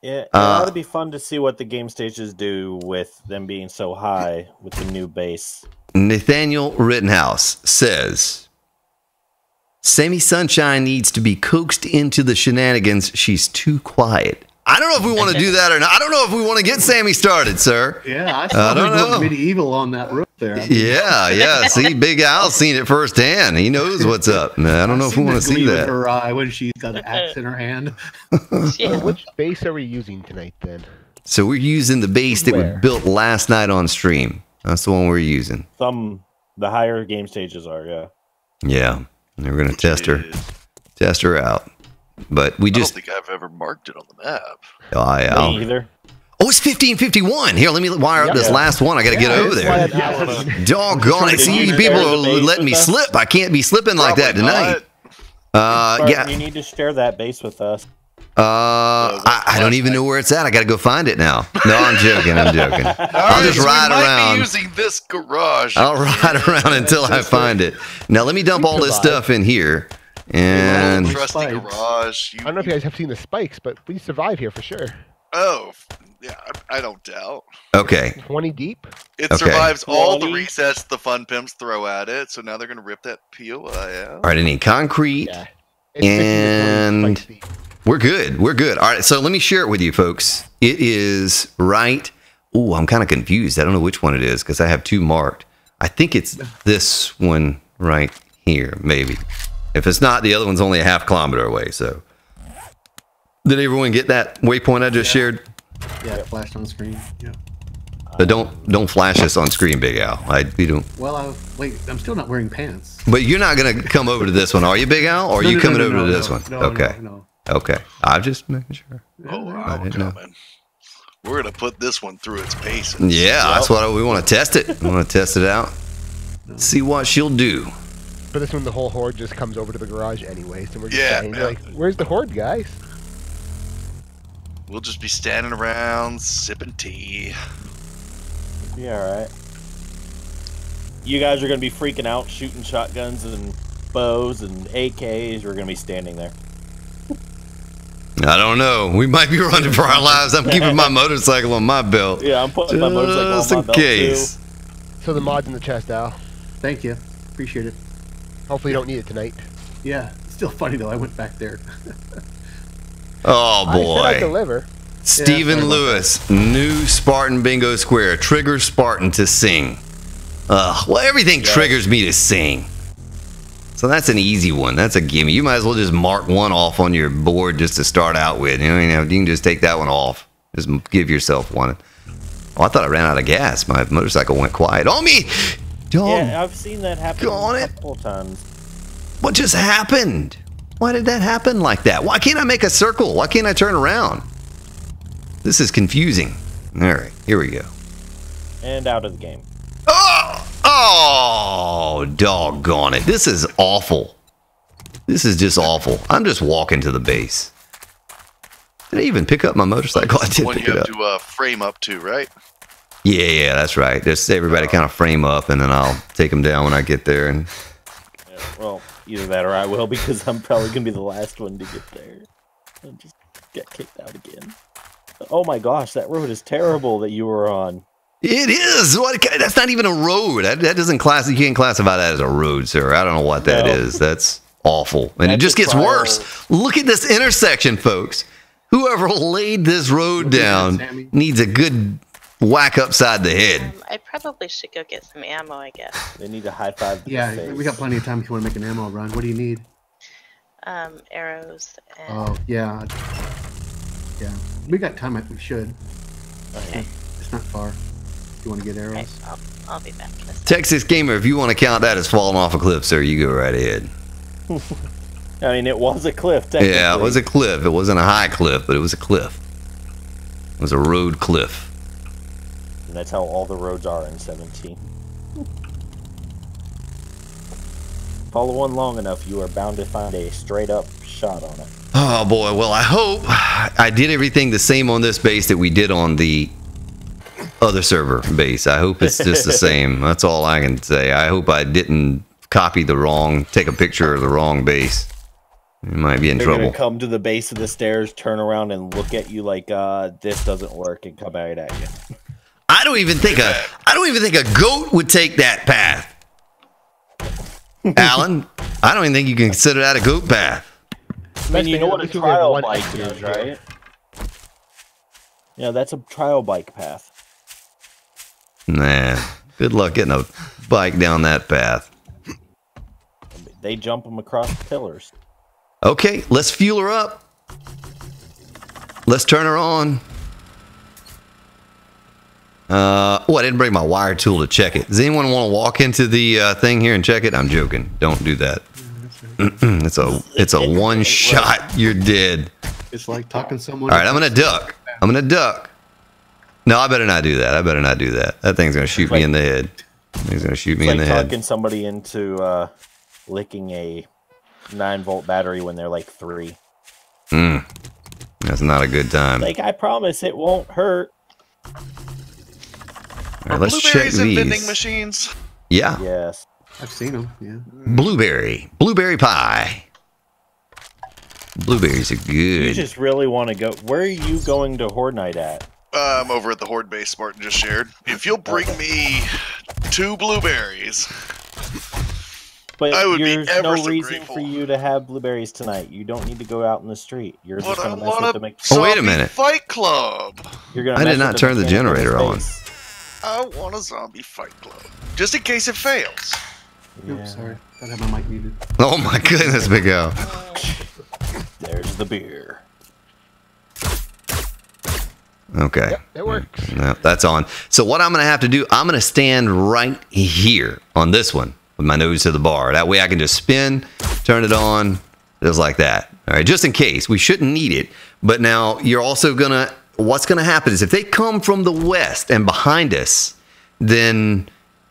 Yeah, it ought to be fun to see what the game stages do with them being so high with the new base. Nathaniel Rittenhouse says, Sammy Sunshine needs to be coaxed into the shenanigans. She's too quiet. I don't know if we want to do that or not. I don't know if we want to get Sammy started, sir. yeah, I saw don't her going know. medieval on that roof there. Yeah. See, Big Al's seen it firsthand. He knows what's up. Man, I don't know if we want to see Gleam in that. her eye when she's got an axe in her hand. Yeah. Which base are we using tonight, then? So we're using the base that we Where? built last night on stream. That's the one we're using. The higher game stages are, yeah. Yeah. And we're gonna test her out. But we I don't just think I've ever marked it on the map. Me either. Oh, it's 1551. Here, let me wire up this last one. I got to get over there. Doggone it. See, people are letting me slip. I can't be slipping like that tonight. Yeah. You need to share that base with us. I don't even know where it's at. I got to go find it now. No, I'm joking. I'm joking. I'll just ride around. Using this garage. I'll ride around until I find it. Now, let me dump all this stuff in here. And trusty garage. I don't know if you guys have seen the spikes, but we survive here for sure. Oh, yeah, I don't doubt. Okay. 20 deep. It survives all the resets the fun pimps throw at it, so now they're going to rip that POI out. All right, I need concrete. Yeah. And we're good. We're good. All right, so let me share it with you, folks. It is right. Oh, I'm kind of confused. I don't know which one it is because I have two marked. I think it's this one right here, maybe. If it's not, the other one's only a half kilometer away. So, did everyone get that waypoint I just shared? Yeah, it flashed on screen. Yeah. But don't flash this on screen, Big Al. You don't. Well, wait, I'm still not wearing pants. But you're not gonna come over to this one, are you, Big Al? Or are you coming over to this one? No, okay. No. Okay. I'm just making sure. Oh, I'm coming. We're gonna put this one through its paces. Yeah, that's what we want to test it. We want to test it out. See what she'll do. For this one, the whole horde just comes over to the garage anyway, so we're just like, where's the horde, guys? We'll just be standing around sipping tea. Yeah, all right. You guys are gonna be freaking out, shooting shotguns and bows and AKs. We're gonna be standing there. I don't know. We might be running for our lives. I'm keeping my motorcycle on my belt. Yeah, I'm putting my motorcycle on my belt case. too. So the mod's in the chest, Al. Thank you. Appreciate it. Hopefully you don't need it tonight. Yeah. It's still funny though. I went back there. Oh boy. I said I'd deliver. Stephen Lewis, new Spartan Bingo Square. Trigger Spartan to sing. Well, everything triggers me to sing. So that's an easy one. That's a gimme. You might as well just mark one off on your board just to start out with. You know, you can just take that one off. Just give yourself one. Oh, I thought I ran out of gas. My motorcycle went quiet on me. Yeah, I've seen that happen a couple times. What just happened? Why did that happen like that? Why can't I make a circle? Why can't I turn around? This is confusing. All right, here we go. And out of the game. Oh, doggone it. This is awful. This is just awful. I'm just walking to the base. Did I even pick up my motorcycle? I did one pick you it have up. to frame up to, right? Yeah, that's right. Just everybody kind of frame up, and then I'll take them down when I get there. And yeah, well, either that or I will, because I'm probably going to be the last one to get there. I'll just get kicked out again. Oh my gosh, that road is terrible that you were on. it is. What? That's not even a road. That doesn't class. You can't classify that as a road, sir. I don't know what that is. That's awful, and it just gets worse. Look at this intersection, folks. Whoever laid this road down needs a good whack upside the head. I probably should go get some ammo, I guess. They need a high five. Yeah, we got plenty of time if you want to make an ammo run. What do you need? Arrows. And... Oh, yeah. Yeah. We got time. We should. Okay. It's not far. If you want to get arrows. Okay, I'll be back. Texas Gamer, if you want to count that as falling off a cliff, sir, you go right ahead. I mean, it was a cliff, technically. Yeah, it was a cliff. It wasn't a high cliff, but it was a cliff. It was a road cliff. And that's how all the roads are in 17. Follow one long enough, you are bound to find a straight-up shot on it. Oh, boy. Well, I hope I did everything the same on this base that we did on the other server base. I hope it's just the same. That's all I can say. I hope I didn't take a picture of the wrong base. You might be in trouble. They're gonna come to the base of the stairs, turn around, and look at you like this doesn't work, and come right at you. I don't even think a goat would take that path. Alan, I don't even think you can consider that a goat path. I mean, you know what a trial bike is, right? Yeah, that's a trial bike path. Nah, good luck getting a bike down that path. They jump them across pillars. Okay, let's fuel her up. Let's turn her on. I didn't bring my wire tool to check it. Does anyone want to walk into the thing here and check it? I'm joking. Don't do that. It's a one shot. You're dead. It's like talking someone. All right, I'm gonna duck. I'm gonna duck. No, I better not do that. I better not do that. That thing's gonna shoot me in the head. He's gonna shoot me in the head. Talking somebody into licking a 9-volt battery when they're like 3. That's not a good time. Like, I promise it won't hurt. All right, let's check Blueberries in these. vending machines? Yeah. Yes. I've seen them. Yeah. Blueberry pie. Blueberries are You good. just really want to go. Where are you going to Horde Night at? I'm over at the Horde base Spartan just shared. If you'll bring me 2 blueberries, But I would be there's ever no so reason grateful. for you to have blueberries tonight. You don't need to go out in the street. You're just but I going to mess with want the a mech- Oh, wait a zombie minute. fight club. You're gonna I mess did not with turn the mechanical generator on. space. I want a zombie fight club. Just in case it fails. Oops, sorry. I had my mic muted. Oh my goodness, Big O. There's the beer. Okay. Yep, it works. No, that's on. So what I'm going to have to do, I'm going to stand right here on this one with my nose to the bar. That way I can just spin, turn it on, just like that. All right, just in case. We shouldn't need it. But now you're also going to, what's going to happen is if they come from the west and behind us, then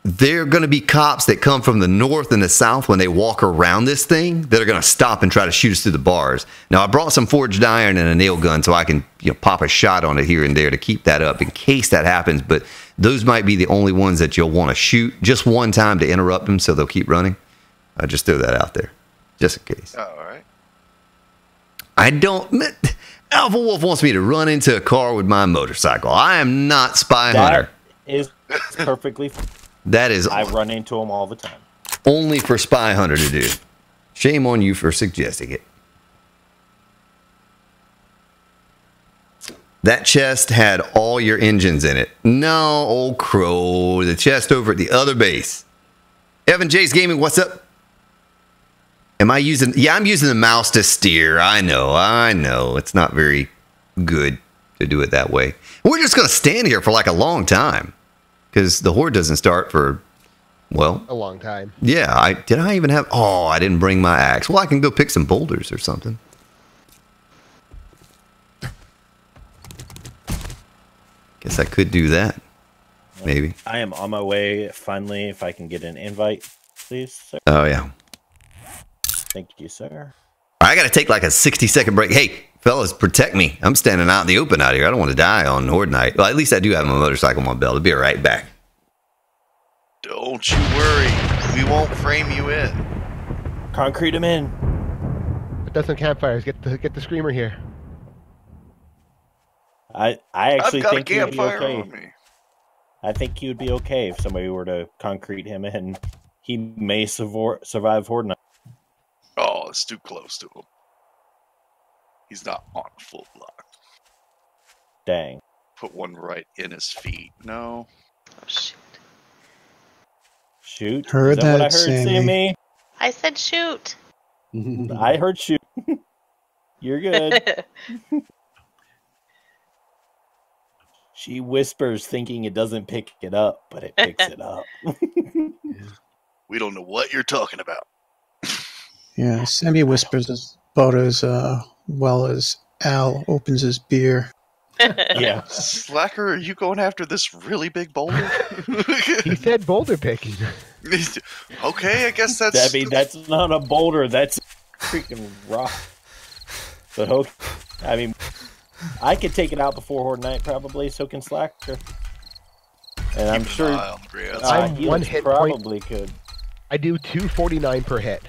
there are going to be cops that come from the north and the south when they walk around this thing that are going to stop and try to shoot us through the bars. Now, I brought some forged iron and a nail gun so I can pop a shot on it here and there to keep that up in case that happens. But those might be the only ones that you'll want to shoot just one time to interrupt them so they'll keep running. I just throw that out there just in case. Oh, all right. I don't... Alpha Wolf wants me to run into a car with my motorcycle. I am not Spy Hunter. That is perfectly. That is I run into them all the time. only for Spy Hunter to do. Shame on you for suggesting it. That chest had all your engines in it. No, old crow. The chest over at the other base. Evan J's Gaming, what's up? Am I using... Yeah, I'm using the mouse to steer. I know. It's not very good to do it that way. We're just going to stand here for like a long time. Because the Horde doesn't start for, well... A long time. Yeah, did I even have... Oh, I didn't bring my axe. Well, I can go pick some boulders or something. Guess I could do that. Maybe. I am on my way, finally, if I can get an invite, please, sir. Oh, yeah. Thank you, sir. I got to take like a 60-second break. Hey, fellas, protect me. I'm standing out in the open out here. I don't want to die on Horde night. Well, at least I do have my motorcycle on my belt. I'll be right back. Don't you worry. We won't frame you in. Concrete him in. It doesn't campfires. Get the screamer here. I actually I've got a think you'd be campfire okay. on me. I think he would be okay if somebody were to concrete him in. He may survive Horde night. Oh, it's too close to him. He's not on full block. Dang. Put one right in his feet. No. Oh, shoot. Shoot. Heard Is that what I that, heard, Sammy. Sammy? I said shoot. I heard shoot. You're good. She whispers thinking it doesn't pick it up, but it picks it up. We don't know what you're talking about. Yeah, Sammy whispers about as well as Al opens his beer. Yeah. Slacker, are you going after this really big boulder? He said boulder picking. Okay, I guess that's... I mean, that's not a boulder. That's a freaking rock. But okay. I mean, I could take it out before Horde night, probably. So can Slacker. And I'm sure I'm Helix one hit probably could. I do 249 per hit.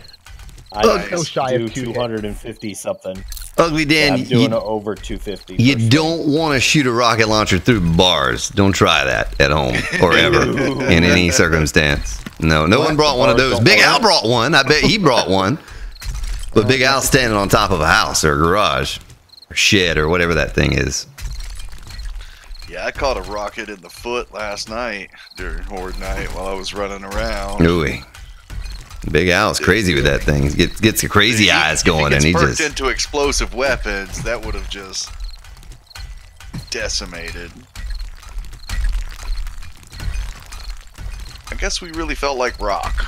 I so shy do of 2 hit. 250 something. Ugly Dan, I'm doing over 250. you personally. don't want to shoot a rocket launcher through bars. Don't try that at home or ever in any circumstance. No one brought one of those. Big Al brought one. I bet he brought one. But Big Al's standing on top of a house or a garage or shed or whatever that thing is. Yeah, I caught a rocket in the foot last night during Horde night while I was running around. Ooh. Big Al's crazy with that thing. He gets the crazy eyes going, and he perked just... into explosive weapons, that would have just decimated. I guess we really felt like rock.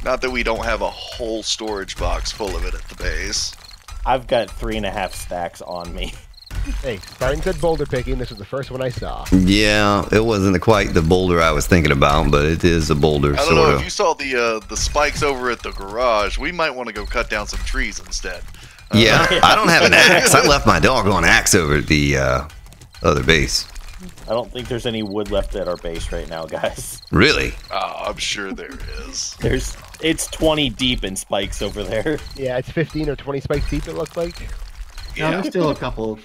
Not that we don't have a whole storage box full of it at the base. I've got 3.5 stacks on me. Hey, Spartan said boulder picking. This was the first one I saw. Yeah, it wasn't quite the boulder I was thinking about, but it is a boulder, I don't sort know of. if you saw the spikes over at the garage. We might want to go cut down some trees instead. Yeah, I don't have an axe. I left my doggone axe over at the other base. I don't think there's any wood left at our base right now, guys. Really? Oh, I'm sure there is. It's 20 deep in spikes over there. Yeah, it's 15 or 20 spikes deep, it looks like. No, there's still a couple,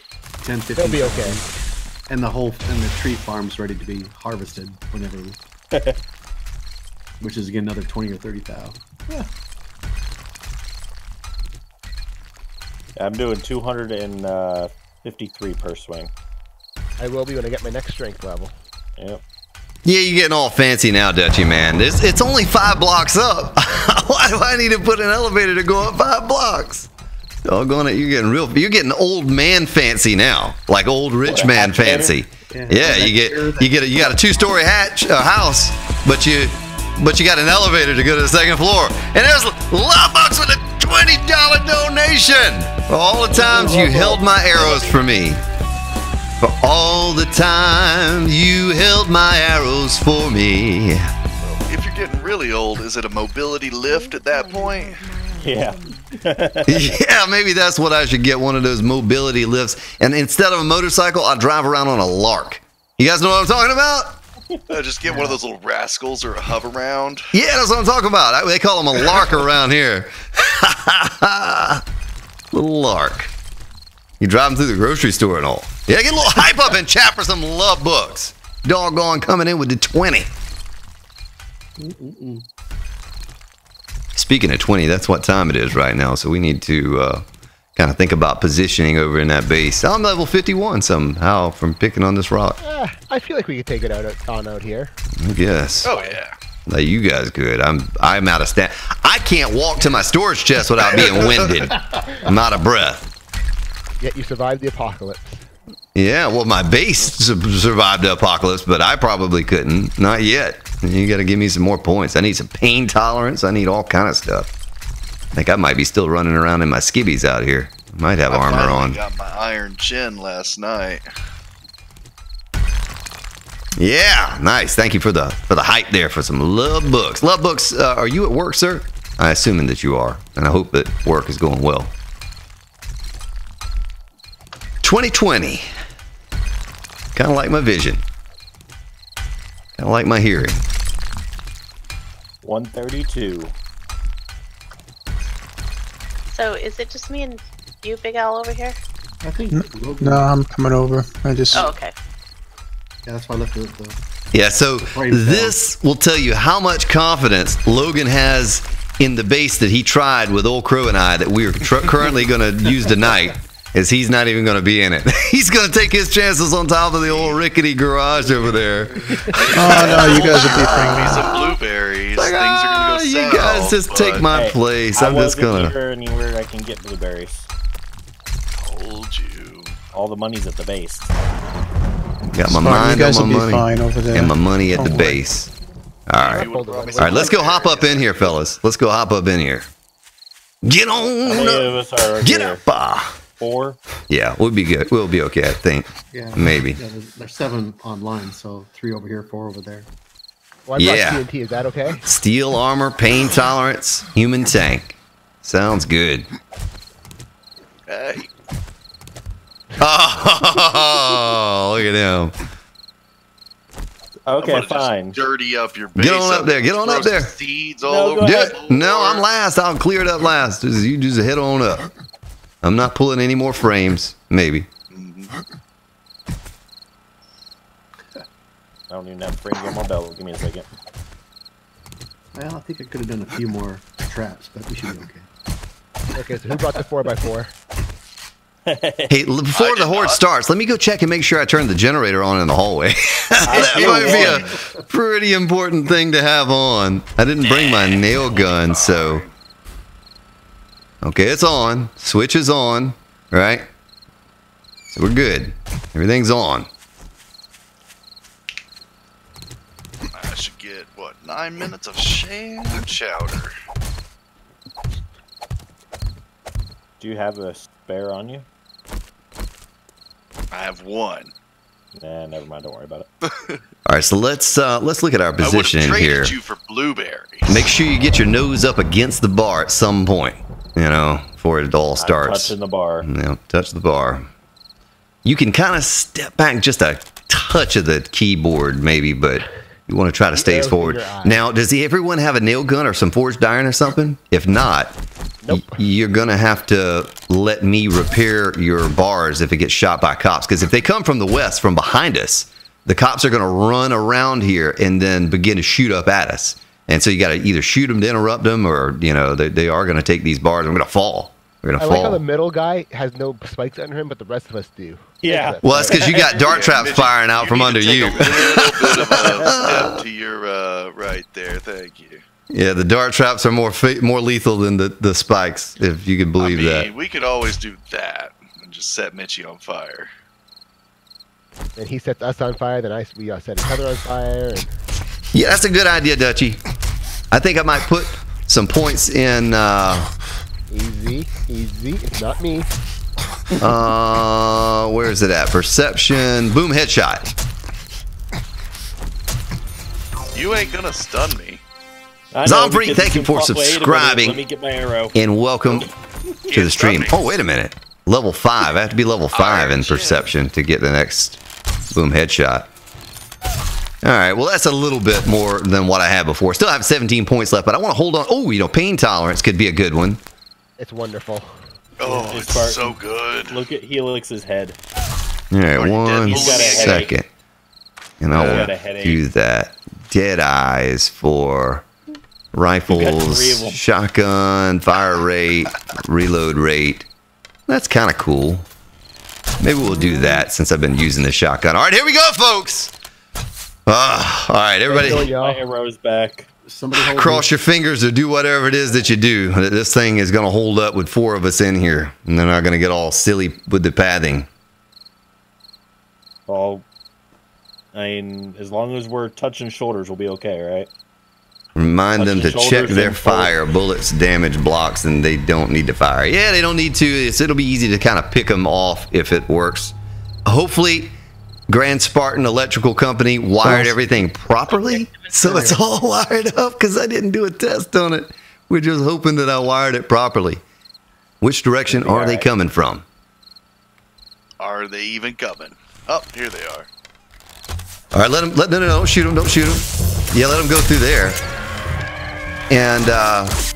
10, 15. They'll be okay. And the tree farm's ready to be harvested whenever, which is again another 20 or 30 thou. Yeah. I'm doing 253 per swing. I will be when I get my next strength level. Yep. Yeah, you're getting all fancy now, Dutchy man. It's only 5 blocks up. Why do I need to put an elevator to go up 5 blocks? Doggone it, you're getting old man fancy now, like old rich man fancy. Yeah, you got a 2-story house, but you got an elevator to go to the 2nd floor, and there's $1 with a $20 donation for all the times you held my arrows for me. For all the time you held my arrows for me. If you're getting really old, is it a mobility lift at that point? Yeah. Yeah, maybe that's what I should get, one of those mobility lifts. And instead of a motorcycle, I'll drive around on a lark. You guys know what I'm talking about? Just get one of those little rascals or a hover round. Yeah, that's what I'm talking about. They call them a lark around here. Little lark. You drive them through the grocery store and all. Yeah, get a little hype up in chat for some love books. Doggone coming in with the 20. Speaking of 20, that's what time it is right now, so we need to kind of think about positioning over in that base. I'm level 51 somehow from picking on this rock. I feel like we could take it out here. I guess. Oh, yeah. Like you guys could. I'm out of stamina. I can't walk to my storage chest without being winded. I'm out of breath. Yet you survived the apocalypse. Yeah, well, my base survived the apocalypse, but I probably couldn't. Not yet. You got to give me some more points. I need some pain tolerance. I need all kind of stuff. I think I might be still running around in my skibbies out here. I might have armor on. I got my iron chin last night. Yeah, nice. Thank you for the hype there for some love books. Love books. Are you at work, sir? I'm assuming that you are, and I hope that work is going well. 2020. Kind of like my vision. Kind of like my hearing. 132. So is it just me and you, Big Al, over here? I think. No, I'm coming over. I just. Oh, okay. Yeah, that's why I left the Yeah, so this will tell you how much confidence Logan has in the base that he tried with Old Crow and I that we are currently going to use tonight. Is he's not even going to be in it. He's going to take his chances on top of the old rickety garage over there. Oh no, you guys will be fine. Some blueberries. Like, Things are gonna go you south, guys just take my place. I'm just going going to... anywhere I can get blueberries. Told you. All the money's at the base. Got my Fine, mind you guys on my will be money. fine over there. And my money at the Don't worry. base. All right. All right, let's go hop up in here, fellas. Let's go hop up in here. Get How many on of up. us are Get here? up. 4? Yeah, we'll be good. We'll be okay, I think. Yeah. Maybe. Yeah, there's 7 online, so 3 over here, 4 over there. Well, I brought Yeah. TNT, is that okay? Steel armor, pain tolerance, human tank. Sounds good. Hey, Oh, look at him. I'm Okay, gonna fine. just dirty up your base. Get on up there. Get on Throw up there. some Seeds all No, over go Do the ahead. it. floor. No, I'm last. I'll clear it up last. You just head on up. I'm not pulling any more frames. Maybe. I don't even have a frame on my belt. Give me a second. Well, I think I could have done a few more traps, but we should be okay. Okay, so who brought the 4x4? Hey, before the horde starts, let me go check and make sure I turn the generator on in the hallway. That might be a pretty important thing to have on. I didn't bring my nail gun, so... Okay, it's on. Switch is on, right? So we're good. Everything's on. I should get, what, 9 minutes of sham chowder. Do you have a spare on you? I have one. Nah, never mind. Don't worry about it. All right, so let's look at our position I would have here. traded you for blueberries. Make sure you get your nose up against the bar at some point, you know, before it all starts. Touching the bar. Yeah, touch the bar. You can kind of step back just a touch of the keyboard, maybe, but you want to try to stay forward. Now, does everyone have a nail gun or some forged iron or something? If not, Nope. You're going to have to let me repair your bars if it gets shot by cops. Because if they come from the west, from behind us, the cops are going to run around here and then begin to shoot up at us. And so you got to either shoot them to interrupt them, or, you know, they are going to take these bars and we're going to fall. We're going to I fall. like how the middle guy has no spikes under him, but the rest of us do. Yeah. Well, that's because you got dart traps Midget, firing out from need under to take you. a little bit of a step to your right there. Thank you. Yeah, the dart traps are more lethal than the spikes, if you could believe that. We could always do that and just set Mitchie on fire. And he sets us on fire, then we set each other on fire. And... Yeah, that's a good idea, Dutchie. I think I might put some points in. Easy. It's not me. Where is it at? Perception. Boom, headshot. You ain't gonna stun me. Zombreak, thank you for subscribing. Let me get my arrow. And welcome to the stream. Oh, wait a minute. Level 5. I have to be level 5 in perception to get the next boom headshot. All right, well, that's a little bit more than what I had before. Still have 17 points left, but I want to hold on. Oh, you know, pain tolerance could be a good one. It's wonderful. Oh, it's so good. Look at Helix's head. All right, Are you dead? 1 He's got a second. And I got a will headache. do that. Dead eyes for rifles, 3 of 'em. shotgun, fire rate, reload rate. That's kind of cool. Maybe we'll do that since I've been using the shotgun. All right, here we go, folks. All right, everybody. My arrow's back. Somebody hold Cross your fingers or do whatever it is that you do. This thing is going to hold up with 4 of us in here. And they're not going to get all silly with the padding. Well, I mean, as long as we're touching shoulders, we'll be okay, right? Remind them to Touching check shoulders their and forward. fire. Bullets damage blocks and they don't need to fire. Yeah, they don't need to. It'll be easy to kind of pick them off if it works. Hopefully, Grand Spartan Electrical Company wired everything properly. So it's all wired up because I didn't do a test on it. We're just hoping that I wired it properly. Which direction are they coming from? Are they even coming? Oh, here they are. All right, no, don't shoot them, don't shoot them. Yeah, let them go through there, and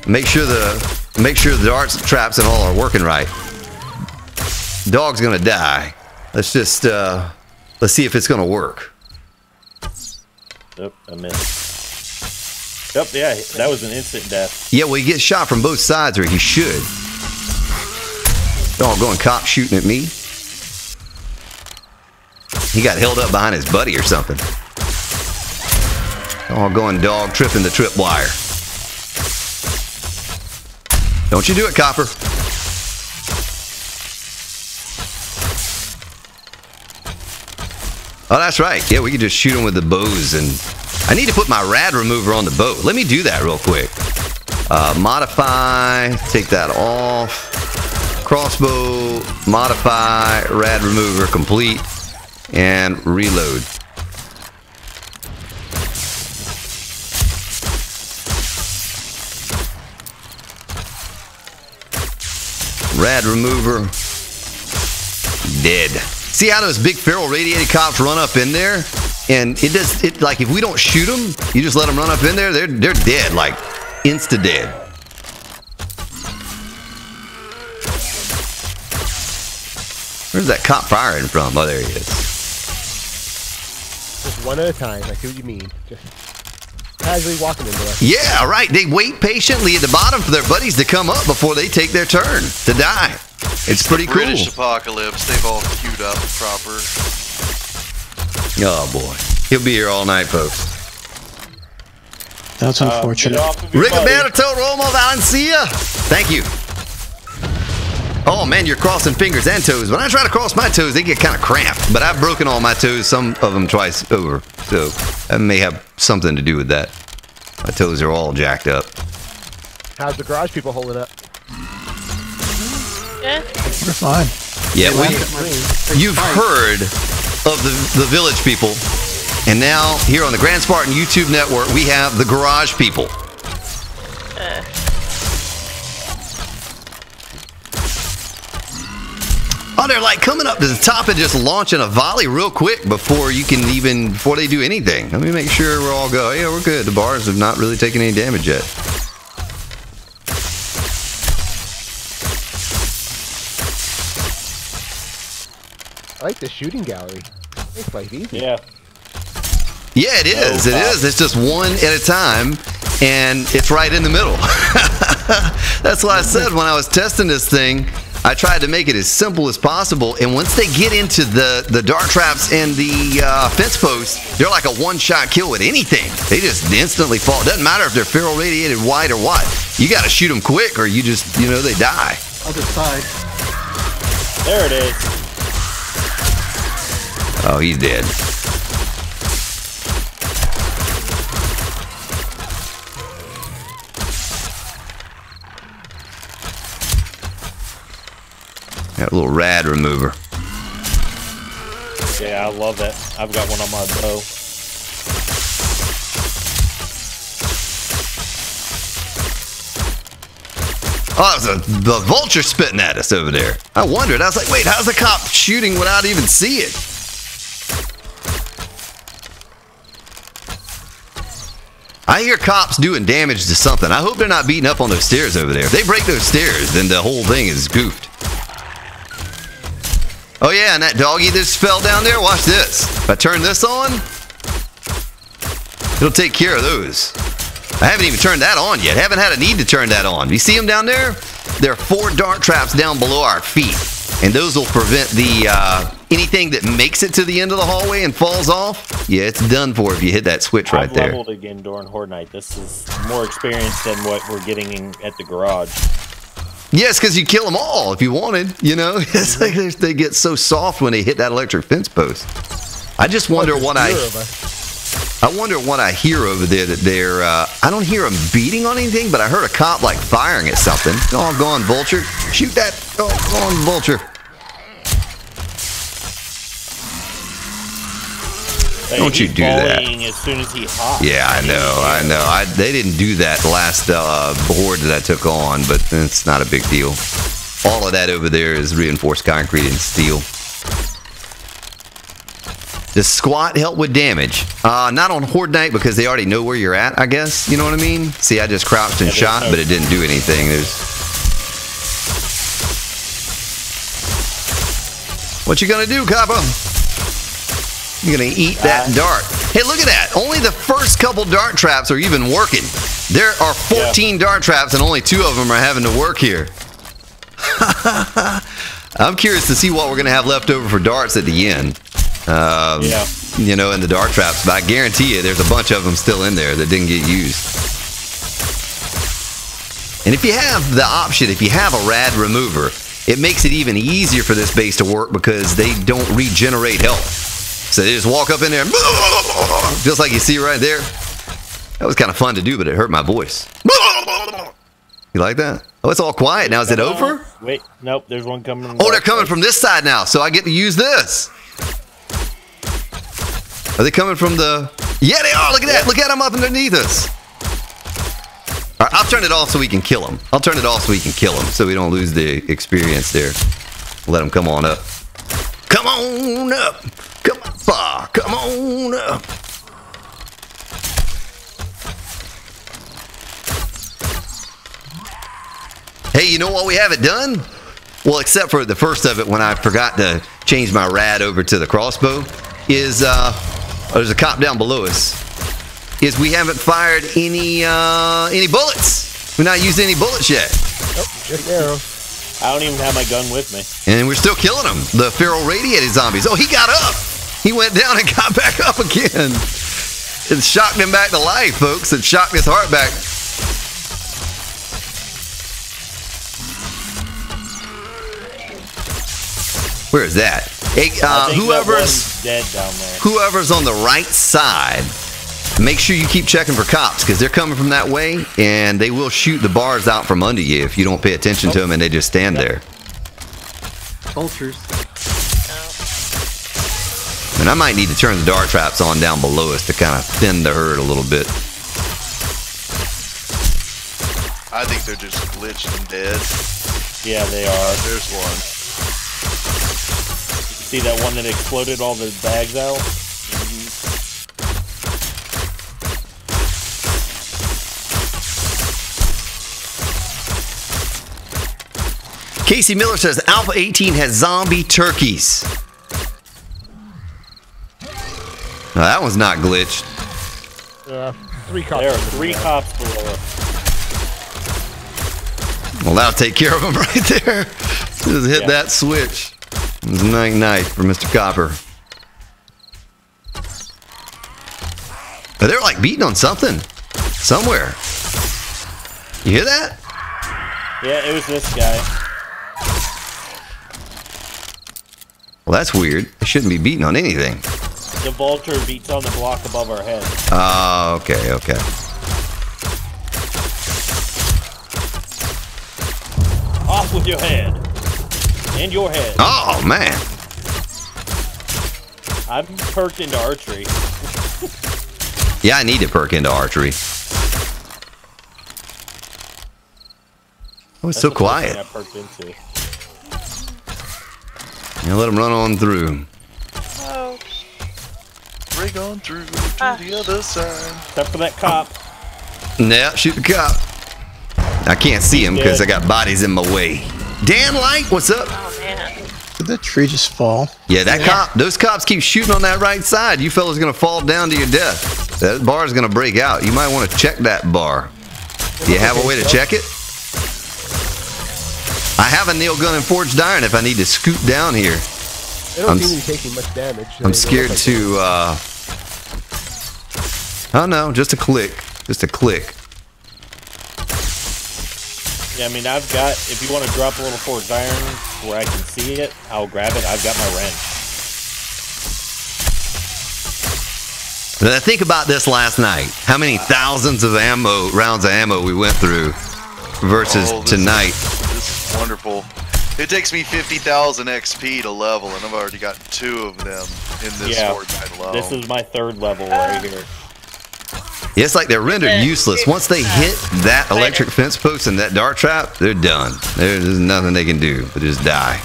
make sure the darts, traps, and all are working right. Dog's gonna die. Let's just let's see if it's gonna work. Yep, I missed. Yep, yeah, that was an instant death. Yeah, well, he gets shot from both sides, or he should. Doggone cop shooting at me. He got held up behind his buddy or something. Doggone dog tripping the tripwire. Don't you do it, copper. Oh, that's right. Yeah, we can just shoot them with the bows. And I need to put my rad remover on the bow. Let me do that real quick. Modify. Take that off. Crossbow. Modify. Rad remover complete. And reload. Rad remover. Dead. See how those big feral radiated cops run up in there? And it like if we don't shoot them, you just let them run up in there, they're dead, like insta dead. Where's that cop firing from? Oh, there he is. Just one at a time. I see what you mean. Just casually walking into us. Yeah, right. They wait patiently at the bottom for their buddies to come up before they take their turn to die. It's pretty cool. British apocalypse. They've all queued up proper. Oh boy, he'll be here all night, folks. That's unfortunate. Rigoberto Romo Valencia, thank you. Oh man, you're crossing fingers and toes. When I try to cross my toes, they get kind of cramped. But I've broken all my toes, some of them twice over. So that may have something to do with that. My toes are all jacked up. How's the garage people holding up? Good. We're fine. Yeah, Hey, you've heard of the Village people, and now here on the Grand Spartan YouTube network, we have the Garage people. Oh, they're like coming up to the top and just launching a volley real quick before they do anything. Let me make sure we're all go. Yeah, we're good. The bars have not really taken any damage yet. I like the shooting gallery. Makes life easy. Yeah. Yeah, it is. It is. It's just one at a time, and it's right in the middle. That's what I said when I was testing this thing. I tried to make it as simple as possible, and once they get into the dart traps and the fence posts, they're like a one-shot kill with anything. They just instantly fall. It doesn't matter if they're ferro radiated white or what. You got to shoot them quick, or you just, they die. Other side. There it is. Oh, he's dead. That little rad remover. Yeah, I love that. I've got one on my bow. Oh, it was the vulture spitting at us over there. I wondered. I was like, wait, how's the cop shooting without even see it? I hear cops doing damage to something. I hope they're not beating up on those stairs over there. If they break those stairs, then the whole thing is goofed. Oh yeah, and that doggy that just fell down there, watch this. If I turn this on, it'll take care of those. I haven't even turned that on yet. Haven't had a need to turn that on. You see them down there? There are 4 dart traps down below our feet. And those will prevent the anything that makes it to the end of the hallway and falls off. Yeah, it's done for if you hit that switch right there. I've leveled again during Horde Night. This is more experience than what we're getting at the garage. Yes, because you kill them all if you wanted, It's like they get so soft when they hit that electric fence post. I just wonder what I wonder what I hear over there that they're, I don't hear them beating on anything, but I heard a cop like firing at something. Oh, go on, Vulture. Shoot that. Oh, go on, Vulture. Hey, Don't you do that. As soon as he hops. Yeah, I know. They didn't do that last board that I took on, but it's not a big deal. All of that over there is reinforced concrete and steel. Does squat help with damage? Not on Horde Night because they already know where you're at, I guess. You know what I mean? See, I just crouched and shot, but it didn't do anything. What you gonna do, Copper? You're gonna eat that dart. Hey, look at that. Only the first couple dart traps are even working. There are 14 dart traps and only 2 of them are having to work here. I'm curious to see what we're gonna have left over for darts at the end. In the dart traps, but I guarantee you there's a bunch of them still in there that didn't get used. And if you have the option, if you have a rad remover, it makes it even easier for this base to work because they don't regenerate health. So they just walk up in there, just like you see right there. That was kind of fun to do, but it hurt my voice. You like that? Oh, it's all quiet now. Is it over? Wait, nope, there's one coming. Oh, they're coming from this side now, so I get to use this. Are they coming from the... Yeah, they are. Look at that. Look at them up underneath us. All right, I'll turn it off so we can kill them. So we don't lose the experience there. Let them come on up. Come on up. Come on, far. Come on up. Hey, you know what we haven't done? Well, except for the first of it when I forgot to change my rad over to the crossbow, is there's a cop down below us. Is we haven't fired any bullets. We're not using any bullets yet. Nope, just arrows. I don't even have my gun with me. And we're still killing them. The ferro radiated zombies. Oh, he got up. He went down and got back up again. It shocked him back to life, folks. It shocked his heart back. Where is that? Hey, whoever's dead down there. Whoever's on the right side, make sure you keep checking for cops because they're coming from that way and they will shoot the bars out from under you if you don't pay attention to them and they just stand there. Vultures. And I might need to turn the dart traps on down below us to kind of thin the herd a little bit. I think they're just glitched and dead. Yeah, they are. There's one. See that one that exploded all the bags out? Casey Miller says Alpha 18 has zombie turkeys. No, that one's not glitched. 3 cops. There are 3 cops below us. Well, that'll take care of them right there. Just hit that switch. It was night night for Mr. Copper. But they're like beating on something. Somewhere. You hear that? Yeah, it was this guy. Well, that's weird. They shouldn't be beating on anything. The vulture beats on the block above our head. Oh, okay, okay. Off with your head. And your head. Oh, man. I'm perked into archery. Yeah, I need to perk into archery. Oh, it's so That's the first quiet. thing I perked into. Yeah, let them run on through. Oh, Rig on through to the other side. Except for that cop. Yeah, shoot the cop. I can't see him because I got bodies in my way. Dan Light, what's up? oh man. Did that tree just fall? Yeah, that cop, those cops keep shooting on that right side. You fellas gonna fall down to your death. That bar's gonna break out. You might want to check that bar. Do you have a way to check it? I have a nail gun and forged iron if I need to scoot down here. They don't seem to be taking much damage. I'm scared to, oh no, just a click. Just a click. Yeah, I mean, I've got, if you want to drop a little forged iron where I can see it, I'll grab it. I've got my wrench. Then I think about this last night. How many thousands of rounds of ammo we went through versus tonight. This is wonderful. It takes me 50,000 XP to level, and I've already got 2 of them in this Fortnite alone. This is my 3rd level right here. Yeah, it's like they're rendered useless. Once they hit that electric fence post and that dart trap, they're done. There's nothing they can do but just die.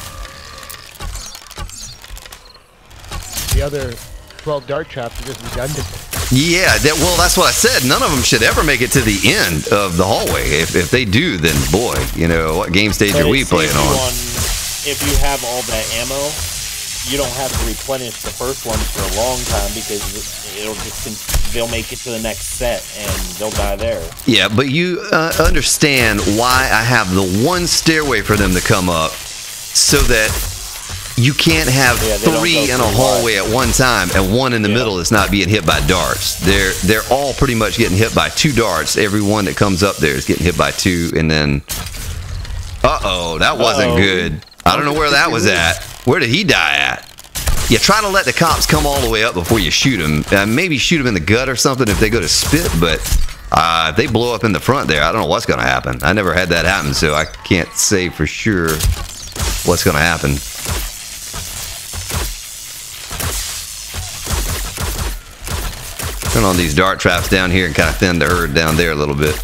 The other 12 dart traps are just redundant. Yeah, well, that's what I said. None of them should ever make it to the end of the hallway. If they do, then boy, you know, what game stage are we playing on? If you have all that ammo, you don't have to replenish the first ones for a long time because they'll make it to the next set and they'll die there. Yeah, but you understand why I have the one stairway for them to come up so that you can't have 3 in a hallway at one time and 1 in the middle that's not being hit by darts. They're all pretty much getting hit by 2 darts. Every one that comes up there is getting hit by 2, and then that wasn't good. I don't know where that was at. Where did he die at? Yeah, try to let the cops come all the way up before you shoot them. Maybe shoot them in the gut or something if they go to spit, but if they blow up in the front there, I don't know what's going to happen. I never had that happen, so I can't say for sure what's going to happen. Turn on these dart traps down here and kind of thin the herd down there a little bit.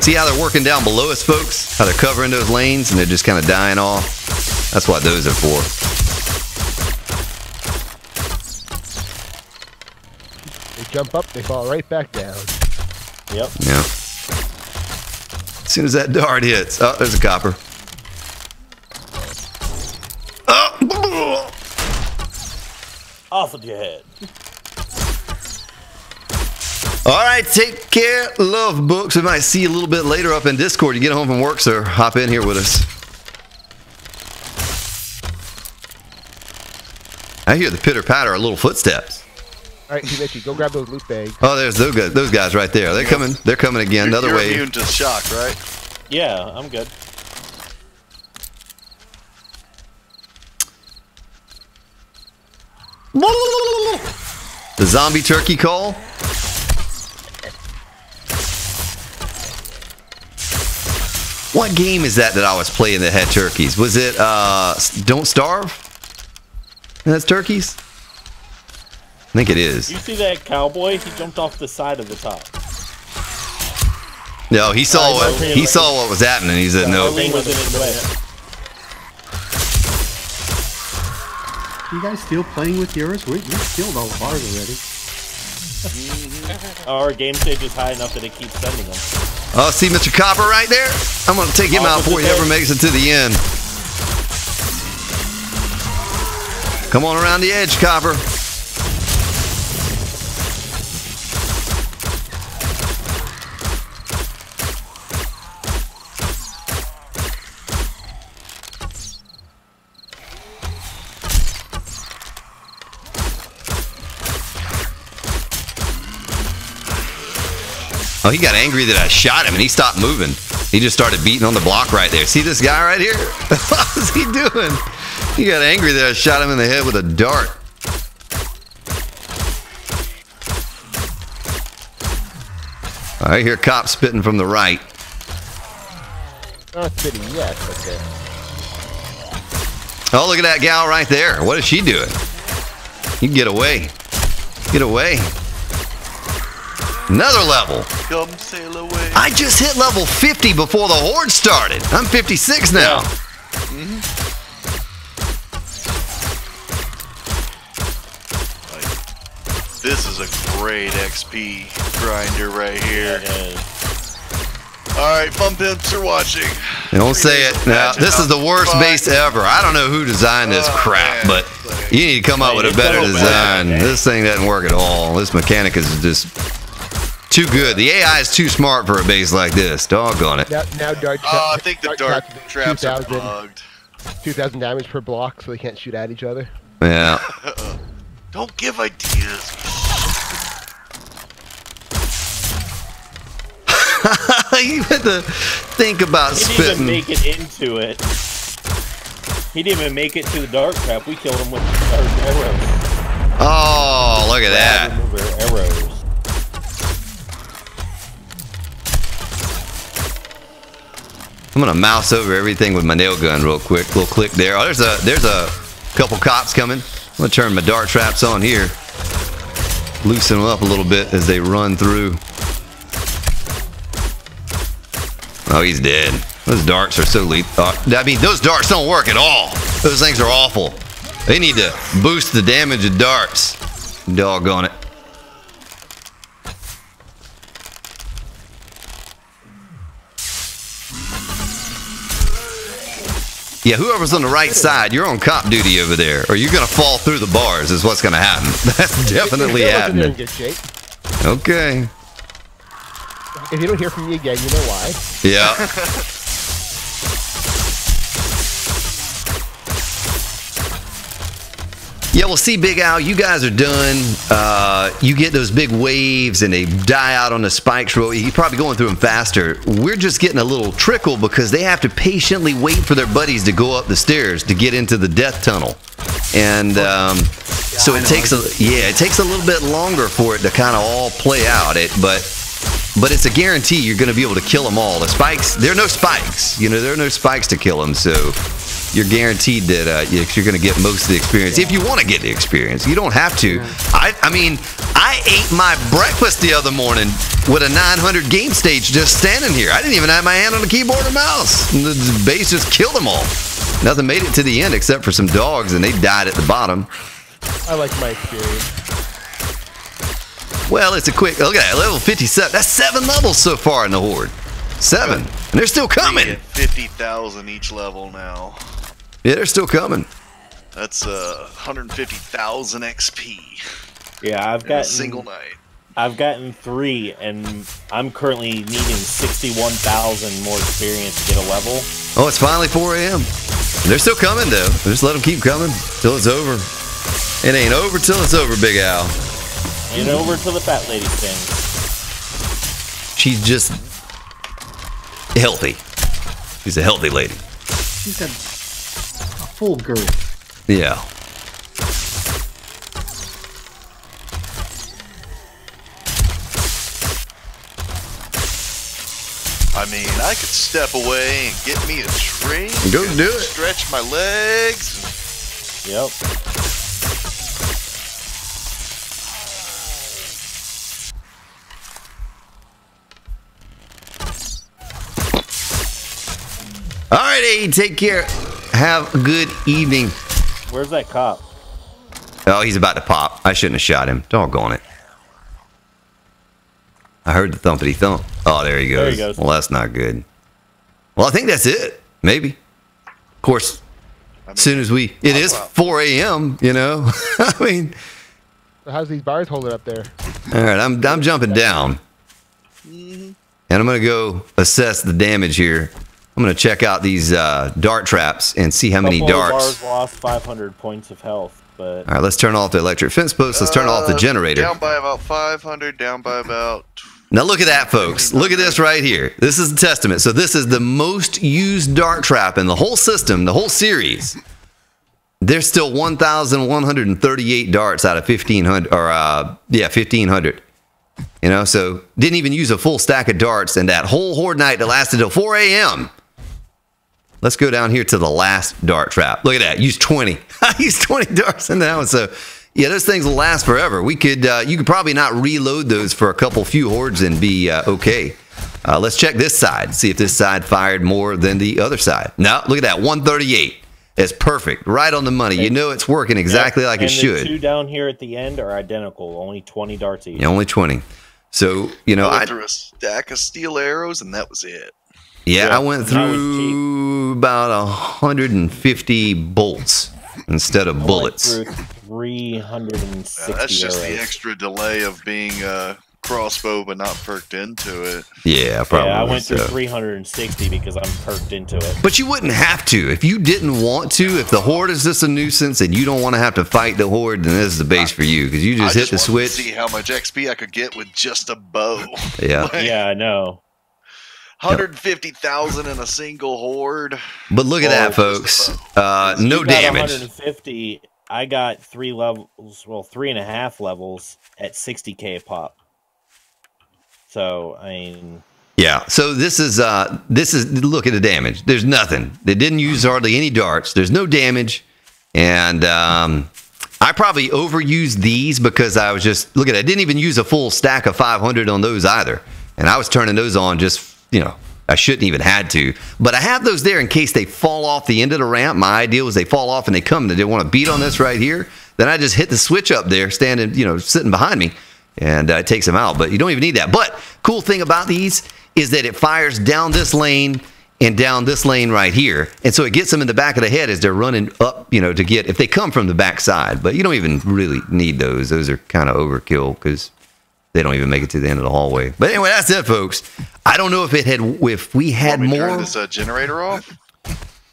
See how they're working down below us, folks? How they're covering those lanes and they're just kind of dying off? That's what those are for. They jump up, they fall right back down. Yep. Yeah. As soon as that dart hits, oh, there's a copper. Oh! Off with your head. All right, take care, love books. We might see you a little bit later up in Discord. You get home from work, sir. Hop in here with us. I hear the pitter patter of little footsteps. All right, Mitchy, go grab those loot bags. Oh, there's those guys right there. They're coming. They're coming again. Another You're wave. immune to shock, right? Yeah, I'm good. The zombie turkey call. What game is that I was playing that had turkeys? Was it Don't Starve? That's turkeys? I think it is. You see that cowboy? He jumped off the side of the top. No, he saw what was happening. He said no. Thing was in his way. You guys still playing with yours? We killed all of ours already. Our game stage is high enough that it keeps sending them. Oh, see Mr. Copper right there? I'm going to take him out before he ever makes it to the end. Come on around the edge, Copper. Oh, he got angry that I shot him, and he stopped moving. He just started beating on the block right there. See this guy right here? What is he doing? He got angry that I shot him in the head with a dart. I hear cops spitting from the right. Not spitting yet, okay. Oh, look at that gal right there. What is she doing? You can get away. Get away. Another level. Come sail away. I just hit level 50 before the Horde started. I'm 56 now. Mm-hmm. This is a great XP grinder right here. Alright, fun pimps are watching. Don't say it. Now, this is the worst base ever. I don't know who designed this crap, but you need to come up with a better design. This thing doesn't work at all. This mechanic is just too good. The AI is too smart for a base like this. Doggone it. Now dart I think the dart traps are 2,000 bugged. 2,000 damage per block, so they can't shoot at each other. Yeah. Don't give ideas. You had to think about spitting. He didn't even make it into it. He didn't even make it to the dart trap. We killed him with our arrows. Oh, look at that. Arrows. I'm gonna mouse over everything with my nail gun real quick. Little click there. Oh, there's a couple cops coming. I'm gonna turn my dart traps on here. Loosen them up a little bit as they run through. Oh, he's dead. Those darts are so lethal. I mean, those darts don't work at all. Those things are awful. They need to boost the damage of darts. Doggone it. Yeah, whoever's on the right side, you're on cop duty over there, or you're gonna fall through the bars is what's gonna happen. That's definitely happening. Okay. If you don't hear from me again, you know why. Yeah. Yeah, well, see, Big Al, you guys are done. You get those big waves and they die out on the spikes. You're probably going through them faster. We're just getting a little trickle because they have to patiently wait for their buddies to go up the stairs to get into the death tunnel. And so it takes a little bit longer for it to kind of all play out. But it's a guarantee you're going to be able to kill them all. The spikes, there are no spikes. You know, there are no spikes to kill them, so you're guaranteed that you're going to get most of the experience. If you want to get the experience, you don't have to. I mean, I ate my breakfast the other morning with a 900 game stage just standing here. I didn't even have my hand on the keyboard or mouse. The base just killed them all. Nothing made it to the end except for some dogs, and they died at the bottom. I like my experience. Well, it's a quick, look at that, level 57. That's 7 levels so far in the Horde. 7. And they're still coming. 50,000 each level now. Yeah, they're still coming. That's 150,000 XP. Yeah, I've in gotten a single night. I've gotten 3, and I'm currently needing 61,000 more experience to get a level. Oh, it's finally 4 a.m. They're still coming, though. Just let them keep coming till it's over. It ain't over till it's over, Big Al. And over to the fat lady thing. She's just healthy. She's a healthy lady. She's a full girth. Yeah. I mean, I could step away and get me a drink. Go and do it. Stretch my legs. Yep. All right, Aid, take care. Have a good evening. Where's that cop? Oh, he's about to pop. I shouldn't have shot him. Doggone it. I heard the thumpity thump. Oh, there he goes. There he goes. Well, that's not good. Well, I think that's it. Maybe. Of course, as soon as we... It is 4 a.m., you know? I mean... So how's these bars holding up there? All right, I'm jumping down. And I'm going to go assess the damage here. I'm going to check out these dart traps and see how many darts. Bars lost 500 points of health, but... All right, let's turn off the electric fence post. Let's turn off the generator. Down by about 500, down by about... Now look at that, folks. Look at this right here. This is a testament. So this is the most used dart trap in the whole system, the whole series. There's still 1,138 darts out of 1,500, or 1,500. You know, so didn't even use a full stack of darts, and that whole Horde night that lasted till 4 a.m. Let's go down here to the last dart trap. Look at that. Use 20. I used 20 darts in that one. So, yeah, those things will last forever. We could, you could probably not reload those for a few hordes and be okay. Let's check this side. See if this side fired more than the other side. No, look at that. 138. It's perfect. Right on the money. You know it's working exactly like it should. And the two down here at the end are identical. Only 20 darts each. Yeah, only 20. So, you know, I threw a stack of steel arrows, and that was it. Yeah, I went through about 150 bolts instead of bullets. I went through 360 That's just arrows. the extra delay of being crossbow but not perked into it. Yeah, probably. Yeah, I went through 360 because I'm perked into it. But you wouldn't have to. If you didn't want to, if the Horde is just a nuisance and you don't want to have to fight the Horde, then this is the base for you because you just hit the switch. To see how much XP I could get with just a bow. Yeah. Like, Yeah, I know. 150,000 in a single Horde. But look at that, folks. No damage. 150. I got 3 levels, well, 3.5 levels at 60k pop. So, I mean... Yeah, so this is, look at the damage. There's nothing. They didn't use hardly any darts. There's no damage. And I probably overused these because I was just, look at it. I didn't even use a full stack of 500 on those either. And I was turning those on just, you know, I shouldn't even had to. But I have those there in case they fall off the end of the ramp. My idea was they fall off and they come and they want to beat on this right here. Then I just hit the switch up there, standing, you know, sitting behind me. And it takes them out. But you don't even need that. But cool thing about these is that it fires down this lane and down this lane right here. And so it gets them in the back of the head as they're running up, you know, to get, if they come from the back side. But you don't even really need those. Those are kind of overkill because they don't even make it to the end of the hallway. But anyway, that's it, folks. I don't know if it had, if we had more. Turn this generator off?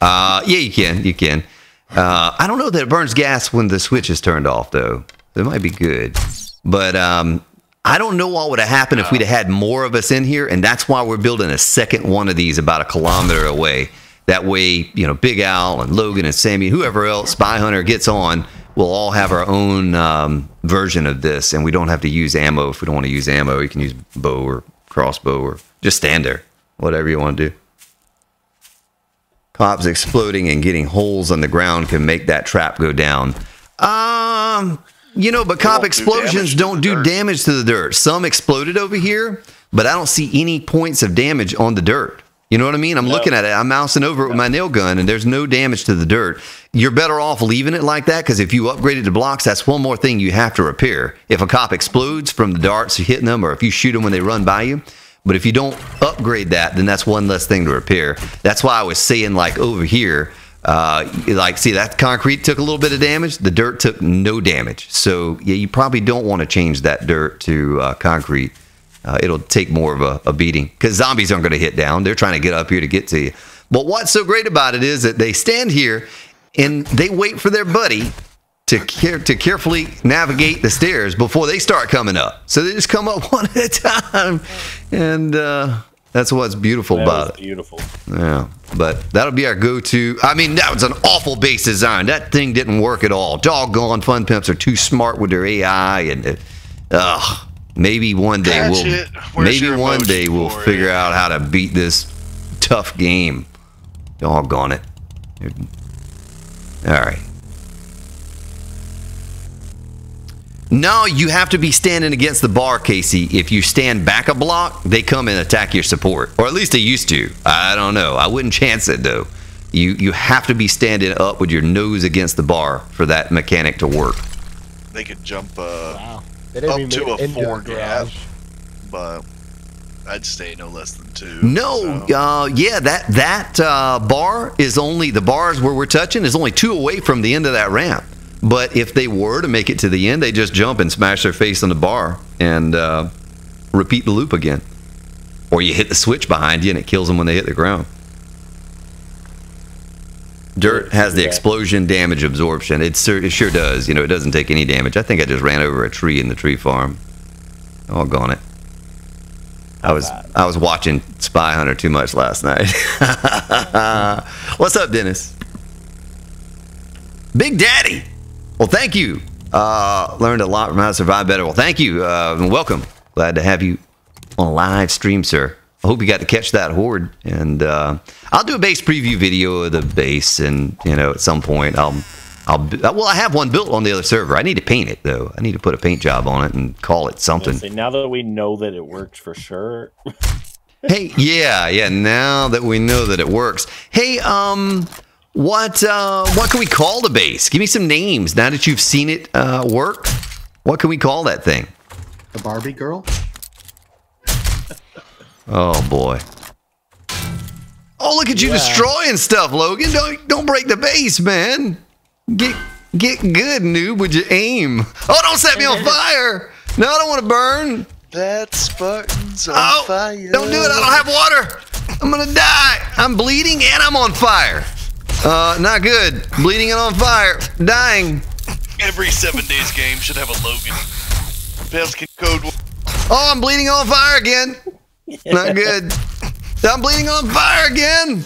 Yeah, you can. You can. I don't know that it burns gas when the switch is turned off, though. It might be good. But I don't know what would have happened if we'd have had more of us in here, and that's why we're building a second one of these about 1 kilometer away. That way, you know, Big Al and Logan and Sammy, whoever else, Spy Hunter gets on, we'll all have our own version of this, and we don't have to use ammo. If we don't want to use ammo, you can use bow or crossbow or just stand there, whatever you want to do. Pops exploding and getting holes on the ground can make that trap go down. You know, but cop explosions don't do damage to the dirt. Some exploded over here, but I don't see any points of damage on the dirt. You know what I mean? I'm looking at it. I'm mousing over it with my nail gun, and there's no damage to the dirt. You're better off leaving it like that, because if you upgrade it to blocks, that's one more thing you have to repair. If a cop explodes from the darts hitting them, or if you shoot them when they run by you. But if you don't upgrade that, then that's one less thing to repair. That's why I was saying, like, over here, like, see, that concrete took a little bit of damage. The dirt took no damage. So, yeah, you probably don't want to change that dirt to concrete. It'll take more of a beating because zombies aren't going to hit down. They're trying to get up here to get to you. But what's so great about it is that they stand here and they wait for their buddy to carefully navigate the stairs before they start coming up. So they just come up one at a time. And that's what's beautiful about it. Beautiful. Yeah, but that'll be our go-to. I mean, that was an awful base design. That thing didn't work at all. Doggone Fun Pimps are too smart with their AI, and Maybe one day Hatchet, where's maybe your one emoji day we'll for it? figure out how to beat this tough game. Doggone it. All right. No, you have to be standing against the bar, Casey. If you stand back a block, they come and attack your support. Or at least they used to. I don't know. I wouldn't chance it, though. You have to be standing up with your nose against the bar for that mechanic to work. They could jump Wow. They up even to make a it into the 4 gap, garage. but I'd stay no less than 2. No, so. yeah, that bar is only, the bars where we're touching is only 2 away from the end of that ramp. But if they were to make it to the end, they just jump and smash their face on the bar and repeat the loop again. Or you hit the switch behind you and it kills them when they hit the ground. Dirt has the explosion damage absorption. It sure does. You know, it doesn't take any damage. I think I just ran over a tree in the tree farm. Doggone it. I was watching Spy Hunter too much last night. What's up, Dennis? Big Daddy. Well, thank you. Learned a lot from how to survive better. Well, thank you. And welcome. Glad to have you on a live stream, sir. I hope you got to catch that Horde. And I'll do a base preview video of the base, and you know, at some point well, I have one built on the other server. I need to paint it though. I need to put a paint job on it and call it something. Honestly, now that we know that it works for sure. Hey, yeah. Now that we know that it works. Hey, what can we call the base? Give me some names now that you've seen it work. What can we call that thing? The Barbie girl? Oh boy. Oh, look at you destroying stuff, Logan. Don't break the base, man. Get good, noob, with your aim. Oh, don't set me on fire. No, I don't want to burn. That Spartan's on fire. Don't do it. I don't have water. I'm gonna die. I'm bleeding and I'm on fire. Not good. Bleeding and on fire. Dying. Every 7 days game should have a Logan. Pels can code. Oh, I'm bleeding on fire again. Not good. I'm bleeding on fire again.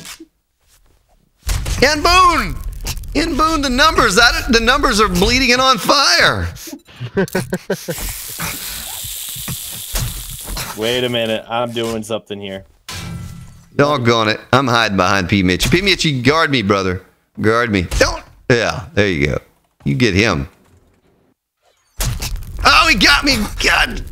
And boom. In boom, the numbers are bleeding and on fire. Wait a minute, I'm doing something here. Doggone it. I'm hiding behind P. Mitchie. P. Mitchie, guard me, brother. Guard me. Don't. Yeah, there you go. You get him. Oh, he got me. God.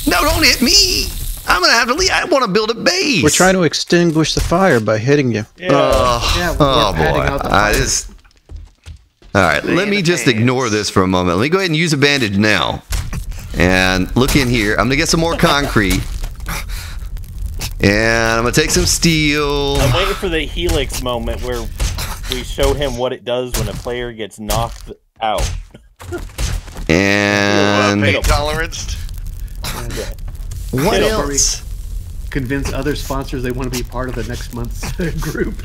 No, don't hit me. I'm going to have to leave. I want to build a base. We're trying to extinguish the fire by hitting you. Yeah, Oh, we're padding boy. out the fire. All right, let me just ignore this for a moment. Let me go ahead and use a bandage now. And look in here. I'm going to get some more concrete. And I'm going to take some steel. I'm waiting for the Helix moment where we show him what it does when a player gets knocked out. And Pain tolerance. what Yeah, else? Convince other sponsors they want to be part of the next month's group.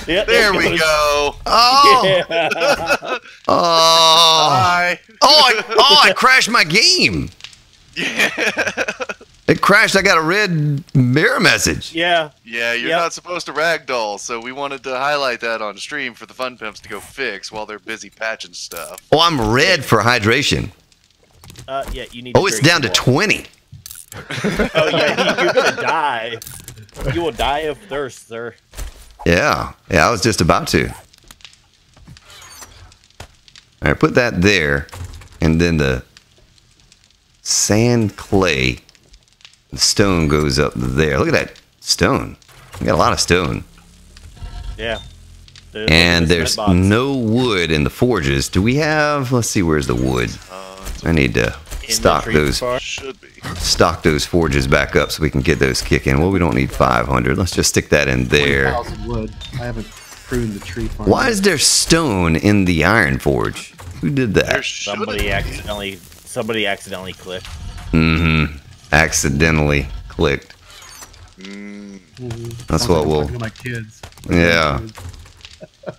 Yeah, There we go. Oh, Yeah. oh, Bye. I crashed my game. Yeah. It crashed. I got a red mirror message. Yeah. Yeah, you're Yep. not supposed to ragdoll, so we wanted to highlight that on stream for the fun pimps to go fix while they're busy patching stuff. Oh, I'm red for hydration. Yeah, you need. Oh, it's down to 20. Oh yeah, you're gonna die. You will die of thirst, sir. Yeah, I was just about to. All right, put that there, and then the sand, clay, the stone goes up there. Look at that stone. We got a lot of stone. Yeah. And there's no wood in the forges. Do we have? Let's see. Where's the wood? I need to stock those. Should be. Stock those forges back up so we can get those kicking. Well, we don't need 500. Let's just stick that in there. 1,000 wood. I haven't pruned the tree farm. Why is there stone in the iron forge? Who did There that? should Somebody be. accidentally clicked. Mm-hmm. Accidentally clicked. That's what we'll. Talking to my kids. Yeah. All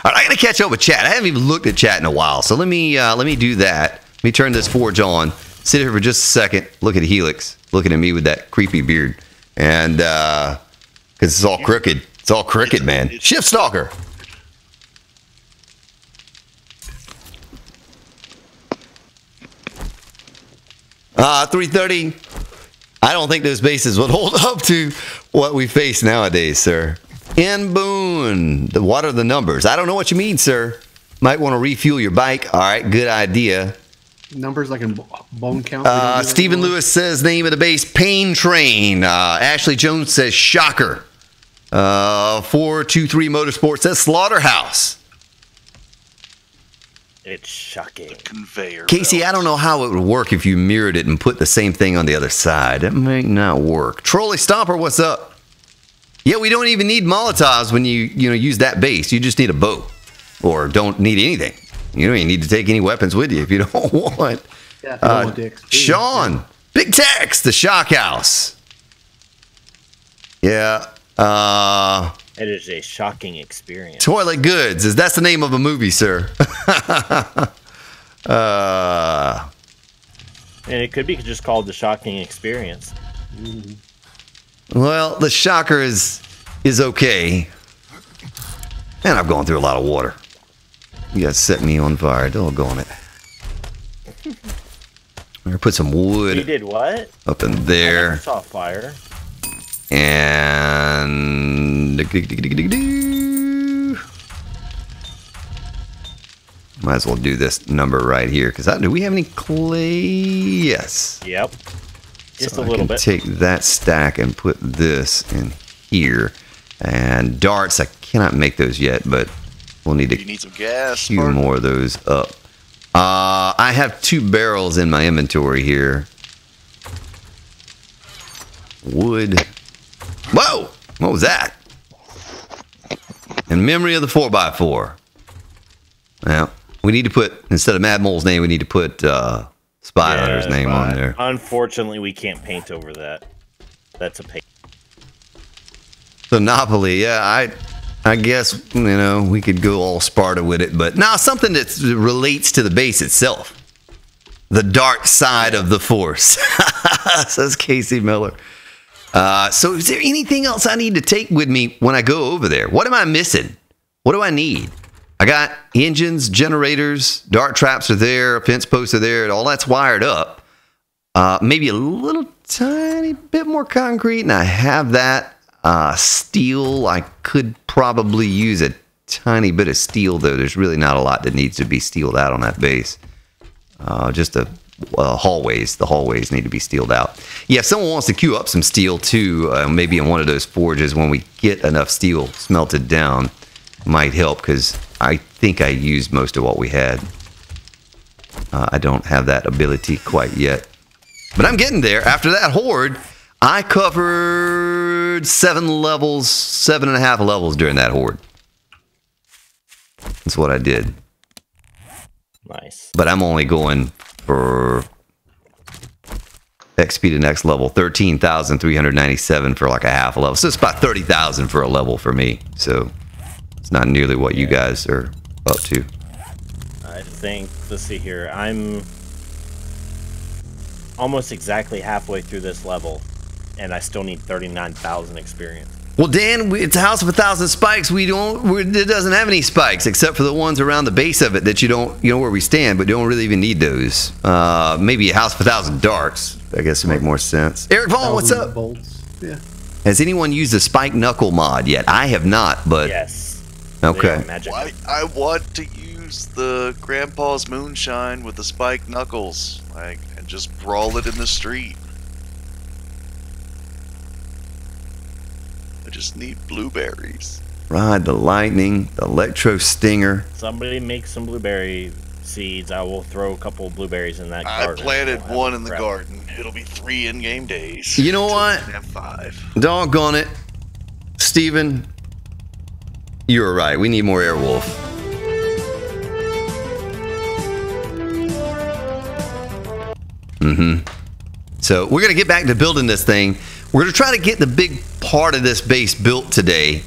right, I gotta catch up with chat. I haven't even looked at chat in a while, so let me do that. Let me turn this forge on. Sit here for just a second. Look at Helix, looking at me with that creepy beard, and because it's all crooked. It's all crooked, man. Shift stalker. 330. I don't think those bases would hold up to what we face nowadays, sir. In Boone, what are the numbers? I don't know what you mean, sir. Might want to refuel your bike. All right, good idea. Numbers like in bone count. We don't do that Stephen anymore? Lewis says name of the base, Pain Train. Ashley Jones says Shocker. 423 Motorsports says Slaughterhouse. It's shocking. Conveyor. Casey, belt. I don't know how it would work if you mirrored it and put the same thing on the other side. That might not work. Trolley Stomper, what's up? Yeah, we don't even need Molotovs when you use that base. You just need a boat, or don't need anything. You don't even need to take any weapons with you if you don't want. Yeah, if you don't want dicks. Sean, Big Tex, the Shock House. Yeah. It is a shocking experience. Toilet Goods. That's the name of a movie, sir. And it could be just called the shocking experience. Well, the Shocker is okay. And I've gone through a lot of water. You guys set me on fire. Don't go on it. I'm gonna put some wood You did what? up in I there. saw fire. And might as well do this number right here, because do we have any clay? Yes. Yep. Just So a little I can bit. take that stack and put this in here. And darts, I cannot make those yet, but we'll need to You need some gas. queue Spark? more of those up. I have 2 barrels in my inventory here. Wood. Whoa! What was that? In memory of the 4x4. Now, we need to put, instead of Mad Mole's name, we need to put Spy Hunter's name on but there. Unfortunately, we can't paint over that. That's a pain. So Napoli, yeah, I guess, we could go all Sparta with it, but now something that relates to the base itself. The dark side of the Force, says Casey Miller. So is there anything else I need to take with me when I go over there? What am I missing? What do I need? I got engines, generators, dart traps are there, fence posts are there, all that's wired up. Maybe a little tiny bit more concrete, and I have that. Steel, I could probably use a tiny bit of steel, though. There's really not a lot that needs to be steeled out on that base. Just the hallways. The hallways need to be steeled out. Yeah, if someone wants to queue up some steel, too, maybe in one of those forges when we get enough steel smelted down, might help, because I think I used most of what we had. I don't have that ability quite yet. But I'm getting there. After that Horde, I covered 7.5 levels during that Horde. That's what I did. Nice. But I'm only going for XP to next level, 13,397 for like a half a level. So it's about 30,000 for a level for me. So it's not nearly what you guys are up to. I think, let's see here, I'm almost exactly halfway through this level, and I still need 39,000 experience. Well, Dan, it's a house of 1,000 spikes. It doesn't have any spikes except for the ones around the base of it that you don't, where we stand, but you don't really even need those. Maybe a house of 1,000 darks, I guess, to make more sense. Eric Vaughn, what's 1,000 up? Bolts. Yeah. Has anyone used the spike knuckle mod yet? I have not, but Yes. okay. They are magic. I want to use the Grandpa's Moonshine with the spiked knuckles, and just brawl it in the street. I just need blueberries. Ride the lightning, the electro stinger. Somebody make some blueberry seeds. I will throw a couple of blueberries in that I garden. planted We'll have one in the crap. garden. It'll be 3 in-game days. You know Until what? we have 5. Doggone it. Steven, you were right. We need more Airwolf. So we're going to get back to building this thing. We're going to try to get the big part of this base built today.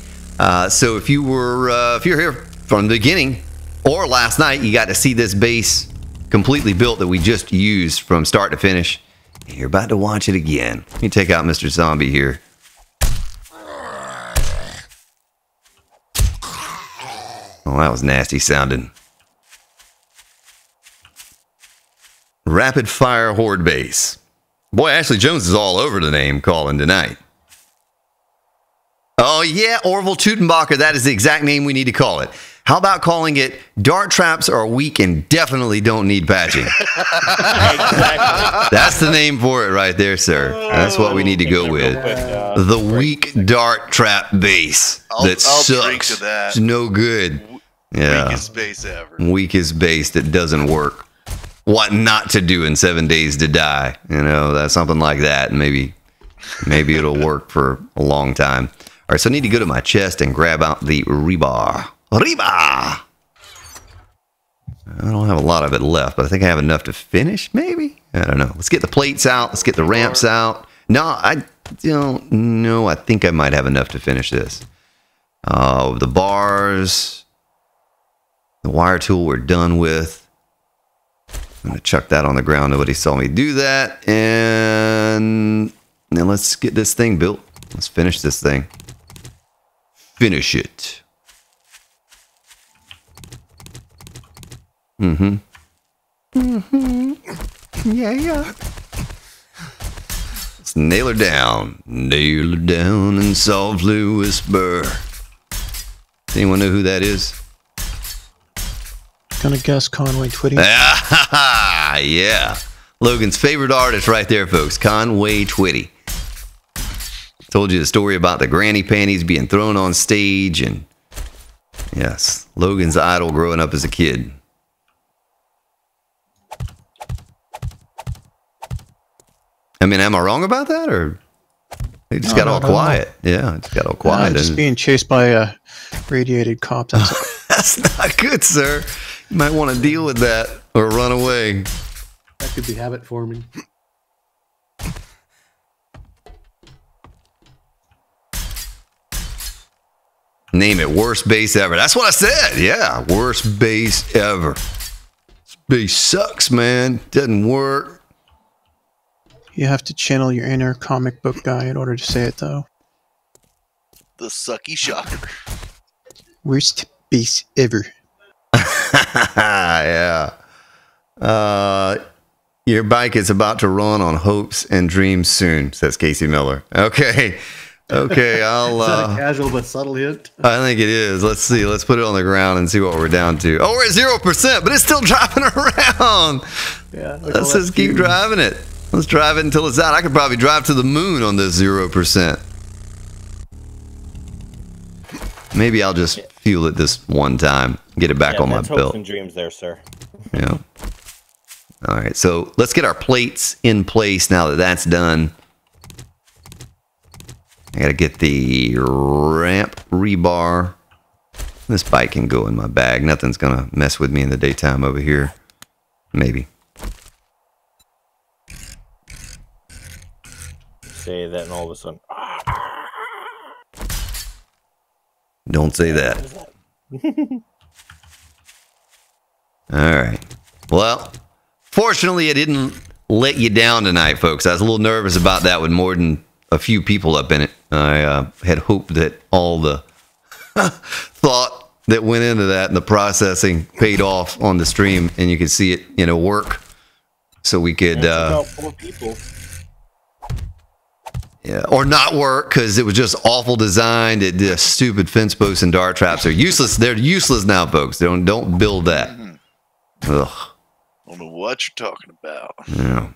So if you're here from the beginning or last night, you got to see this base completely built that we just used from start to finish. You're about to watch it again. Let me take out Mr. Zombie here. Oh, that was nasty sounding. Rapid fire Horde base. Boy, Ashley Jones is all over the name calling tonight. Oh, yeah, Orville Tutenbacher. That is the exact name we need to call it. How about calling it Dart Traps Are Weak and Definitely Don't Need Patching? Exactly. That's the name for it right there, sir. That's what we need to go with. The weak dart trap base that I'll drink sucks. to that. It's no good. Yeah. Weakest base ever. Weakest base that doesn't work. What not to do in 7 days to die. You know, that's something like that. And maybe it'll work for a long time. All right, so I need to go to my chest and grab out the rebar. Rebar! I don't have a lot of it left, but I think I have enough to finish, maybe? I don't know. Let's get the plates out. Let's get the ramps out. No, I don't know. I think I might have enough to finish this. The bars. The wire tool we're done with. I'm going to chuck that on the ground. Nobody saw me do that. And then let's get this thing built. Let's finish this thing. Finish it. Yeah. Let's nail her down. Nail her down and softly whisper. Anyone know who that is? Gonna guess Conway Twitty. Yeah. Logan's favorite artist right there, folks. Conway Twitty. Told you the story about the granny panties being thrown on stage, and yes, Logan's idol growing up as a kid. I mean, am I wrong about that, or it just got all quiet? Yeah, it just got all quiet. Just being chased by a radiated cop. That's not good, sir. You might want to deal with that or run away. That could be habit forming. Name it, worst base ever. That's what I said. Yeah, worst base ever. This base sucks, man. Doesn't work. You have to channel your inner comic book guy in order to say it, though. The sucky shocker. Worst base ever. Yeah. Your bike is about to run on hopes and dreams soon, says Casey Miller. Okay. Okay, I'll... Is that a casual but subtle hint? I think it is. Let's see. Let's put it on the ground and see what we're down to. Oh, we're at 0%, but it's still driving around. Yeah. Let's just keep driving it. Let's drive it until it's out. I could probably drive to the moon on this 0%. Maybe I'll just fuel it this one time. Get it back on my hopes belt. and dreams there, sir. Yeah. All right, so let's get our plates in place now that that's done. I gotta get the ramp rebar. This bike can go in my bag. Nothing's gonna mess with me in the daytime over here. Maybe. Say that and all of a sudden... Don't say that. All right. Well, fortunately, I didn't let you down tonight, folks. I was a little nervous about that with more than a few people up in it. I had hoped that all the thought that went into that and the processing paid off on the stream, and you could see it, you know, work. So we could... about 4 people. Yeah, or not work because it was just awful designed. The stupid fence posts and dart traps are useless. They're useless now, folks. Don't build that. Ugh. I don't know what you're talking about. Yeah.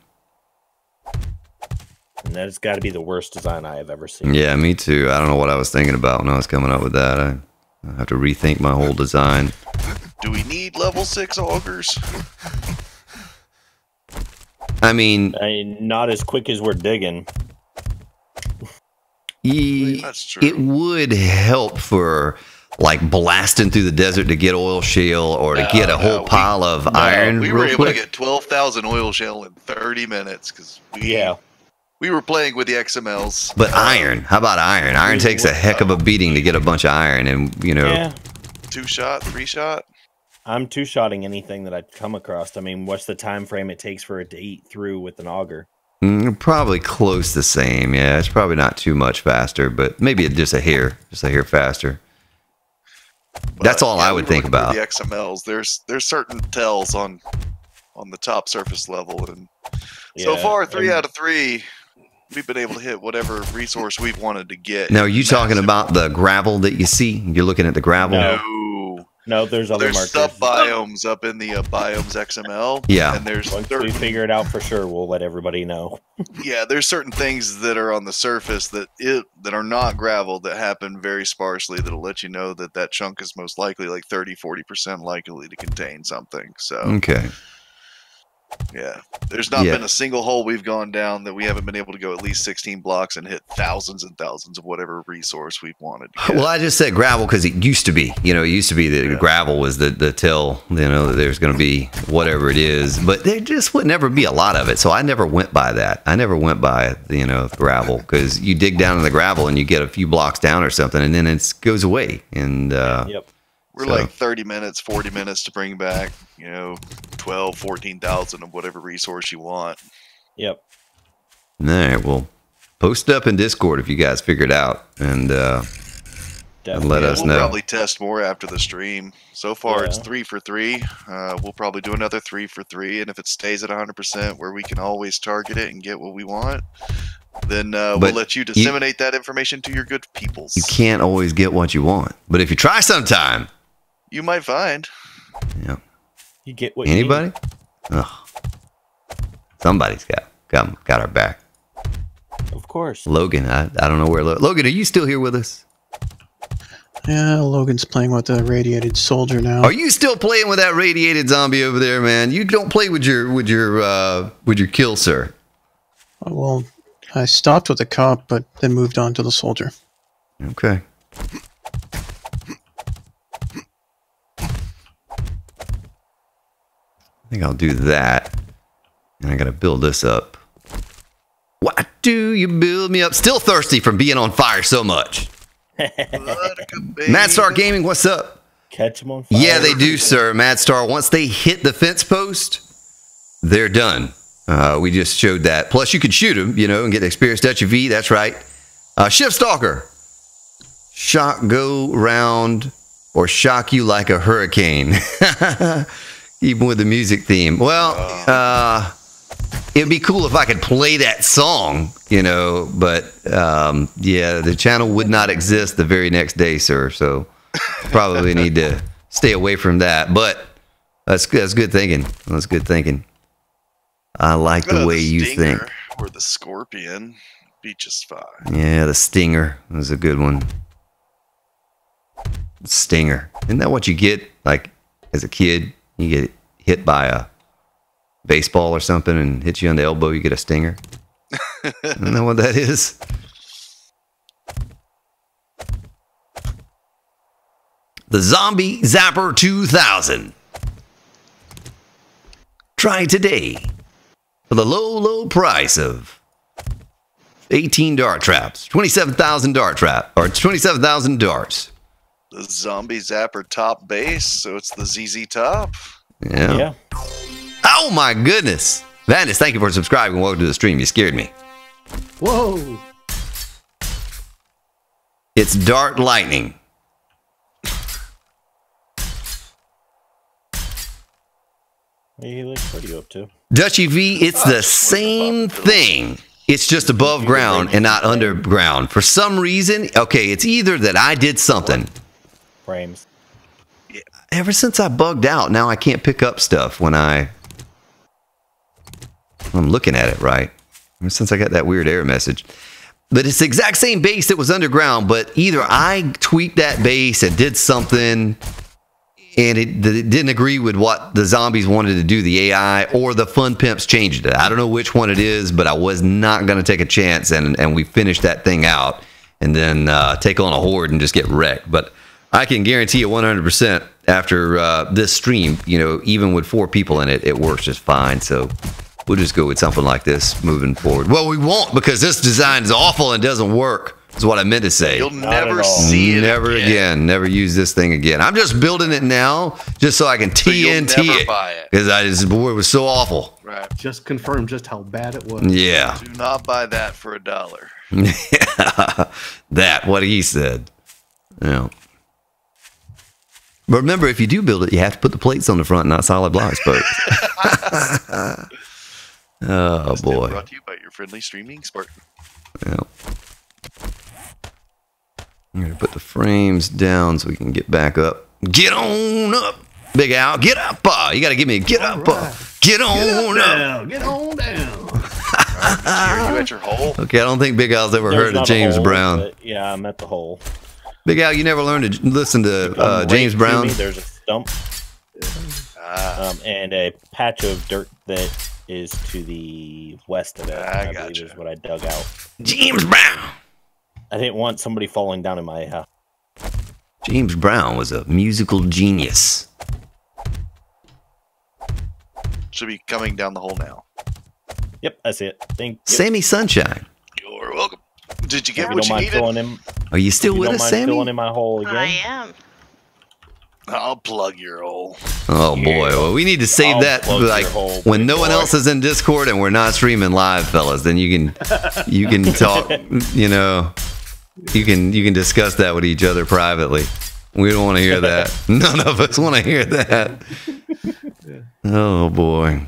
And that's got to be the worst design I have ever seen. Yeah, me too. I don't know what I was thinking about when I was coming up with that. I have to rethink my whole design. Do we need level 6 augers? I mean, not as quick as we're digging. That's true. It would help for like blasting through the desert to get oil shale or to get a whole pile of iron. We were real able quick. to get 12,000 oil shale in 30 minutes because we were playing with the XMLs. But iron, how about iron? Iron takes a heck of a beating to get a bunch of iron, and you know. Yeah. 2-shot, 3-shot. I'm 2-shotting anything that I come across. I mean, what's the time frame it takes for it to eat through with an auger? Probably close the same. Yeah, it's probably not too much faster, but maybe just a hair faster. But that's all I would think about. The XMLs, there's certain tells on the top surface level, and So Yeah, far, 3 and- out of 3, we've been able to hit whatever resource we've wanted to get. Now, are you talking Massive. about the gravel that you see? You're looking at the gravel? No, there's other There's markers. sub-biomes up in the biomes XML. Yeah. And there's Once we figure it out for sure, we'll let everybody know. yeah, there's certain things that are on the surface that are not gravel that happen very sparsely that'll let you know that that chunk is most likely like 30-40% likely to contain something. So Okay. yeah, there's not been a single hole we've gone down that we haven't been able to go at least 16 blocks and hit thousands and thousands of whatever resource we've wanted to get. Well, I just said gravel because it used to be. You know, it used to be that gravel was the tell, you know, that there's going to be whatever it is. But there just would never be a lot of it. So I never went by that. I never went by, you know, gravel because you dig down in the gravel and you get a few blocks down or something and then it goes away. And We're like 30 minutes, 40 minutes to bring back, you know, 12, 14,000 of whatever resource you want. Yep. All right, well, post up in Discord if you guys figure it out and let us We'll know. probably test more after the stream. So far, it's 3 for 3. We'll probably do another 3 for 3, and if it stays at 100%, where we can always target it and get what we want, then we'll let you disseminate that information to your good peoples. You can't always get what you want, but if you try sometime, you might find. Yeah. You get what Anybody? you Oh, somebody's got our back. Of course. Logan, I don't know where Logan. Are you still here with us? Yeah, Logan's playing with the radiated soldier now. Are you still playing with that radiated zombie over there, man? You don't play with your kill, sir. Well, I stopped with the cop, but then moved on to the soldier. Okay. I think I'll do that. And I gotta build this up. Why do you build me up? Still thirsty from being on fire so much. Madstar Gaming, what's up? Catch them on fire. Yeah, they do, sir. Madstar, once they hit the fence post, they're done. We just showed that. Plus, you could shoot them, you know, and get experienced HV. That's right. Shift Stalker. Shock go round or shock you like a hurricane. Even with the music theme. Well, it'd be cool if I could play that song, you know, but yeah, the channel would not exist the very next day, sir. So probably need to stay away from that. But that's good thinking. That's good thinking. I like the way you think. Or the Scorpion. Be just fine. Yeah, the Stinger was a good one. Stinger. Isn't that what you get, like, as a kid? You get hit by a baseball or something and hits you on the elbow, you get a stinger. Isn't that what that is? The Zombie Zapper 2000. Try today for the low, low price of 18 dart traps. 27,000 dart trap, or 27,000 darts. The Zombie Zapper top base, so it's the ZZ top. Yeah. Oh my goodness. Vandus, thank you for subscribing. Welcome to the stream. You scared me. Whoa. It's Dart Lightning. What are you up to? Dutchy V, it's the same thing. It's just above ground and not underground. For some reason, okay, it's either that I did something. Frames. Ever since I bugged out, now I can't pick up stuff when I'm looking at it, right? Ever since I got that weird error message. But it's the exact same base that was underground, but either I tweaked that base and did something and it didn't agree with what the zombies wanted to do, the AI, or the Fun Pimps changed it. I don't know which one it is, but I was not going to take a chance, and we finished that thing out and then take on a horde and just get wrecked. But I can guarantee you 100% after this stream, you know, even with 4 people in it, it works just fine. So we'll just go with something like this moving forward. Well, we won't, because this design is awful and doesn't work. Is what I meant to say. You'll never see it Never again. Never use this thing again. I'm just building it now just so I can TNT it. Because it was so awful. Right. Just confirm just how bad it was. Yeah. Do not buy that for $1. Yeah. That, what he said. Yeah. But remember, if you do build it, you have to put the plates on the front, not solid blocks, folks. Oh boy. Brought to you by your friendly streaming Spartan. Yeah. I'm gonna put the frames down so we can get back up. Get on up, Big Al. Get up. You gotta give me a get up. Get on up. Get on down. Are you at your hole? Okay, I don't think Big Al's ever There's heard of not a James hole, Brown. but yeah, I'm at the hole. Big Al, you never learned to listen to Right James to Brown? me, there's a stump and a patch of dirt that is to the west of it. I believe is what I dug out. James Brown. I didn't want somebody falling down in my house. James Brown was a musical genius. Should be coming down the hole now. Yep, I see it. Thank you. Sammy Sunshine. You're welcome. Did you get If what don't you mind filling needed? in, Are you still if you with don't us, mind Sammy? filling in my hole again? I am. I'll plug your hole. Oh boy, well we need to save I'll that plug like your hole, when big no one boy. else is in Discord and we're not streaming live, fellas. Then you can talk. You know, you can discuss that with each other privately. We don't want to hear that. None of us want to hear that. Oh boy.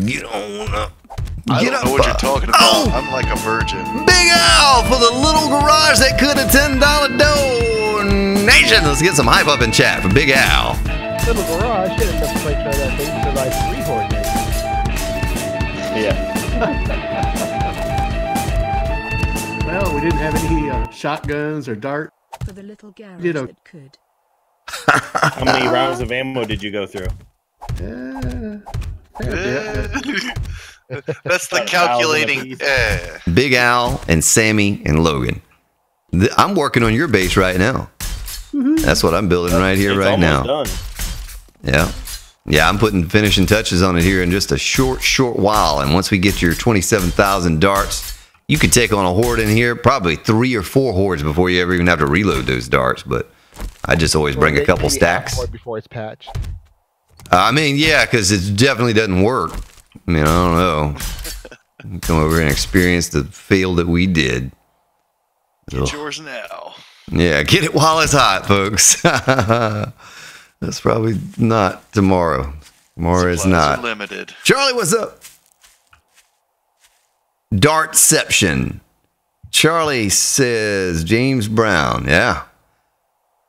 Get on up. I Get don't up. know what you're talking about. Oh! I'm like a virgin. Big Al for the little garage that could a $10 donation. Let's get some hype up in chat for Big Al. Little garage. Shit, I never quite try that thing because I have 3 Horde names. Yeah. Well, we didn't have any shotguns or dart. For the little garage You know- that could. How many rounds of ammo did you go through? Fair bit. That's the 1,000 calculating. apiece. Big Al and Sammy and Logan. I'm working on your base right now. That's what I'm building right here, It's right now. almost done. Yeah. Yeah, I'm putting finishing touches on it here in just a short while. And once we get your 27,000 darts, you could take on a horde in here, probably 3 or 4 hordes before you ever even have to reload those darts. But I just always bring a couple Maybe stacks. Horde before it's patched. I mean, yeah, because it definitely doesn't work. I mean, I don't know. Come over and experience the fail that we did. Get yours now. Yeah, get it while it's hot, folks. That's probably not tomorrow. Tomorrow is Supplies not. are limited. Charlie, what's up? Dartception. Charlie says James Brown. Yeah.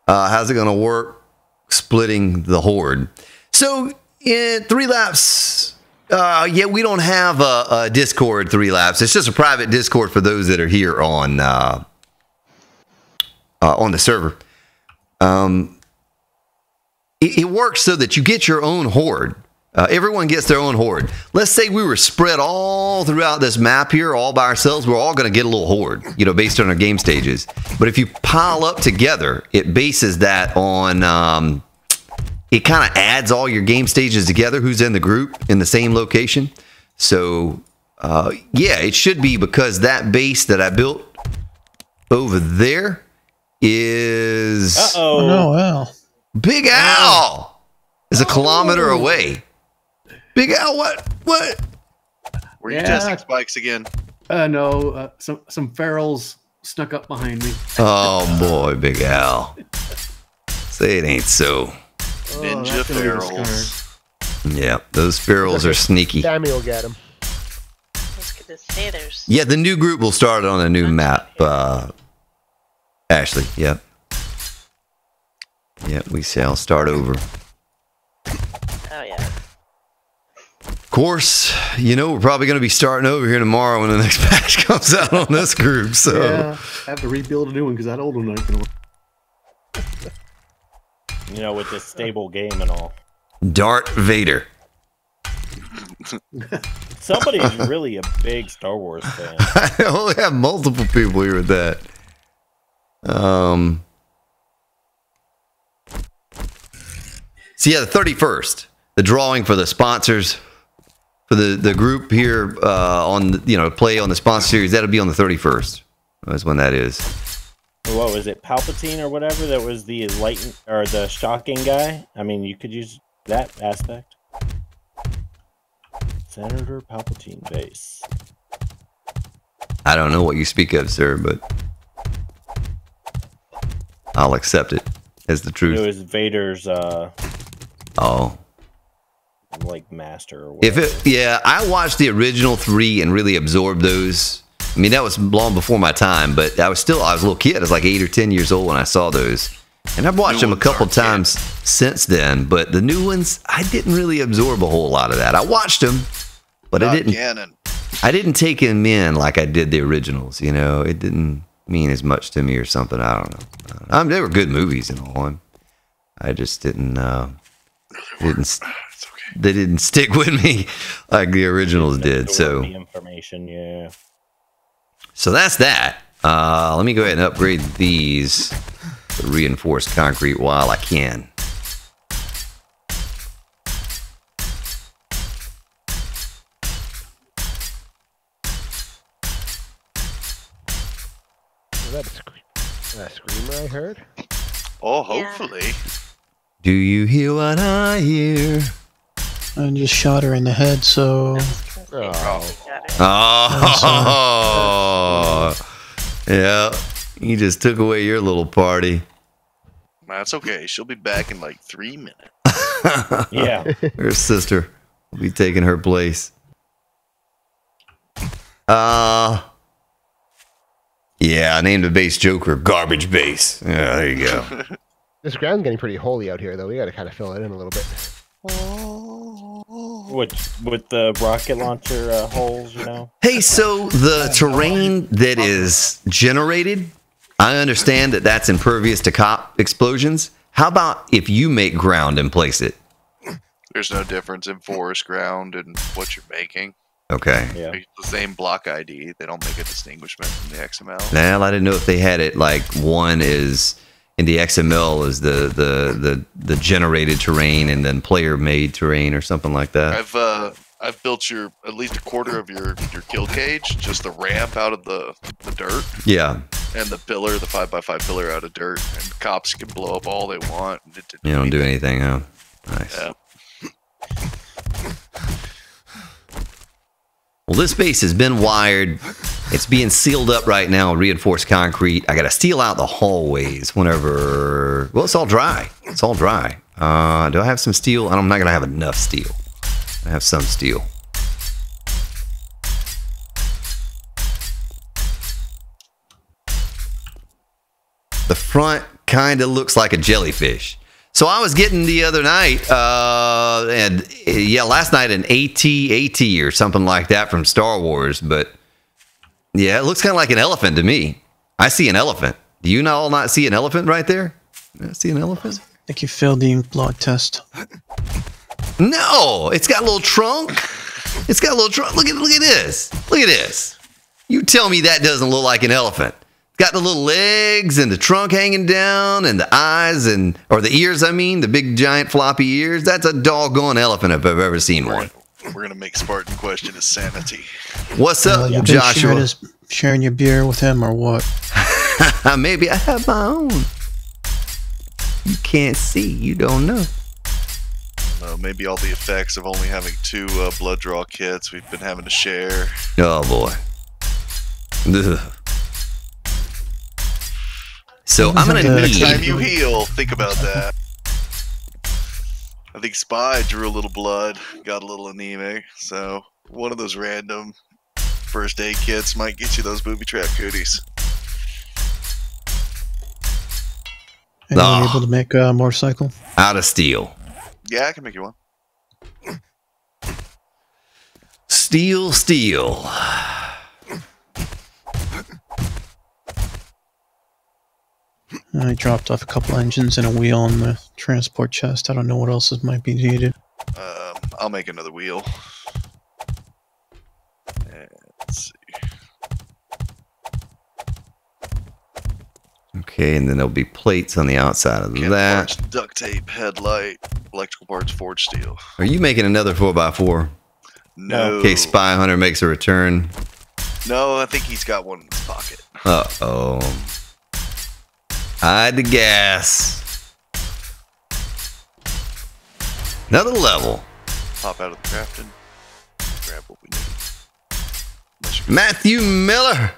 How's it going to work splitting the horde? So in 3 laps, yeah, we don't have a Discord 3 laps. It's just a private Discord for those that are here on the server. It works so that you get your own horde. Everyone gets their own horde. Let's say we were spread all throughout this map here, all by ourselves. We're all going to get a little horde, you know, based on our game stages. But if you pile up together, it bases that on. It kind of adds all your game stages together. Who's in the group in the same location? So, yeah, it should be because that base that I built over there is. Uh-oh. Oh, no, wow. Big Al is a kilometer away. Big Al, what? Were you Yeah. testing spikes again? No, some ferals snuck up behind me. Oh boy, Big Al. Say it ain't so. Ninja that's gonna be the ferals. Yeah, those ferals are sneaky. Sammy will get him. I was gonna say there's. Yeah, the new group will start on a new map. Ashley, yep. Yep, we shall start over. Oh yeah. Of course, you know, we're probably going to be starting over here tomorrow when the next patch comes out on this group. So, Yeah, I have to rebuild a new one because that old one ain't gonna work. You know, with this stable game and all. Darth Vader. Somebody's really a big Star Wars fan. I only have multiple people here with that. So yeah, the 31st, the drawing for the sponsors for the group here on the, play on the sponsor series. That'll be on the 31st. That's when that is. What was it, Palpatine or whatever? That was the enlightened or the shocking guy. I mean, you could use that aspect. Senator Palpatine base. I don't know what you speak of, sir, but I'll accept it as the truth. It was Vader's. Oh. like master or whatever. Yeah, I watched the original 3 and really absorbed those. I mean, that was long before my time, but I was a little kid. I was like 8 or 10 years old when I saw those. And I've watched them a couple times since then, but the new ones, I didn't really absorb a whole lot of that. I watched them, but I didn't take them in like I did the originals, you know. It didn't mean as much to me or something. I don't know. They were good movies and all. I just didn't they didn't stick with me like the originals did. So the information, yeah. So that's that. Let me go ahead and upgrade these to reinforced concrete while I can. Was that a screamer I heard? Oh, hopefully. Yeah. Do you hear what I hear? I just shot her in the head, so... Oh, yeah. You just took away your little party. That's okay. She'll be back in like 3 minutes. Yeah. Her sister will be taking her place. Yeah, I named the base Joker Garbage Base. Yeah, there you go. This ground's getting pretty holy out here, though. We got to kind of fill it in a little bit. With the rocket launcher holes, you know? Hey, so the terrain that is generated, I understand that that's impervious to cop explosions. How about if you make ground and place it? There's no difference in forest ground and what you're making. Okay. Yeah. It's the same block ID. They don't make a distinguishment from the XML. Well, I didn't know if they had it like one is in the XML is the generated terrain and then player made terrain or something like that. I've built at least a quarter of your kill cage, just the ramp out of the dirt. Yeah. And the pillar, the 5x5 pillar out of dirt, and cops can blow up all they want. You don't do anything, huh? Nice. Yeah. Well, this base has been wired. It's being sealed up right now, reinforced concrete. I got to steel out the hallways whenever... Well, it's all dry. It's all dry. Do I have some steel? I'm not going to have enough steel. I have some steel. The front kind of looks like a jellyfish. So I was getting the other night, last night an AT or something like that from Star Wars. But yeah, it looks kind of like an elephant to me. I see an elephant. Do you all not see an elephant right there? I see an elephant. I think you failed the ink blot test. No, it's got a little trunk. It's got a little trunk. Look at this. Look at this. You tell me that doesn't look like an elephant. Got the little legs and the trunk hanging down and the eyes or the ears, I mean, the big giant floppy ears. That's a doggone elephant if I've ever seen one. We're going to make Spartan question his sanity. What's up, you've Joshua? been sharing your beer with him or what? Maybe I have my own. You can't see. You don't know. Maybe all the effects of only having 2 blood draw kits we've been having to share. Oh, boy. Ugh. So I'm going to need... Next time you heal, think about that. I think Spy drew a little blood, got a little anemic, so one of those random first aid kits might get you those booby trap goodies. Anyone able to make a motorcycle? Out of steel. Yeah, I can make you one. Steel. I dropped off a couple engines and a wheel in the transport chest. I don't know what else might be needed. I'll make another wheel. Let's see. Okay, and then there'll be plates on the outside of that. Parts, duct tape, headlight, electrical parts, forged steel. Are you making another 4x4? No. Okay, Spy Hunter makes a return. No, I think he's got one in his pocket. Uh-oh. Hide the gas. Another level. Pop out of the crafting. Grab what we need. Matthew Miller.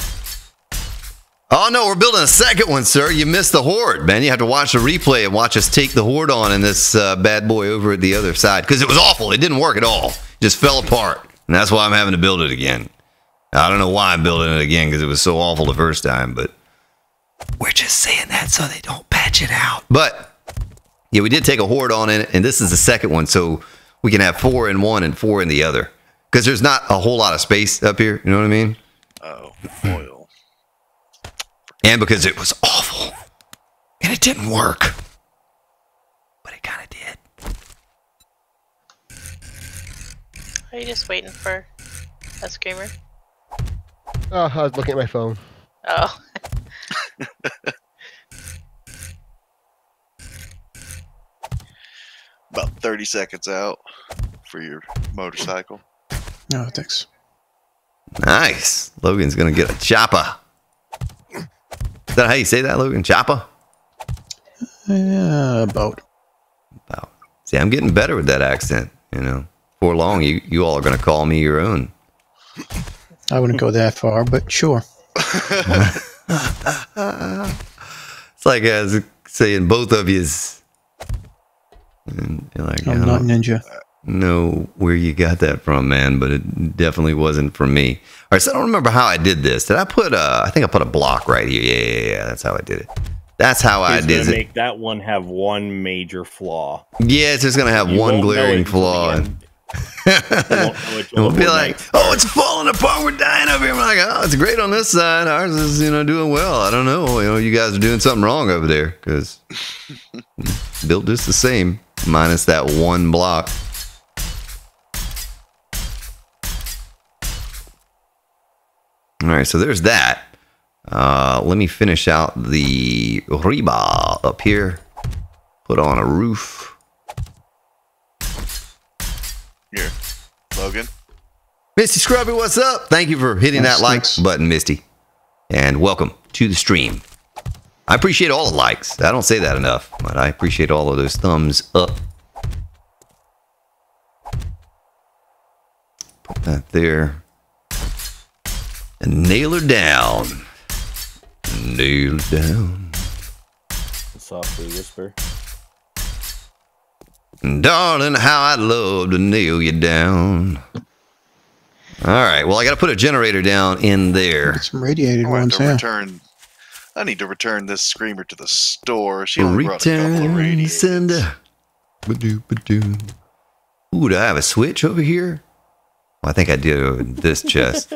Oh, no, we're building a second one, sir. You missed the Horde, man. You have to watch the replay and watch us take the Horde on in this bad boy over at the other side. Because it was awful. It didn't work at all. Just fell apart. And that's why I'm having to build it again. I don't know why I'm building it again, because it was so awful the first time. But we're just saying that so they don't patch it out. But, yeah, we did take a Horde on in it. And this is the second one. So we can have 4 in one and 4 in the other. Because there's not a whole lot of space up here. You know what I mean? Oh, oil. And because it was awful. And it didn't work. But it kind of did. Are you just waiting for a screamer? Oh, I was looking at my phone. Oh. About 30 seconds out for your motorcycle. No, thanks. Nice. Logan's going to get a chopper. Is that how you say that, Logan? Chopper? Yeah, about. See, I'm getting better with that accent, you know. Before long, you all are going to call me your own. I wouldn't go that far, but sure. It's like I was saying both of yous. And you're like, I'm not ninja. Know where you got that from, man, but it definitely wasn't from me. All right, so I don't remember how I did this. Did I put I think I put a block right here. Yeah, that's how I did it. That's how I did it. Make that one have one major flaw. Yeah, it's just gonna have one glaring flaw. And we'll be like, oh, it's falling apart. We're dying over here. I'm like, oh, it's great on this side. Ours is, doing well. I don't know. You guys are doing something wrong over there because built just the same, minus that one block. All right, so there's that. Let me finish out the rebar up here. Put on a roof. Here, Logan. Misty Scrubby, what's up? Thank you for hitting that like button, Misty. And welcome to the stream. I appreciate all the likes. I don't say that enough, but I appreciate all of those thumbs up. Put that there. And nail her down. Nail her down. Softly whisper. Darling, how I'd love to nail you down. All right. Well, I got to put a generator down in there. Get some radiated ones, yeah. I need to return this screamer to the store. She only brought a couple of radiators. Sender. Ba-doo. Ooh, do I have a switch over here? Well, I think I did over this chest.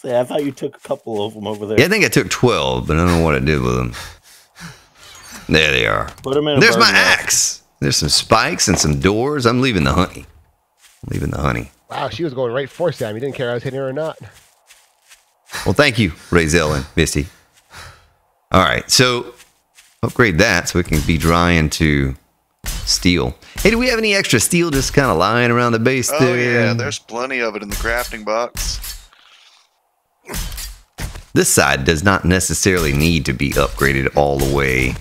I thought you took a couple of them over there. Yeah, I think I took 12, but I don't know what I did with them. There they are. Put them in. There's my axe. There's some spikes and some doors. I'm leaving the honey. Wow, she was going right for Sam. You didn't care if I was hitting her or not. Well, thank you, Razel and Misty. All right, so upgrade that so it can be dry into steel. Hey, do we have any extra steel just kind of lying around the base there? Oh, yeah, there's plenty of it in the crafting box. This side does not necessarily need to be upgraded all the way.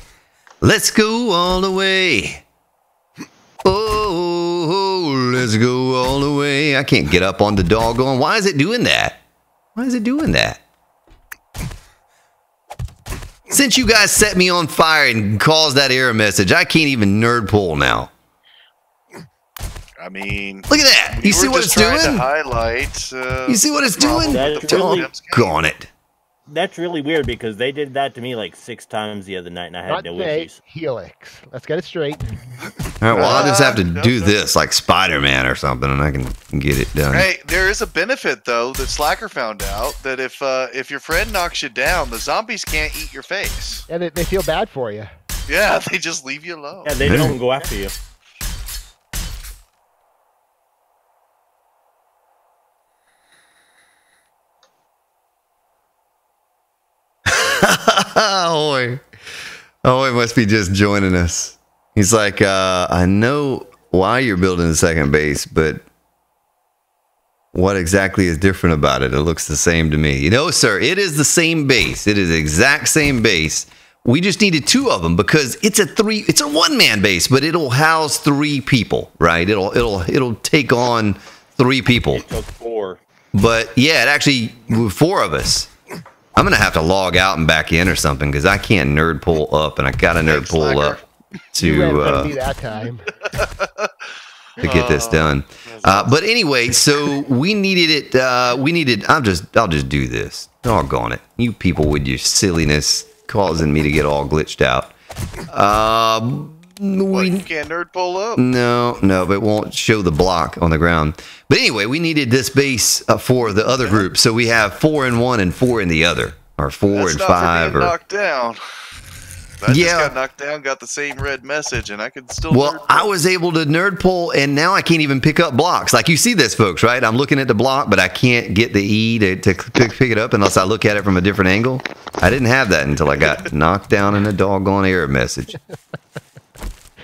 Let's go all the way. Oh, let's go all the way. I can't get up on the doggone. Why is it doing that? Since you guys set me on fire and caused that error message, I can't even nerd pull now. I mean, look at that. You see what it's doing? To highlight, you see what it's doing? Doggone it. That's really weird because they did that to me like 6 times the other night and I had no issues. Helix. Let's get it straight. All right, well, I'll just have to do this like Spider-Man or something and I can get it done. Hey, there is a benefit, though, that Slacker found out, that if your friend knocks you down, the zombies can't eat your face. Yeah, they feel bad for you. Yeah, they just leave you alone. Yeah, they don't go after you. Oh, he must be just joining us. He's like, I know why you're building the second base, but what exactly is different about it? It looks the same to me. No, sir, it is the same base. It is the exact same base. We just needed 2 of them because it's a 1-man base, but it'll house 3 people, right? It'll take on 3 people. It took 4. But yeah, it actually 4 of us. I'm gonna have to log out and back in or something because I can't nerd pull up, and I got to nerd pull up You ran to me that time. get this done. But anyway, so we needed it. I'll just do this. Doggone it, you people with your silliness causing me to get all glitched out. You can't nerd pull up? No, but it won't show the block on the ground. But anyway, we needed this base for the other group, so we have 4 in one and 4 in the other, or 4 and 5. Or knocked down. I just got knocked down, got the same red message, and I could still. Well, I was able to nerd pull, and now I can't even pick up blocks. Like you see this, folks, right? I'm looking at the block, but I can't get the E to pick it up unless I look at it from a different angle. I didn't have that until I got knocked down in a doggone error message.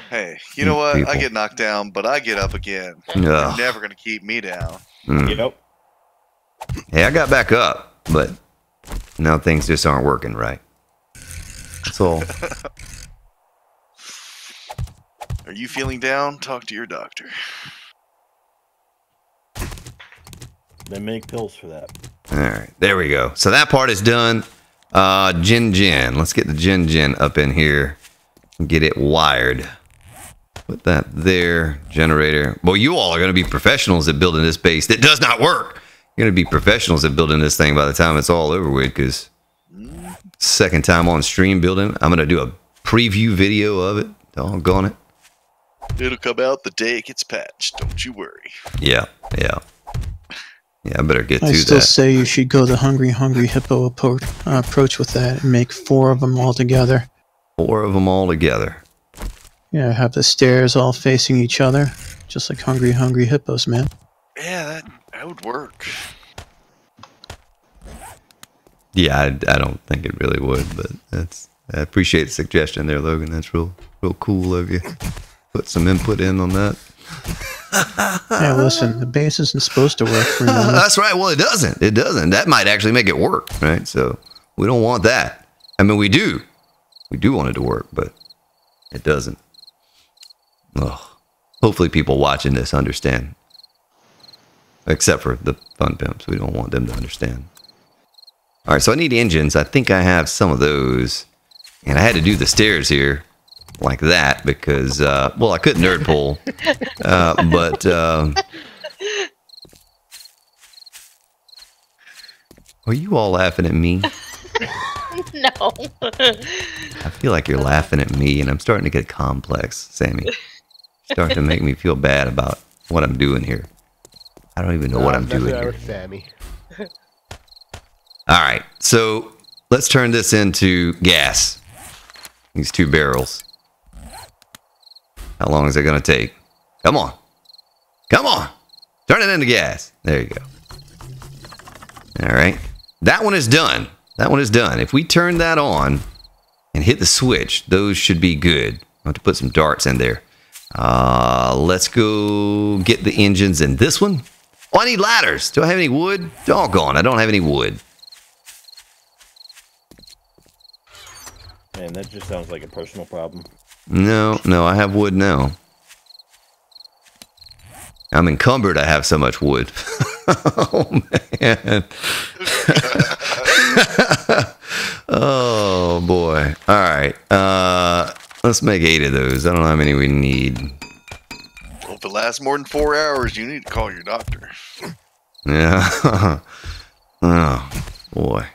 Hey, you know what? People. I get knocked down, but I get up again. You're never going to keep me down. Yep. Hey, I got back up, but now things just aren't working right. That's all. Are you feeling down? Talk to your doctor. They make pills for that. All right, there we go. So that part is done. Gen. Let's get the Gen up in here and get it wired. Put that there. Generator. Well, you all are going to be professionals at building this base that does not work. You're going to be professionals at building this thing by the time it's all over with, because second time on stream building. I'm going to do a preview video of it. Doggone it. It'll come out the day it gets patched. Don't you worry. Yeah, I better get to that. I still say you should go the Hungry Hippo approach with that and make 4 of them all together. 4 of them all together. Yeah, have the stairs all facing each other, just like Hungry Hippos, man. Yeah, that would work. Yeah, I don't think it really would, but I appreciate the suggestion there, Logan. That's real cool of you. Put some input in on that. Hey, listen, the base isn't supposed to work. That's right. Well, it doesn't. It doesn't. That might actually make it work, right? So we don't want that. I mean, we do. We do want it to work, but it doesn't. Ugh. Hopefully people watching this understand. Except for the fun pimps. We don't want them to understand. All right, so I need engines. I think I have some of those. And I had to do the stairs here like that because, well, I couldn't nerd pull. But are you all laughing at me? No. I feel like you're laughing at me, and I'm starting to get complex, Sammy. Starting to make me feel bad about what I'm doing here. I don't even know what I'm doing here. Sammy. All right, so let's turn this into gas. These 2 barrels. How long is it going to take? Come on. Come on. Turn it into gas. There you go. All right. That one is done. That one is done. If we turn that on and hit the switch, those should be good. I have to put some darts in there. Let's go get the engines in this one. Oh, I need ladders. Do I have any wood? Doggone, I don't have any wood. Man, that just sounds like a personal problem. No, I have wood now. I'm encumbered. I have so much wood. Oh, man. Oh, boy. All right. Let's make 8 of those. I don't know how many we need. Well, if it lasts more than 4 hours, you need to call your doctor. Yeah. Oh, boy.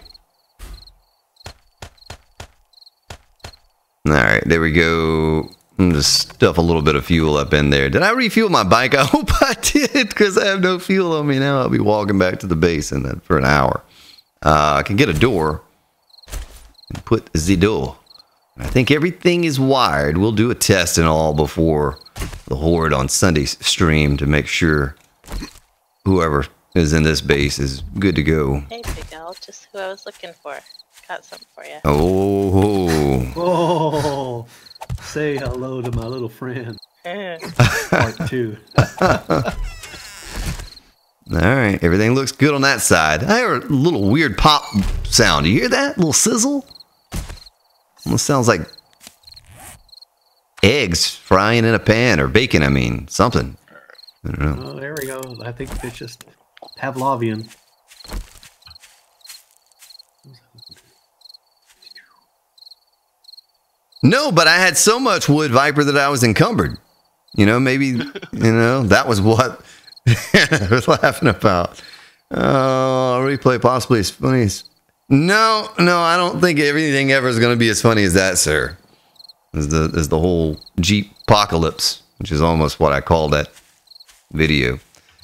All right, there we go. I'm just stuff a little bit of fuel up in there. Did I refuel my bike? I hope I did, because I have no fuel on me now. I'll be walking back to the base in that for an hour. I can get a door and put the door. I think everything is wired. We'll do a test and all before the Horde on Sunday's stream to make sure whoever is in this base is good to go. Hey, Big L, just who I was looking for. Got something for you. Oh, say hello to my little friend. Part 2. All right, everything looks good on that side. I heard a little weird pop sound. You hear that? A little sizzle? Almost sounds like eggs frying in a pan, or bacon, I mean, something. I don't know. Oh, there we go. I think it's just Pavlovian. No, but I had so much wood, Viper, that I was encumbered. You know, maybe, that was what I was laughing about. Replay possibly as funny as... No, I don't think everything ever is going to be as funny as that, sir. As the whole Jeep apocalypse, which is almost what I call that video.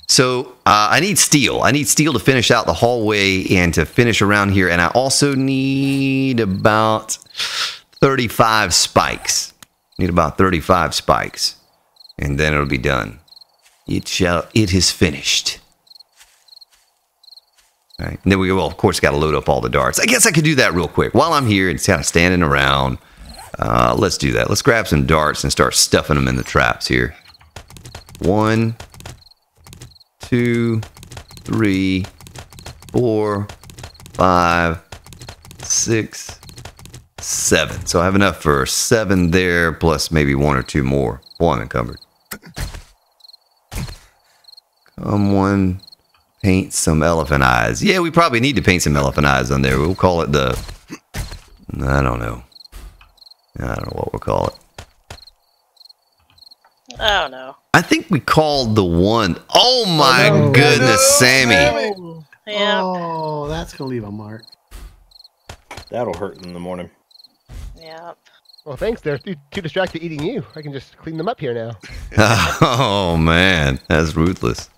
So I need steel. I need steel to finish out the hallway and to finish around here. And I also need about 35 spikes. Need about 35 spikes. And then it'll be done. It is finished. All right. And then we, well, of course, got to load up all the darts. I guess I could do that real quick. While I'm here and kind of standing around, let's do that. Let's grab some darts and start stuffing them in the traps here. 1, 2, 3, 4, 5, 6, 7. So I have enough for 7 there, plus maybe 1 or 2 more. Boy, I'm encumbered. Come on, paint some elephant eyes. Yeah, we probably need to paint some elephant eyes on there. We'll call it the... I don't know what we'll call it. Oh, no. I think we called the one... Oh, my goodness, Sammy. Yeah. Oh, that's going to leave a mark. That'll hurt in the morning. Yep. Well, thanks. They're too distracted eating you. I can just clean them up here now. Oh, man. That's ruthless.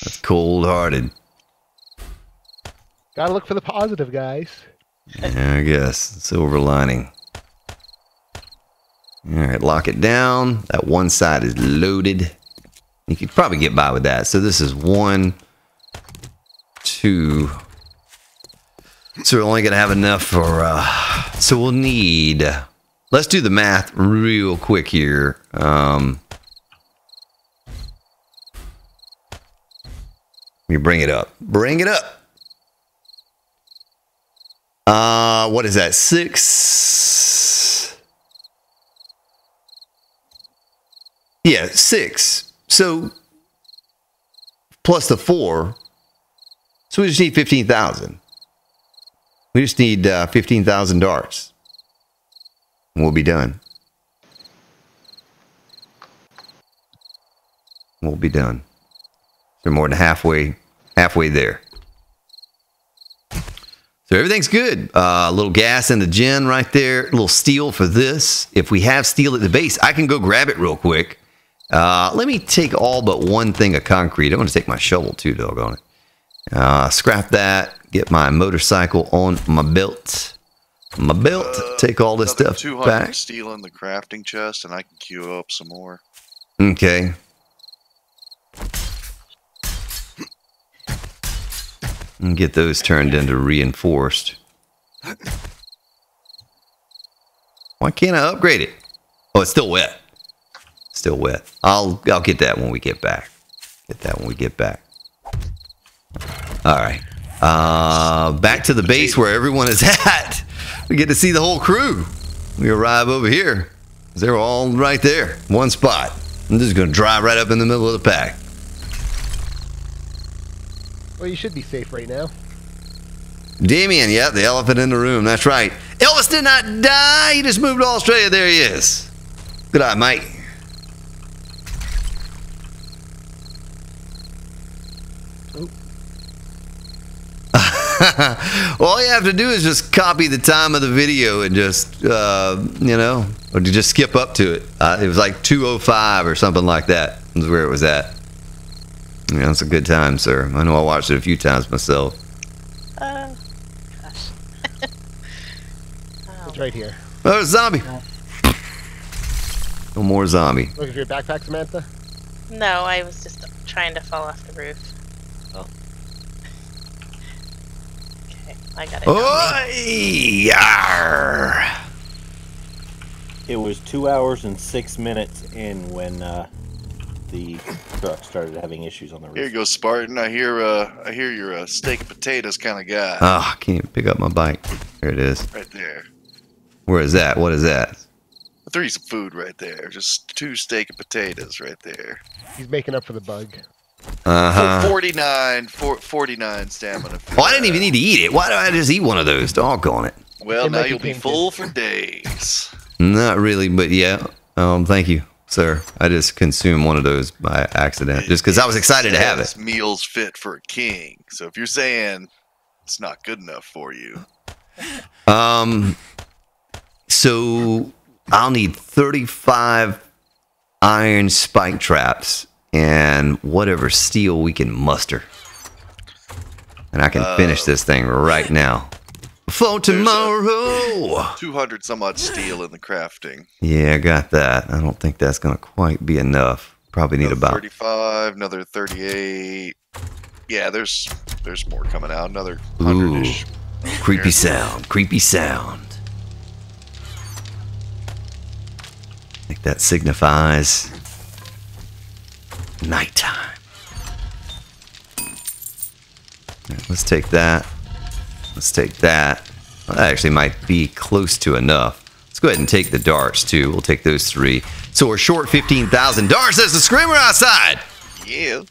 That's cold-hearted. Gotta look for the positive, guys. Yeah, I guess. Silver lining. Alright, lock it down. That one side is loaded. You could probably get by with that. So this is 1, 2. So we're only going to have enough for... so we'll need... Let's do the math real quick here. Let me bring it up. Bring it up. What is that? 6. Yeah, 6. So plus the 4. So we just need 15,000. We just need 15,000 darts. And we'll be done. We'll be done. They're more than halfway there. So everything's good. A little gas in the gen right there. A little steel for this. If we have steel at the base, I can go grab it real quick. Let me take all but one thing of concrete. I'm going to take my shovel too, doggone it. Scrap that. Get my motorcycle on my belt. Take all this stuff 200 back. Steel in the crafting chest, and I can queue up some more. Okay. And get those turned into reinforced. Why can't I upgrade it? Oh, it's still wet. Still wet. I'll get that when we get back. All right. Back to the base where everyone is at. We get to see the whole crew. We arrive over here. They're all right there. One spot. I'm just going to drive right up in the middle of the pack. Well, you should be safe right now. Damien, yeah, the elephant in the room. That's right. Elvis did not die. He just moved to Australia. There he is. Good eye, mate. All you have to do is just copy the time of the video and just, or to just skip up to it. It was like 2:05 or something like that. That's where it was at. Yeah, it's a good time, sir. I know I watched it a few times myself. Gosh. It's right here. Oh, zombie. No more zombie. Looking for your backpack, Samantha? No, I was just trying to fall off the roof. Oh. Okay, I got it. Oh, yar. It was 2 hours and 6 minutes in when the truck started having issues on the roof. Here you go, Spartan. I hear you're a steak and potatoes kind of guy. Oh, I can't even pick up my bike. There it is. Right there. Where is that? What is that? I'll throw you some food right there. Just 2 steak and potatoes right there. He's making up for the bug. Uh-huh. 49 stamina. Oh, I didn't even need to eat it. Why do I just eat one of those? Doggone it. Well, It now might be you'll be painted. full for days. Not really, but yeah. Thank you, sir. I just consumed one of those by accident, just because I was excited to have it. Meals fit for a king. So if you're saying it's not good enough for you, so I'll need 35 iron spike traps and whatever steel we can muster, and I can finish this thing right now. For tomorrow. 200 some odd steel in the crafting. Yeah, I got that. I don't think that's gonna quite be enough. Probably need about 35, another 38. Yeah, there's more coming out. Another 100-ish. Creepy sound. Creepy sound. I think that signifies nighttime. Right, let's take that. Let's take that. Well, that actually might be close to enough. Let's go ahead and take the darts too. We'll take those 3. So we're short 15,000 darts. There's a screamer outside. Yeah.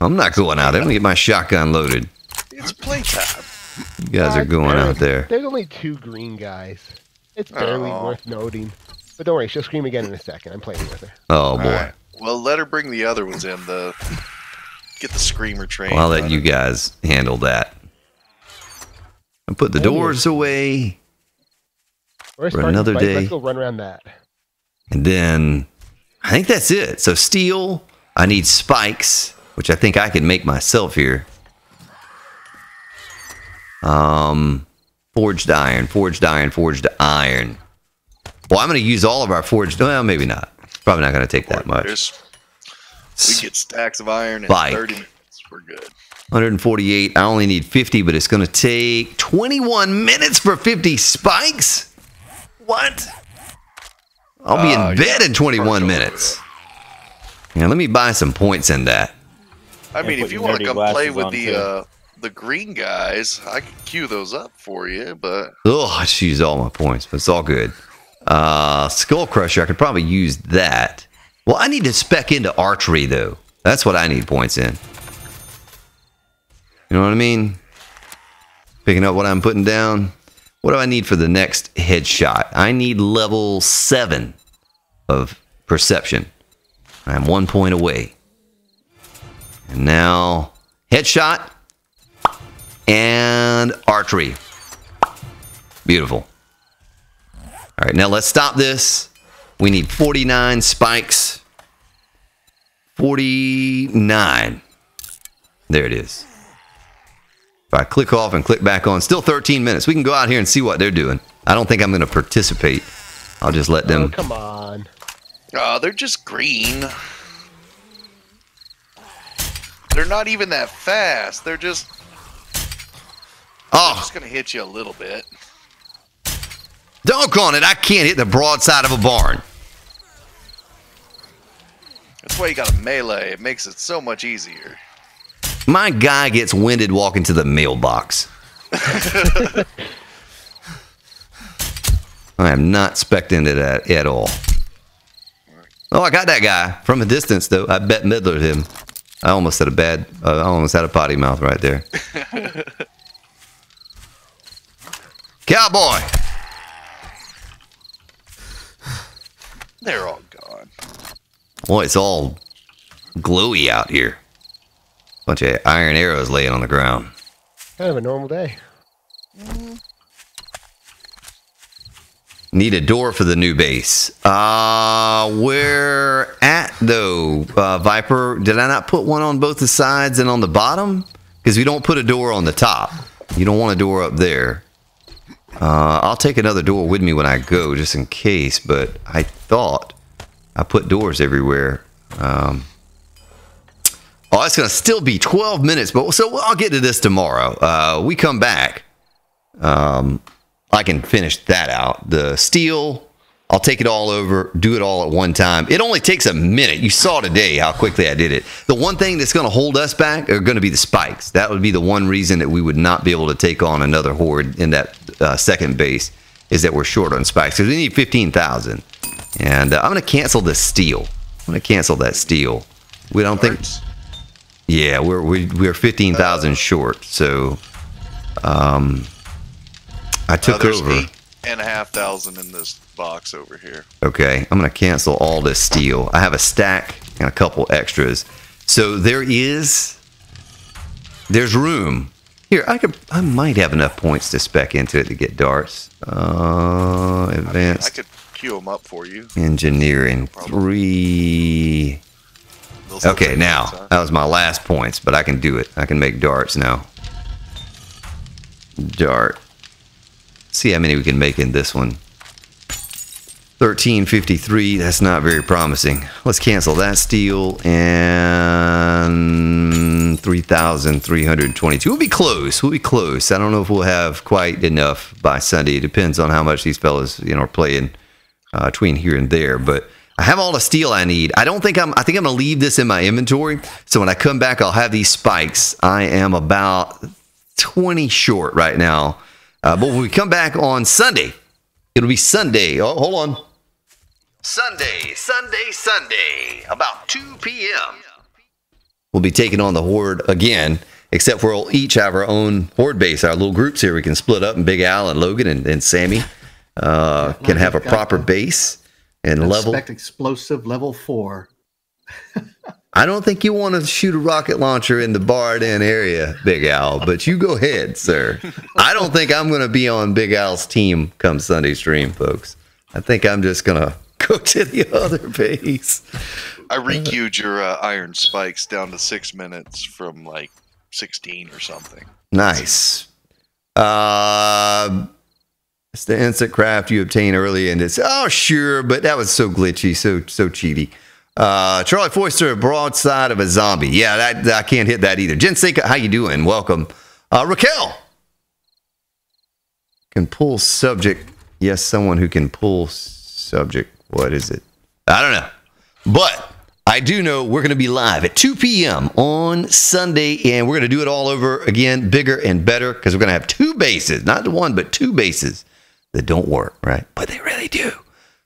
I'm not going out there. I'm gonna get my shotgun loaded. It's playtime. You guys are going out there. There's only 2 green guys. It's barely worth noting. But don't worry, she'll scream again in a second. I'm playing with her. Oh boy. Right. Well, let her bring the other ones in. Get the screamer train. Well, I'll let you guys handle that. And put the doors away for another day. Let's go run around that. And then I think that's it. So steel, I need spikes, which I think I can make myself here. Forged iron, forged iron, forged iron. Well, I'm going to use all of our forged. Well, maybe not. Probably not going to take that much. We get stacks of iron in Spike. 30 minutes. We're good. 148. I only need 50, but it's going to take 21 minutes for 50 spikes? What? I'll be in bed in 21 minutes. Yeah, let me buy some points in that. I mean, if you want to come play with the green guys, I can queue those up for you, but... Oh, I just used all my points, but it's all good. Skull Crusher, I could probably use that. Well, I need to spec into archery, though. That's what I need points in. You know what I mean? Picking up what I'm putting down. What do I need for the next headshot? I need level 7 of perception. I'm 1 point away. And now, headshot and archery. Beautiful. All right, now let's stop this. We need 49 spikes. 49. There it is. If I click off and click back on, still 13 minutes. We can go out here and see what they're doing. I don't think I'm going to participate. I'll just let them. Oh, come on. Oh, they're just green. They're not even that fast. They're just... Oh. They're just going to hit you a little bit. Doggone it, I can't hit the broadside of a barn. That's why you got a melee. It makes it so much easier. My guy gets winded walking to the mailbox. I am not spec'd into that at all. Oh, I got that guy from a distance, though. I bet middlered him. I almost had a potty mouth right there. Cowboy! They're all gone. Boy, it's all glowy out here. Bunch of iron arrows laying on the ground. Kind of a normal day. Need a door for the new base. Where at, though, Viper? Did I not put one on both the sides and on the bottom? Because we don't put a door on the top. You don't want a door up there. I'll take another door with me when I go, just in case. But I thought I put doors everywhere. Oh, it's going to still be 12 minutes. But so I'll get to this tomorrow. We come back. I can finish that out. The steel, I'll take it all over, do it all at one time. It only takes a minute. You saw today how quickly I did it. The one thing that's going to hold us back are going to be the spikes. That would be the one reason that we would not be able to take on another horde in that second base, is that we're short on spikes. Because we need 15,000. And I'm going to cancel the steel. I'm going to cancel that steel. We don't think... Yeah, we're 15,000 short. So... I took over. 8,500 in this box over here. Okay, I'm gonna cancel all this steel. I have a stack and a couple extras. So there's room. Here, I might have enough points to spec into it to get darts. Advanced. I could queue them up for you. Engineering 3. Okay, now that was my last points, but I can do it. I can make darts now. Dart. See how many we can make in this one. 1353. That's not very promising. Let's cancel that steel and 3,322. We'll be close. We'll be close. I don't know if we'll have quite enough by Sunday. It depends on how much these fellas, are playing between here and there. But I have all the steel I need. I think I'm gonna leave this in my inventory. So when I come back, I'll have these spikes. I am about 20 short right now. But when we come back on Sunday, it'll be Sunday. Oh, hold on. Sunday, about 2 p.m. We'll be taking on the Horde again, except for we'll each have our own Horde base. Our little groups here, we can split up, and Big Al and Logan and Sammy can have a proper base and level. Expect explosive level 4. I don't think you want to shoot a rocket launcher in the barred in area, Big Al, but you go ahead, sir. I don't think I'm going to be on Big Al's team come Sunday stream, folks. I think I'm just going to go to the other base. I requeued your iron spikes down to 6 minutes from like 16 or something. Nice. It's the instant craft you obtain early, and it's sure, but that was so glitchy, so cheaty. Charlie Foister, broadside of a zombie. Yeah, I can't hit that either. Jen Seika, how you doing? Welcome. Raquel can pull subject. Yes, someone who can pull subject. What is it? I don't know. But I do know we're going to be live at 2 p.m. on Sunday, and we're going to do it all over again, bigger and better, because we're going to have 2 bases, not one, but 2 bases that don't work, right? But they really do.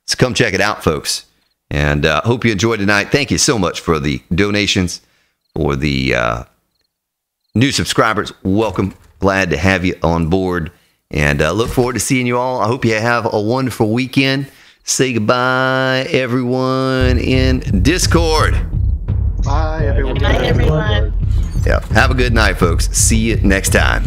So come check it out, folks. And hope you enjoyed tonight. Thank you so much for the donations, for the new subscribers. Welcome. Glad to have you on board. And look forward to seeing you all. I hope you have a wonderful weekend. Say goodbye, everyone in Discord. Bye, everyone. Good night, everyone. Yeah. Have a good night, folks. See you next time.